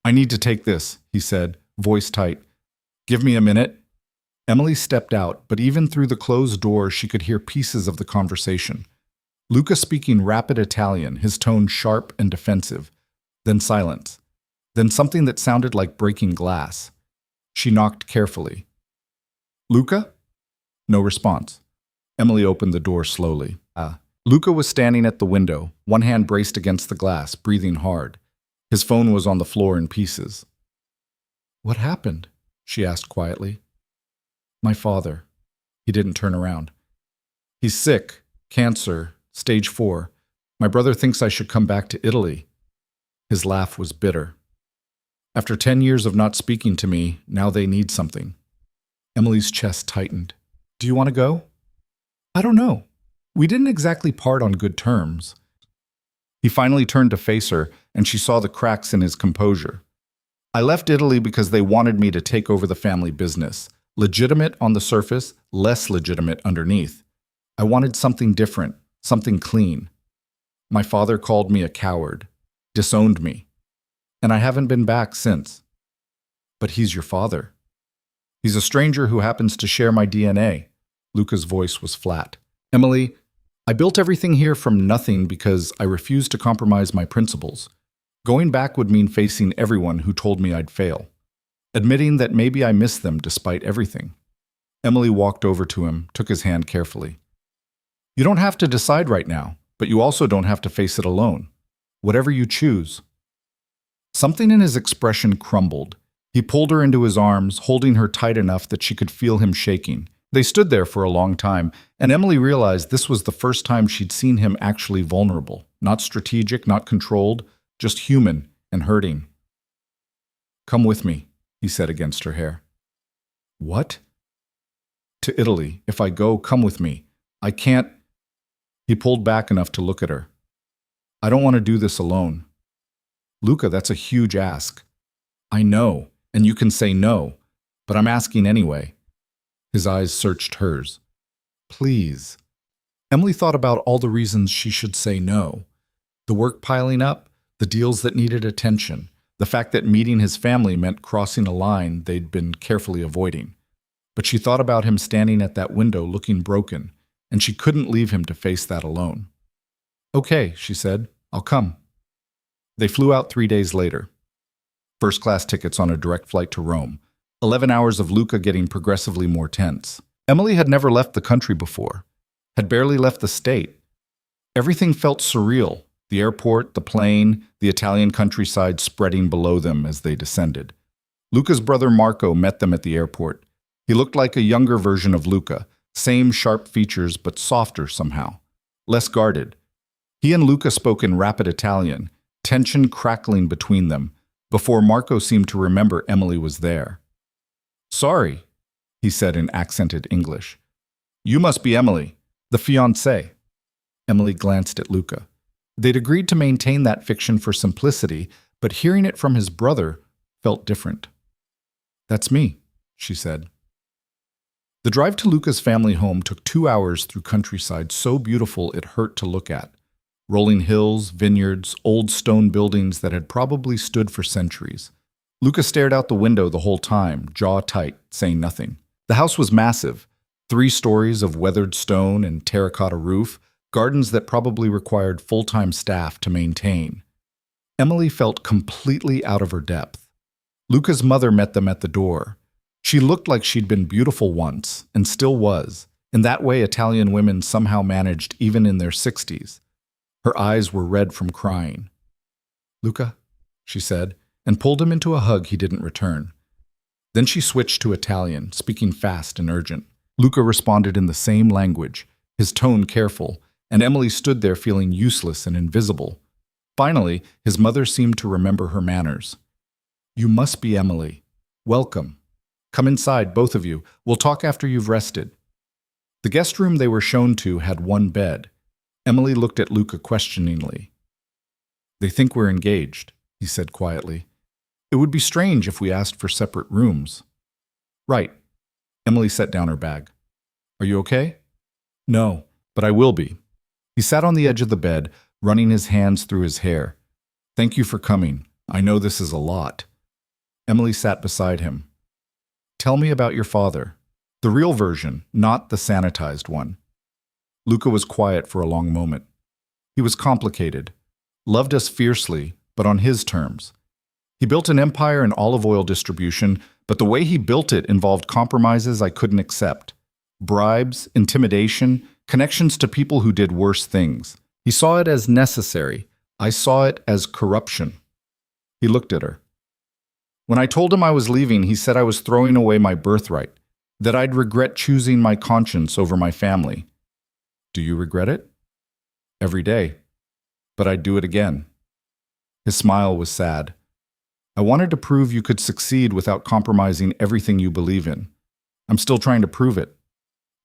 "I need to take this," he said, voice tight. "Give me a minute." Emily stepped out, but even through the closed door she could hear pieces of the conversation. Luca speaking rapid Italian, his tone sharp and defensive. Then silence. Then something that sounded like breaking glass. She knocked carefully. "Luca?" No response. Emily opened the door slowly. Luca was standing at the window, one hand braced against the glass, breathing hard. His phone was on the floor in pieces. "What happened?" she asked quietly. "My father." He didn't turn around. "He's sick. Cancer. Stage 4. My brother thinks I should come back to Italy." His laugh was bitter. "After 10 years of not speaking to me, now they need something." Emily's chest tightened. "Do you want to go?" "I don't know. We didn't exactly part on good terms." He finally turned to face her, and she saw the cracks in his composure. "I left Italy because they wanted me to take over the family business. Legitimate on the surface, less legitimate underneath. I wanted something different, something clean. My father called me a coward, disowned me, and I haven't been back since." "But he's your father." "He's a stranger who happens to share my DNA." Luca's voice was flat. "Emily, I built everything here from nothing because I refused to compromise my principles. Going back would mean facing everyone who told me I'd fail. Admitting that maybe I missed them despite everything." Emily walked over to him, took his hand carefully. "You don't have to decide right now, but you also don't have to face it alone. Whatever you choose." Something in his expression crumbled. He pulled her into his arms, holding her tight enough that she could feel him shaking. They stood there for a long time, and Emily realized this was the first time she'd seen him actually vulnerable. Not strategic, not controlled, just human and hurting. "Come with me," he said against her hair. "What?" "To Italy. If I go, come with me. I can't." He pulled back enough to look at her. "I don't want to do this alone." "Luca, that's a huge ask." "I know, and you can say no, but I'm asking anyway." His eyes searched hers. "Please." Emily thought about all the reasons she should say no. The work piling up, the deals that needed attention, the fact that meeting his family meant crossing a line they'd been carefully avoiding. But she thought about him standing at that window looking broken, and she couldn't leave him to face that alone. "Okay," she said, "I'll come." They flew out 3 days later. First-class tickets on a direct flight to Rome. 11 hours of Luca getting progressively more tense. Emily had never left the country before, had barely left the state. Everything felt surreal. The airport, the plane, the Italian countryside spreading below them as they descended. Luca's brother Marco met them at the airport. He looked like a younger version of Luca, same sharp features but softer somehow, less guarded. He and Luca spoke in rapid Italian, tension crackling between them, before Marco seemed to remember Emily was there. "Sorry," he said in accented English. "You must be Emily. The fiancé. Emily glanced at Luca. They'd agreed to maintain that fiction for simplicity, but hearing it from his brother felt different. That's me, she said. The drive to Luca's family home took 2 hours through countryside so beautiful it hurt to look at. Rolling hills, vineyards, old stone buildings that had probably stood for centuries. Luca stared out the window the whole time, jaw tight, saying nothing. The house was massive, 3 stories of weathered stone and terracotta roof, gardens that probably required full-time staff to maintain. Emily felt completely out of her depth. Luca's mother met them at the door. She looked like she'd been beautiful once, and still was. In that way, Italian women somehow managed even in their 60s. Her eyes were red from crying. "Luca," she said, and pulled him into a hug he didn't return. Then she switched to Italian, speaking fast and urgent. Luca responded in the same language, his tone careful, and Emily stood there feeling useless and invisible. Finally, his mother seemed to remember her manners. "You must be Emily. Welcome. Come inside, both of you. We'll talk after you've rested." The guest room they were shown to had 1 bed. Emily looked at Luca questioningly. "They think we're engaged," he said quietly. "It would be strange if we asked for separate rooms." "Right." Emily set down her bag. "Are you okay?" "No, but I will be." He sat on the edge of the bed, running his hands through his hair. "Thank you for coming. I know this is a lot." Emily sat beside him. "Tell me about your father. The real version, not the sanitized one." Luca was quiet for a long moment. He was complicated, loved us fiercely, but on his terms. He built an empire in olive oil distribution, but the way he built it involved compromises I couldn't accept. Bribes, intimidation, connections to people who did worse things. He saw it as necessary. I saw it as corruption. He looked at her. When I told him I was leaving, he said I was throwing away my birthright, that I'd regret choosing my conscience over my family. Do you regret it? Every day. But I'd do it again. His smile was sad. I wanted to prove you could succeed without compromising everything you believe in. I'm still trying to prove it.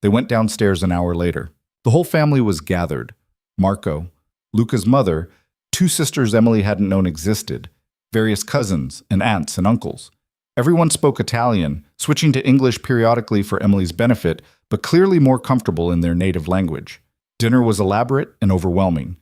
They went downstairs an hour later. The whole family was gathered. Marco, Luca's mother, 2 sisters Emily hadn't known existed, various cousins and aunts and uncles. Everyone spoke Italian, switching to English periodically for Emily's benefit, but clearly more comfortable in their native language. Dinner was elaborate and overwhelming.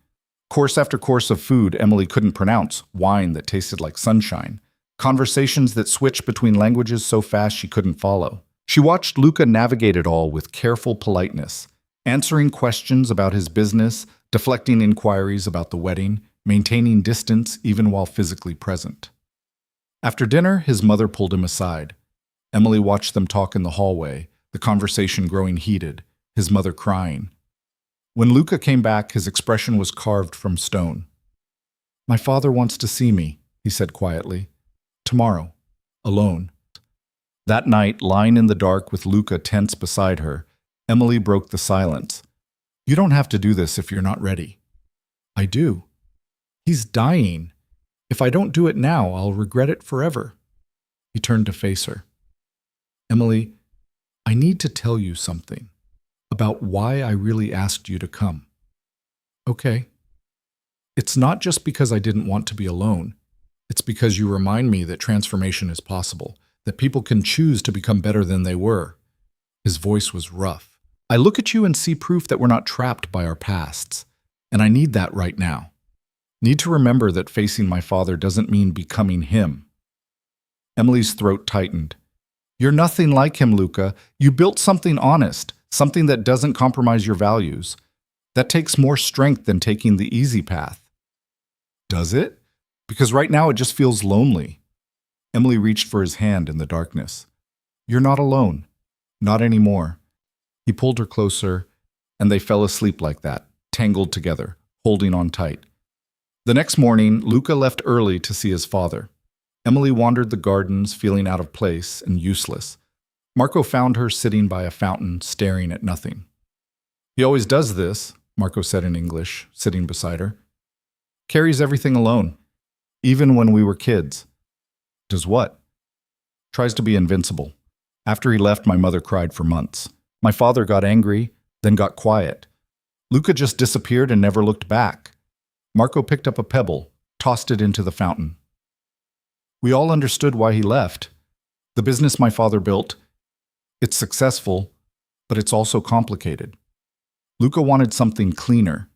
Course after course of food Emily couldn't pronounce, wine that tasted like sunshine, conversations that switched between languages so fast she couldn't follow. She watched Luca navigate it all with careful politeness, answering questions about his business, deflecting inquiries about the wedding, maintaining distance even while physically present. After dinner, his mother pulled him aside. Emily watched them talk in the hallway, the conversation growing heated, his mother crying. When Luca came back, his expression was carved from stone. "My father wants to see me," he said quietly. "Tomorrow, alone." That night, lying in the dark with Luca tense beside her, Emily broke the silence. "You don't have to do this if you're not ready." "I do. He's dying. If I don't do it now, I'll regret it forever." He turned to face her. "Emily, I need to tell you something about why I really asked you to come." "Okay." "It's not just because I didn't want to be alone. It's because you remind me that transformation is possible, that people can choose to become better than they were." His voice was rough. "I look at you and see proof that we're not trapped by our pasts, and I need that right now. Need to remember that facing my father doesn't mean becoming him." Emily's throat tightened. "You're nothing like him, Luca. You built something honest, something that doesn't compromise your values. That takes more strength than taking the easy path." "Does it? Because right now it just feels lonely." Emily reached for his hand in the darkness. "You're not alone. Not anymore." He pulled her closer, and they fell asleep like that, tangled together, holding on tight. The next morning, Luca left early to see his father. Emily wandered the gardens, feeling out of place and useless. Marco found her sitting by a fountain, staring at nothing. "He always does this," Marco said in English, sitting beside her. "Carries everything alone, even when we were kids." "Does what?" "Tries to be invincible. After he left, my mother cried for months. My father got angry, then got quiet. Luca just disappeared and never looked back. Marco picked up a pebble, tossed it into the fountain. We all understood why he left. The business my father built, it's successful, but it's also complicated. Luca wanted something cleaner,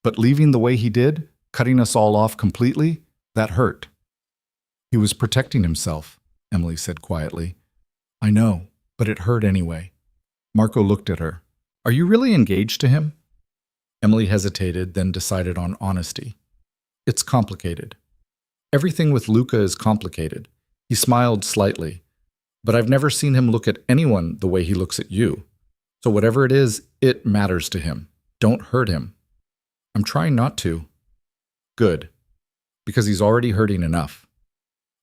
but leaving the way he did, cutting us all off completely, that hurt. He was protecting himself, Emily said quietly. I know, but it hurt anyway. Marco looked at her. Are you really engaged to him? Emily hesitated, then decided on honesty. It's complicated. Everything with Luca is complicated. He smiled slightly. But I've never seen him look at anyone the way he looks at you. So whatever it is, it matters to him. Don't hurt him. I'm trying not to. Good. Because he's already hurting enough.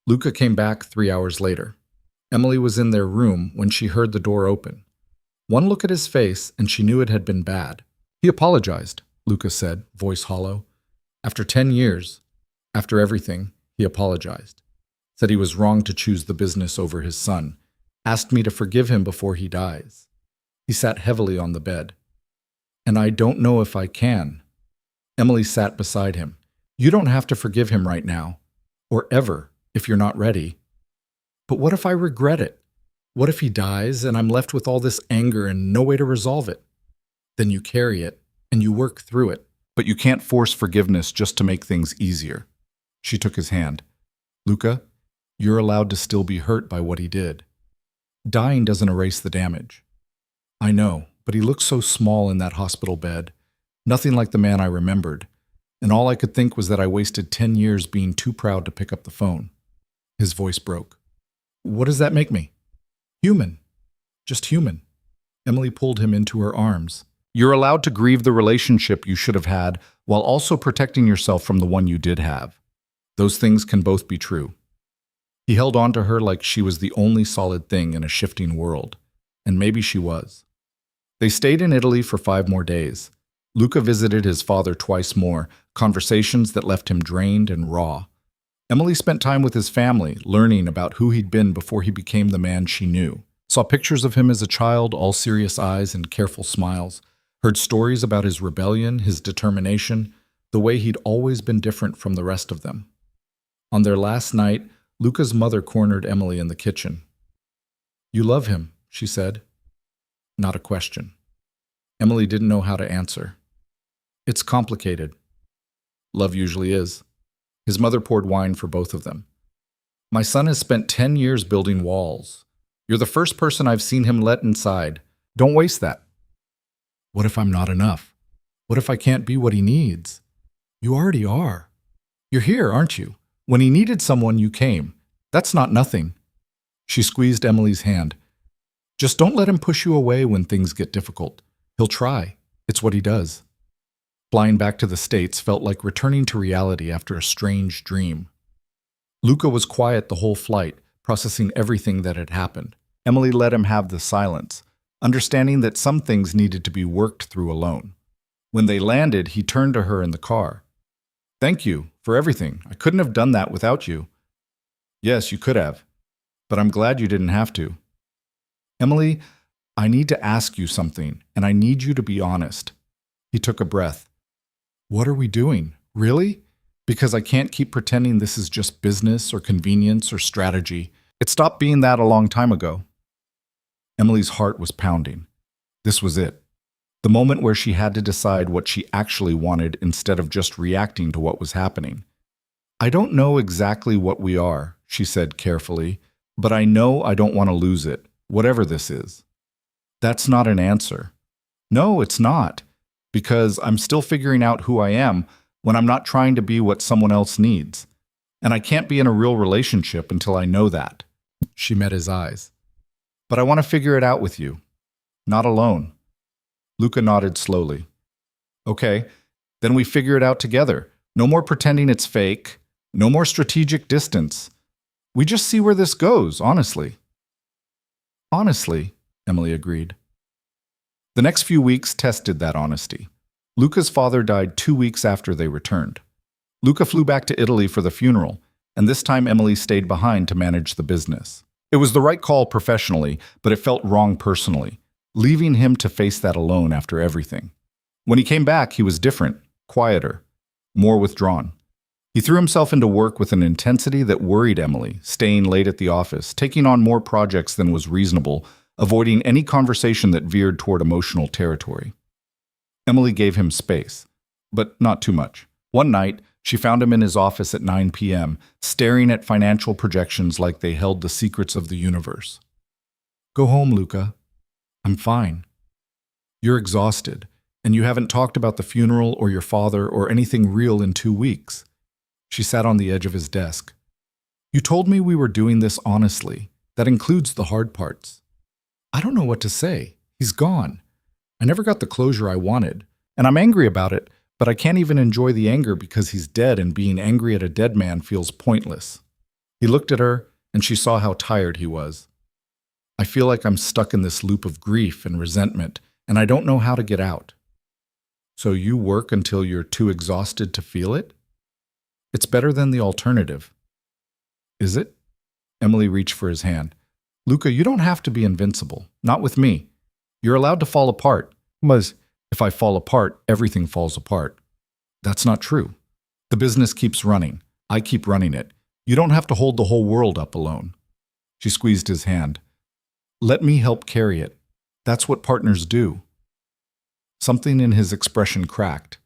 Luca came back 3 hours later. Emily was in their room when she heard the door open. One look at his face, and she knew it had been bad. He apologized, Luca said, voice hollow. After 10 years, after everything, he apologized. Said he was wrong to choose the business over his son. Asked me to forgive him before he dies. He sat heavily on the bed. And I don't know if I can. Emily sat beside him. You don't have to forgive him right now. Or ever, if you're not ready. But what if I regret it? What if he dies and I'm left with all this anger and no way to resolve it? Then you carry it and you work through it. But you can't force forgiveness just to make things easier. She took his hand. Luca, you're allowed to still be hurt by what he did. Dying doesn't erase the damage. I know, but he looked so small in that hospital bed. Nothing like the man I remembered. And all I could think was that I wasted 10 years being too proud to pick up the phone. His voice broke. What does that make me? Human. Just human. Emily pulled him into her arms. You're allowed to grieve the relationship you should have had while also protecting yourself from the one you did have. Those things can both be true. He held on to her like she was the only solid thing in a shifting world. And maybe she was. They stayed in Italy for 5 more days. Luca visited his father twice more, conversations that left him drained and raw. Emily spent time with his family, learning about who he'd been before he became the man she knew. Saw pictures of him as a child, all serious eyes and careful smiles. Heard stories about his rebellion, his determination, the way he'd always been different from the rest of them. On their last night, Luca's mother cornered Emily in the kitchen. You love him, she said. Not a question. Emily didn't know how to answer. It's complicated. Love usually is. His mother poured wine for both of them. My son has spent 10 years building walls. You're the first person I've seen him let inside. Don't waste that. What if I'm not enough? What if I can't be what he needs? You already are. You're here, aren't you? When he needed someone, you came. That's not nothing. She squeezed Emily's hand. Just don't let him push you away when things get difficult. He'll try. It's what he does. Flying back to the States felt like returning to reality after a strange dream. Luca was quiet the whole flight, processing everything that had happened. Emily let him have the silence, understanding that some things needed to be worked through alone. When they landed, he turned to her in the car. Thank you for everything. I couldn't have done that without you. Yes, you could have, but I'm glad you didn't have to. Emily, I need to ask you something, and I need you to be honest. He took a breath. What are we doing? Really? Because I can't keep pretending this is just business or convenience or strategy. It stopped being that a long time ago. Emily's heart was pounding. This was it. The moment where she had to decide what she actually wanted instead of just reacting to what was happening. I don't know exactly what we are, she said carefully, but I know I don't want to lose it, whatever this is. That's not an answer. No, it's not, because I'm still figuring out who I am when I'm not trying to be what someone else needs. And I can't be in a real relationship until I know that. She met his eyes. But I want to figure it out with you. Not alone. Luca nodded slowly. Okay, then we figure it out together. No more pretending it's fake. No more strategic distance. We just see where this goes, honestly. Honestly, Emily agreed. The next few weeks tested that honesty. Luca's father died 2 weeks after they returned. Luca flew back to Italy for the funeral, and this time Emily stayed behind to manage the business. It was the right call professionally, but it felt wrong personally, leaving him to face that alone after everything. When he came back, he was different, quieter, more withdrawn. He threw himself into work with an intensity that worried Emily, staying late at the office, taking on more projects than was reasonable, avoiding any conversation that veered toward emotional territory. Emily gave him space, but not too much. One night, she found him in his office at 9 p.m., staring at financial projections like they held the secrets of the universe. "Go home, Luca. I'm fine. You're exhausted, and you haven't talked about the funeral or your father or anything real in 2 weeks." She sat on the edge of his desk. "You told me we were doing this honestly. That includes the hard parts." "I don't know what to say. He's gone. I never got the closure I wanted, and I'm angry about it, but I can't even enjoy the anger because he's dead, and being angry at a dead man feels pointless." He looked at her, and she saw how tired he was. "I feel like I'm stuck in this loop of grief and resentment, and I don't know how to get out." "So you work until you're too exhausted to feel it?" "It's better than the alternative." "Is it?" Emily reached for his hand. "Luca, you don't have to be invincible. Not with me. You're allowed to fall apart. But if I fall apart, everything falls apart." "That's not true. The business keeps running. I keep running it. You don't have to hold the whole world up alone." She squeezed his hand. "Let me help carry it. That's what partners do." Something in his expression cracked.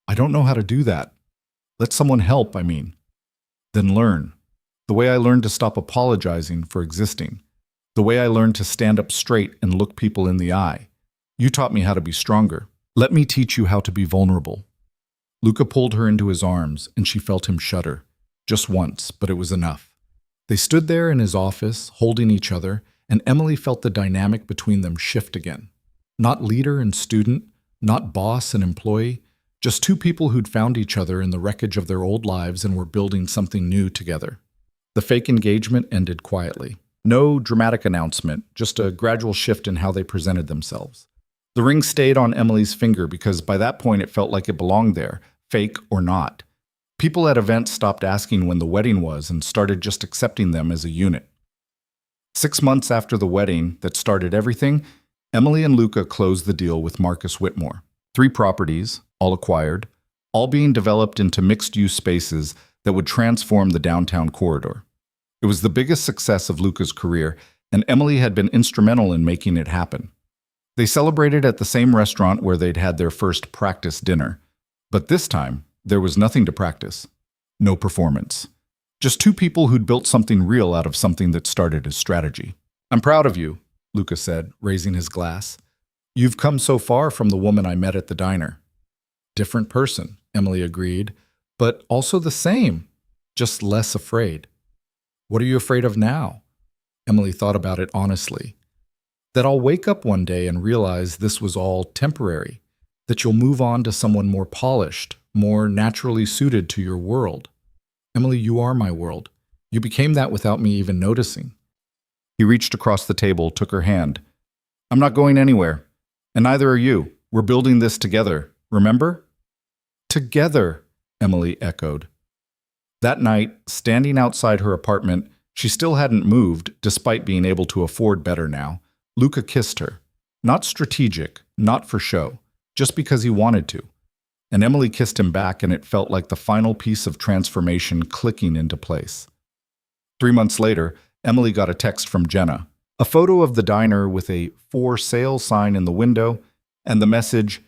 "I don't know how to do that. Let someone help, I mean." "Then learn. The way I learned to stop apologizing for existing. The way I learned to stand up straight and look people in the eye. You taught me how to be stronger. Let me teach you how to be vulnerable." Luca pulled her into his arms, and she felt him shudder. Just once, but it was enough. They stood there in his office, holding each other, and Emily felt the dynamic between them shift again. Not leader and student, not boss and employee, just two people who'd found each other in the wreckage of their old lives and were building something new together. The fake engagement ended quietly. No dramatic announcement, just a gradual shift in how they presented themselves. The ring stayed on Emily's finger because by that point it felt like it belonged there, fake or not. People at events stopped asking when the wedding was and started just accepting them as a unit. 6 months after the wedding that started everything, Emily and Luca closed the deal with Marcus Whitmore. 3 properties, all acquired, all being developed into mixed-use spaces that would transform the downtown corridor. It was the biggest success of Luca's career, and Emily had been instrumental in making it happen. They celebrated at the same restaurant where they'd had their first practice dinner. But this time, there was nothing to practice. No performance. Just 2 people who'd built something real out of something that started as strategy. "I'm proud of you," Luca said, raising his glass. "You've come so far from the woman I met at the diner." "Different person," Emily agreed, "but also the same, just less afraid." "What are you afraid of now?" Emily thought about it honestly. "That I'll wake up one day and realize this was all temporary, that you'll move on to someone more polished, more naturally suited to your world." "Emily, you are my world. You became that without me even noticing." He reached across the table, took her hand. "I'm not going anywhere, and neither are you. We're building this together, remember?" "Together," Emily echoed. That night, standing outside her apartment, she still hadn't moved, despite being able to afford better now. Luca kissed her. Not strategic, not for show, just because he wanted to. And Emily kissed him back, and it felt like the final piece of transformation clicking into place. 3 months later, Emily got a text from Jenna. A photo of the diner with a "for sale" sign in the window, and the message,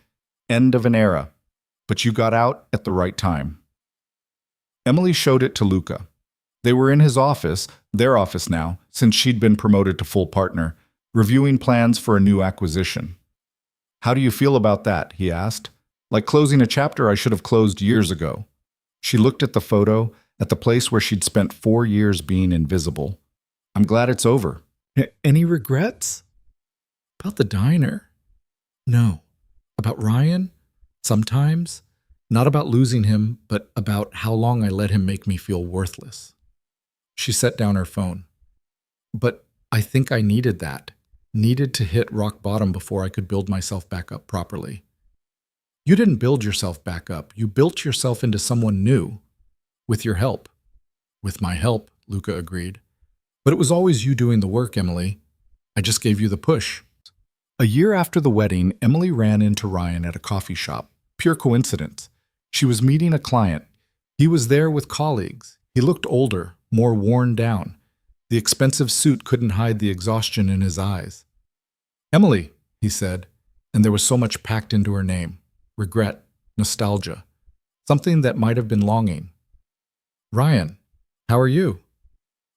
"End of an era. But you got out at the right time." Emily showed it to Luca. They were in his office, their office now, since she'd been promoted to full partner, reviewing plans for a new acquisition. "How do you feel about that?" he asked. "Like closing a chapter I should have closed years ago." She looked at the photo, at the place where she'd spent 4 years being invisible. "I'm glad it's over." "Any regrets?" "About the diner?" "No." "About Ryan?" "Sometimes. Not about losing him, but about how long I let him make me feel worthless." She set down her phone. "But I think I needed that. Needed to hit rock bottom before I could build myself back up properly." "You didn't build yourself back up. You built yourself into someone new. With your help." "With my help," Luca agreed. "But it was always you doing the work, Emily. I just gave you the push." A year after the wedding, Emily ran into Ryan at a coffee shop. Pure coincidence. She was meeting a client. He was there with colleagues. He looked older, more worn down. The expensive suit couldn't hide the exhaustion in his eyes. "Emily," he said, and there was so much packed into her name. Regret, nostalgia, something that might have been longing. "Ryan, how are you?"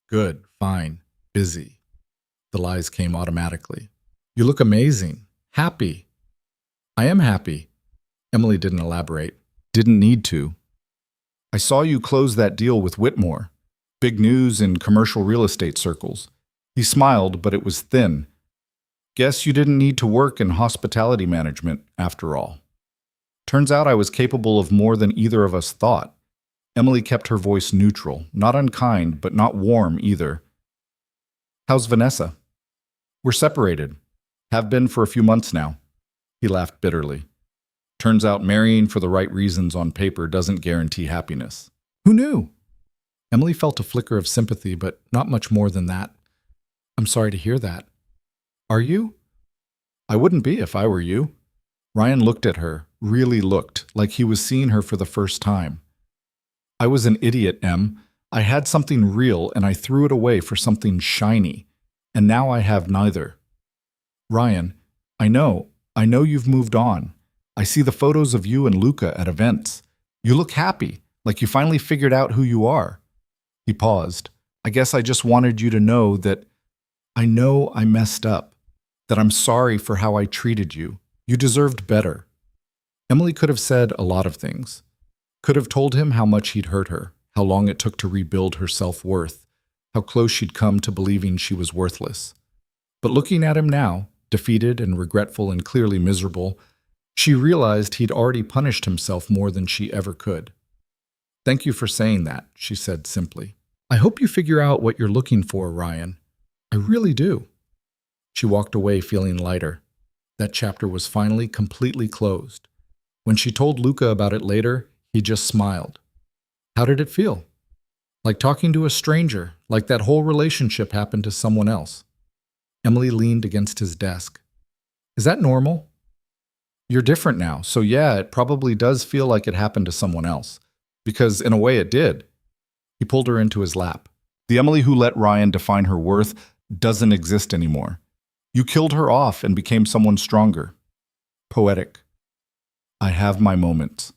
"Good, fine, busy." The lies came automatically. "You look amazing. Happy." "I am happy." Emily didn't elaborate. Didn't need to. "I saw you close that deal with Whitmore. Big news in commercial real estate circles." He smiled, but it was thin. "Guess you didn't need to work in hospitality management, after all." "Turns out I was capable of more than either of us thought." Emily kept her voice neutral, not unkind, but not warm either. "How's Vanessa?" "We're separated. Have been for a few months now." He laughed bitterly. "Turns out marrying for the right reasons on paper doesn't guarantee happiness." "Who knew?" Emily felt a flicker of sympathy, but not much more than that. "I'm sorry to hear that." "Are you?" "I wouldn't be if I were you." Ryan looked at her, really looked, like he was seeing her for the first time. "I was an idiot, Em. I had something real and I threw it away for something shiny. And now I have neither." "Ryan, I know you've moved on. I see the photos of you and Luca at events. You look happy, like you finally figured out who you are." He paused. "I guess I just wanted you to know that I know I messed up, that I'm sorry for how I treated you. You deserved better." Emily could have said a lot of things. Could have told him how much he'd hurt her, how long it took to rebuild her self-worth, how close she'd come to believing she was worthless. But looking at him now, defeated and regretful and clearly miserable, she realized he'd already punished himself more than she ever could. "Thank you for saying that," she said simply. "I hope you figure out what you're looking for, Ryan. I really do." She walked away feeling lighter. That chapter was finally completely closed. When she told Luca about it later, he just smiled. "How did it feel?" "Like talking to a stranger, like that whole relationship happened to someone else." Emily leaned against his desk. "Is that normal?" "You're different now, so yeah, it probably does feel like it happened to someone else. Because in a way it did." He pulled her into his lap. "The Emily who let Ryan define her worth doesn't exist anymore. You killed her off and became someone stronger." Poetic. "I have my moments."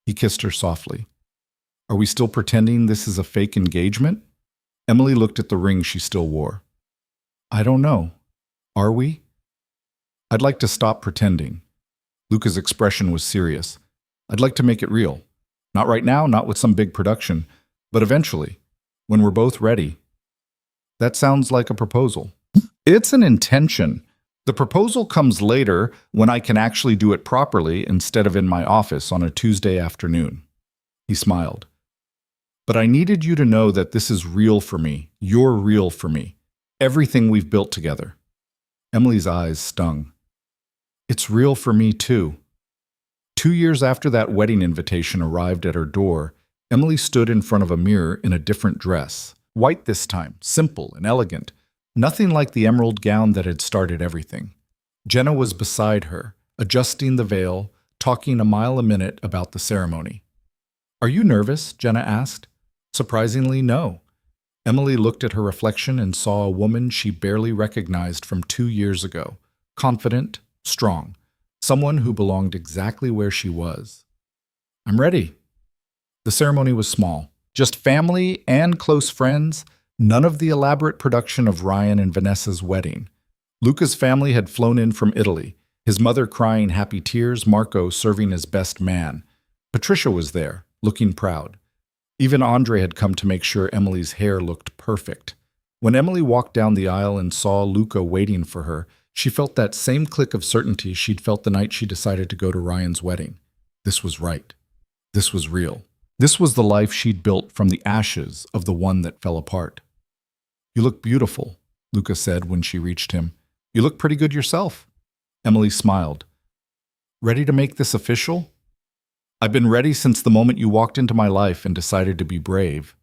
He kissed her softly. "Are we still pretending this is a fake engagement?" Emily looked at the ring she still wore. "I don't know. Are we?" "I'd like to stop pretending." Luca's expression was serious. "I'd like to make it real. Not right now, not with some big production, but eventually, when we're both ready." "That sounds like a proposal." "It's an intention. The proposal comes later when I can actually do it properly instead of in my office on a Tuesday afternoon." He smiled. "But I needed you to know that this is real for me. You're real for me. Everything we've built together." Emily's eyes stung. "It's real for me, too." 2 years after that wedding invitation arrived at her door, Emily stood in front of a mirror in a different dress. White this time, simple and elegant. Nothing like the emerald gown that had started everything. Jenna was beside her, adjusting the veil, talking a mile a minute about the ceremony. "Are you nervous?" Jenna asked. Surprisingly, no. Emily looked at her reflection and saw a woman she barely recognized from 2 years ago, confident, strong, someone who belonged exactly where she was. "I'm ready." The ceremony was small, just family and close friends, none of the elaborate production of Ryan and Vanessa's wedding. Luca's family had flown in from Italy, his mother crying happy tears, Marco serving as best man. Patricia was there, looking proud. Even Andre had come to make sure Emily's hair looked perfect. When Emily walked down the aisle and saw Luca waiting for her, she felt that same click of certainty she'd felt the night she decided to go to Ryan's wedding. This was right. This was real. This was the life she'd built from the ashes of the one that fell apart. "You look beautiful," Luca said when she reached him. "You look pretty good yourself." Emily smiled. "Ready to make this official?" "I've been ready since the moment you walked into my life and decided to be brave."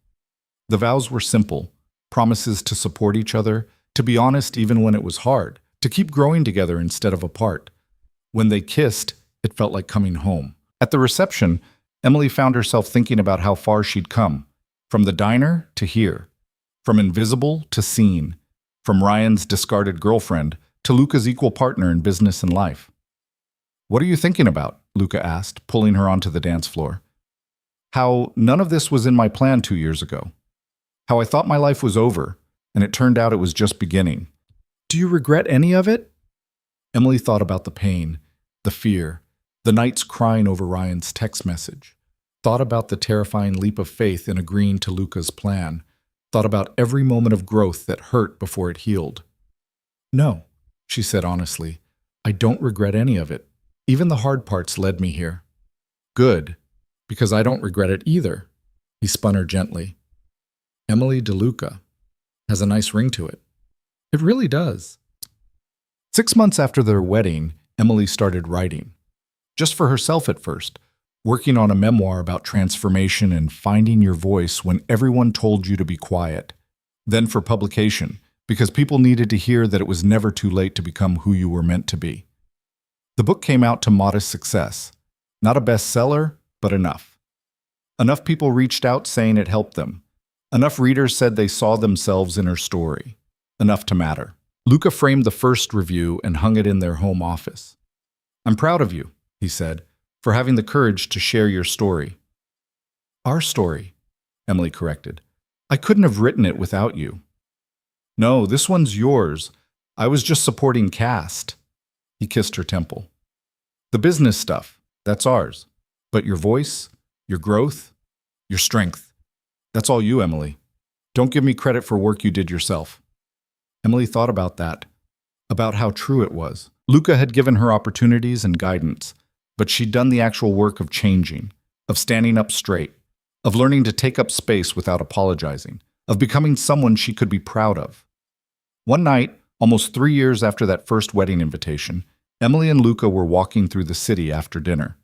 The vows were simple, promises to support each other, to be honest even when it was hard, to keep growing together instead of apart. When they kissed, it felt like coming home. At the reception, Emily found herself thinking about how far she'd come, from the diner to here, from invisible to seen, from Ryan's discarded girlfriend to Luca's equal partner in business and life. "What are you thinking about?" Luca asked, pulling her onto the dance floor. "How none of this was in my plan 2 years ago. How I thought my life was over, and it turned out it was just beginning. Do you regret any of it?" Emily thought about the pain, the fear, the nights crying over Ryan's text message, thought about the terrifying leap of faith in agreeing to Luca's plan, thought about every moment of growth that hurt before it healed. "No," she said honestly, "I don't regret any of it. Even the hard parts led me here." "Good, because I don't regret it either." He spun her gently. "Emily DeLuca has a nice ring to it." "It really does." 6 months after their wedding, Emily started writing. Just for herself at first, working on a memoir about transformation and finding your voice when everyone told you to be quiet. Then for publication, because people needed to hear that it was never too late to become who you were meant to be. The book came out to modest success. Not a bestseller, but enough. Enough people reached out saying it helped them. Enough readers said they saw themselves in her story. Enough to matter. Luca framed the first review and hung it in their home office. "I'm proud of you," he said, "for having the courage to share your story." "Our story," Emily corrected. "I couldn't have written it without you." "No, this one's yours. I was just supporting cast." He kissed her temple. "The business stuff, that's ours. But your voice, your growth, your strength, that's all you, Emily. Don't give me credit for work you did yourself." Emily thought about that, about how true it was. Luca had given her opportunities and guidance, but she'd done the actual work of changing, of standing up straight, of learning to take up space without apologizing, of becoming someone she could be proud of. One night, almost 3 years after that first wedding invitation, Emily and Luca were walking through the city after dinner.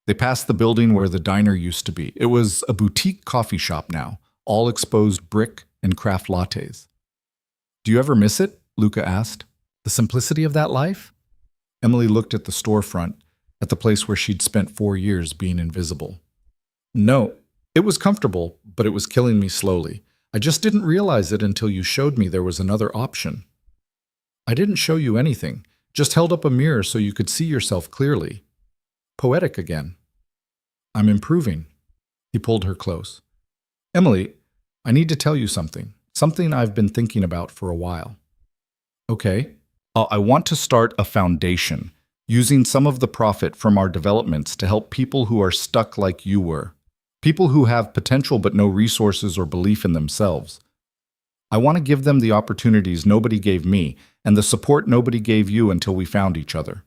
They passed the building where the diner used to be. It was a boutique coffee shop now, all exposed brick and craft lattes. "Do you ever miss it?" Luca asked. "The simplicity of that life?" Emily looked at the storefront, at the place where she'd spent 4 years being invisible. "No, it was comfortable, but it was killing me slowly. I just didn't realize it until you showed me there was another option." "I didn't show you anything, just held up a mirror so you could see yourself clearly." Poetic again. "I'm improving." He pulled her close. "Emily, I need to tell you something I've been thinking about for a while." "Okay." I want to start a foundation, using some of the profit from our developments to help people who are stuck like you were. People who have potential but no resources or belief in themselves. I want to give them the opportunities nobody gave me and the support nobody gave you until we found each other."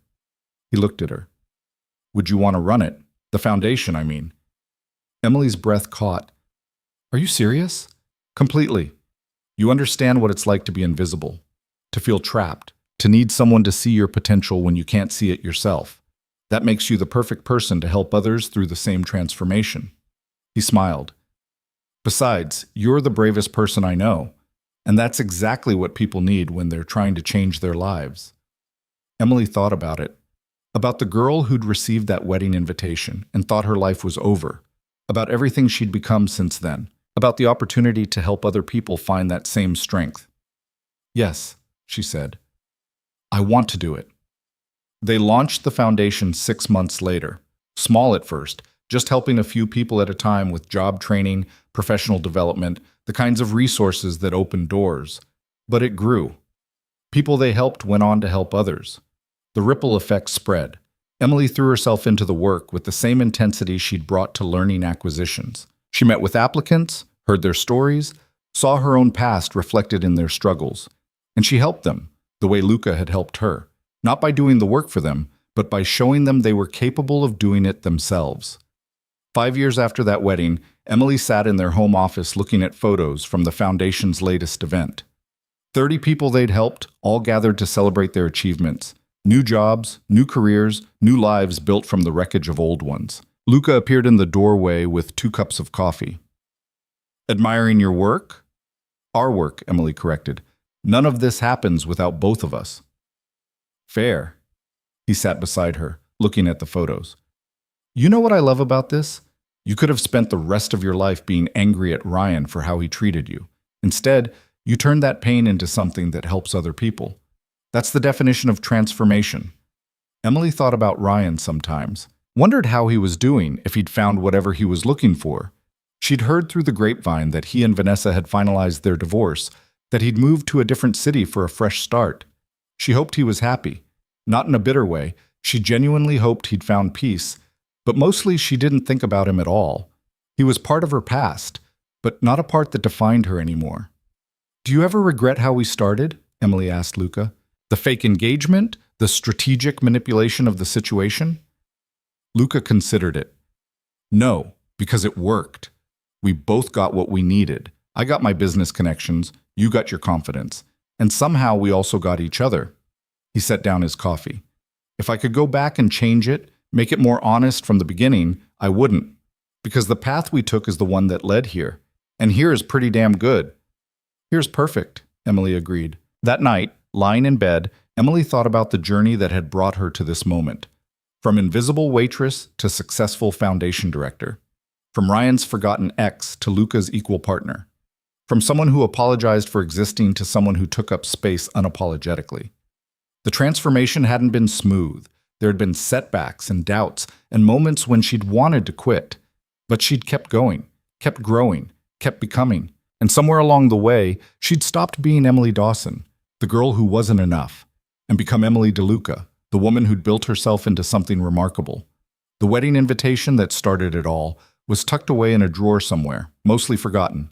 He looked at her. "Would you want to run it? The foundation, I mean." Emily's breath caught. "Are you serious?" "Completely. You understand what it's like to be invisible, to feel trapped, to need someone to see your potential when you can't see it yourself. That makes you the perfect person to help others through the same transformation." He smiled. "Besides, you're the bravest person I know, and that's exactly what people need when they're trying to change their lives." Emily thought about it, about the girl who'd received that wedding invitation and thought her life was over, about everything she'd become since then, about the opportunity to help other people find that same strength. "Yes," she said. "I want to do it." They launched the foundation 6 months later, small at first, just helping a few people at a time with job training, professional development, the kinds of resources that opened doors. But it grew. People they helped went on to help others. The ripple effect spread. Emily threw herself into the work with the same intensity she'd brought to learning acquisitions. She met with applicants, heard their stories, saw her own past reflected in their struggles, and she helped them the way Luca had helped her, not by doing the work for them, but by showing them they were capable of doing it themselves. 5 years after that wedding, Emily sat in their home office looking at photos from the foundation's latest event. 30 people they'd helped, all gathered to celebrate their achievements. New jobs, new careers, new lives built from the wreckage of old ones. Luca appeared in the doorway with 2 cups of coffee. "Admiring your work?" "Our work," Emily corrected. "None of this happens without both of us." Fair. He sat beside her, looking at the photos. You know what I love about this? You could have spent the rest of your life being angry at Ryan for how he treated you. Instead, you turned that pain into something that helps other people. That's the definition of transformation. Emily thought about Ryan sometimes, wondered how he was doing, if he'd found whatever he was looking for. She'd heard through the grapevine that he and Vanessa had finalized their divorce, that he'd moved to a different city for a fresh start. She hoped he was happy. Not in a bitter way, she genuinely hoped he'd found peace, but mostly she didn't think about him at all. He was part of her past, but not a part that defined her anymore. Do you ever regret how we started? Emily asked Luca. The fake engagement? The strategic manipulation of the situation? Luca considered it. No, because it worked. We both got what we needed. I got my business connections, you got your confidence, and somehow we also got each other. He set down his coffee. If I could go back and change it, make it more honest from the beginning, I wouldn't. Because the path we took is the one that led here. And here is pretty damn good. Here's perfect, Emily agreed. That night, lying in bed, Emily thought about the journey that had brought her to this moment. From invisible waitress to successful foundation director. From Ryan's forgotten ex to Luca's equal partner. From someone who apologized for existing to someone who took up space unapologetically. The transformation hadn't been smooth. There had been setbacks and doubts and moments when she'd wanted to quit. But she'd kept going, kept growing, kept becoming. And somewhere along the way, she'd stopped being Emily Dawson, the girl who wasn't enough, and become Emily DeLuca, the woman who'd built herself into something remarkable. The wedding invitation that started it all was tucked away in a drawer somewhere, mostly forgotten.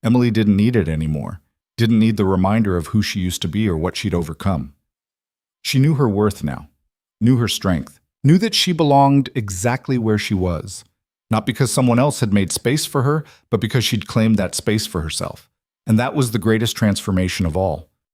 Emily didn't need it anymore, didn't need the reminder of who she used to be or what she'd overcome. She knew her worth now, knew her strength, knew that she belonged exactly where she was. Not because someone else had made space for her, but because she'd claimed that space for herself. And that was the greatest transformation of all.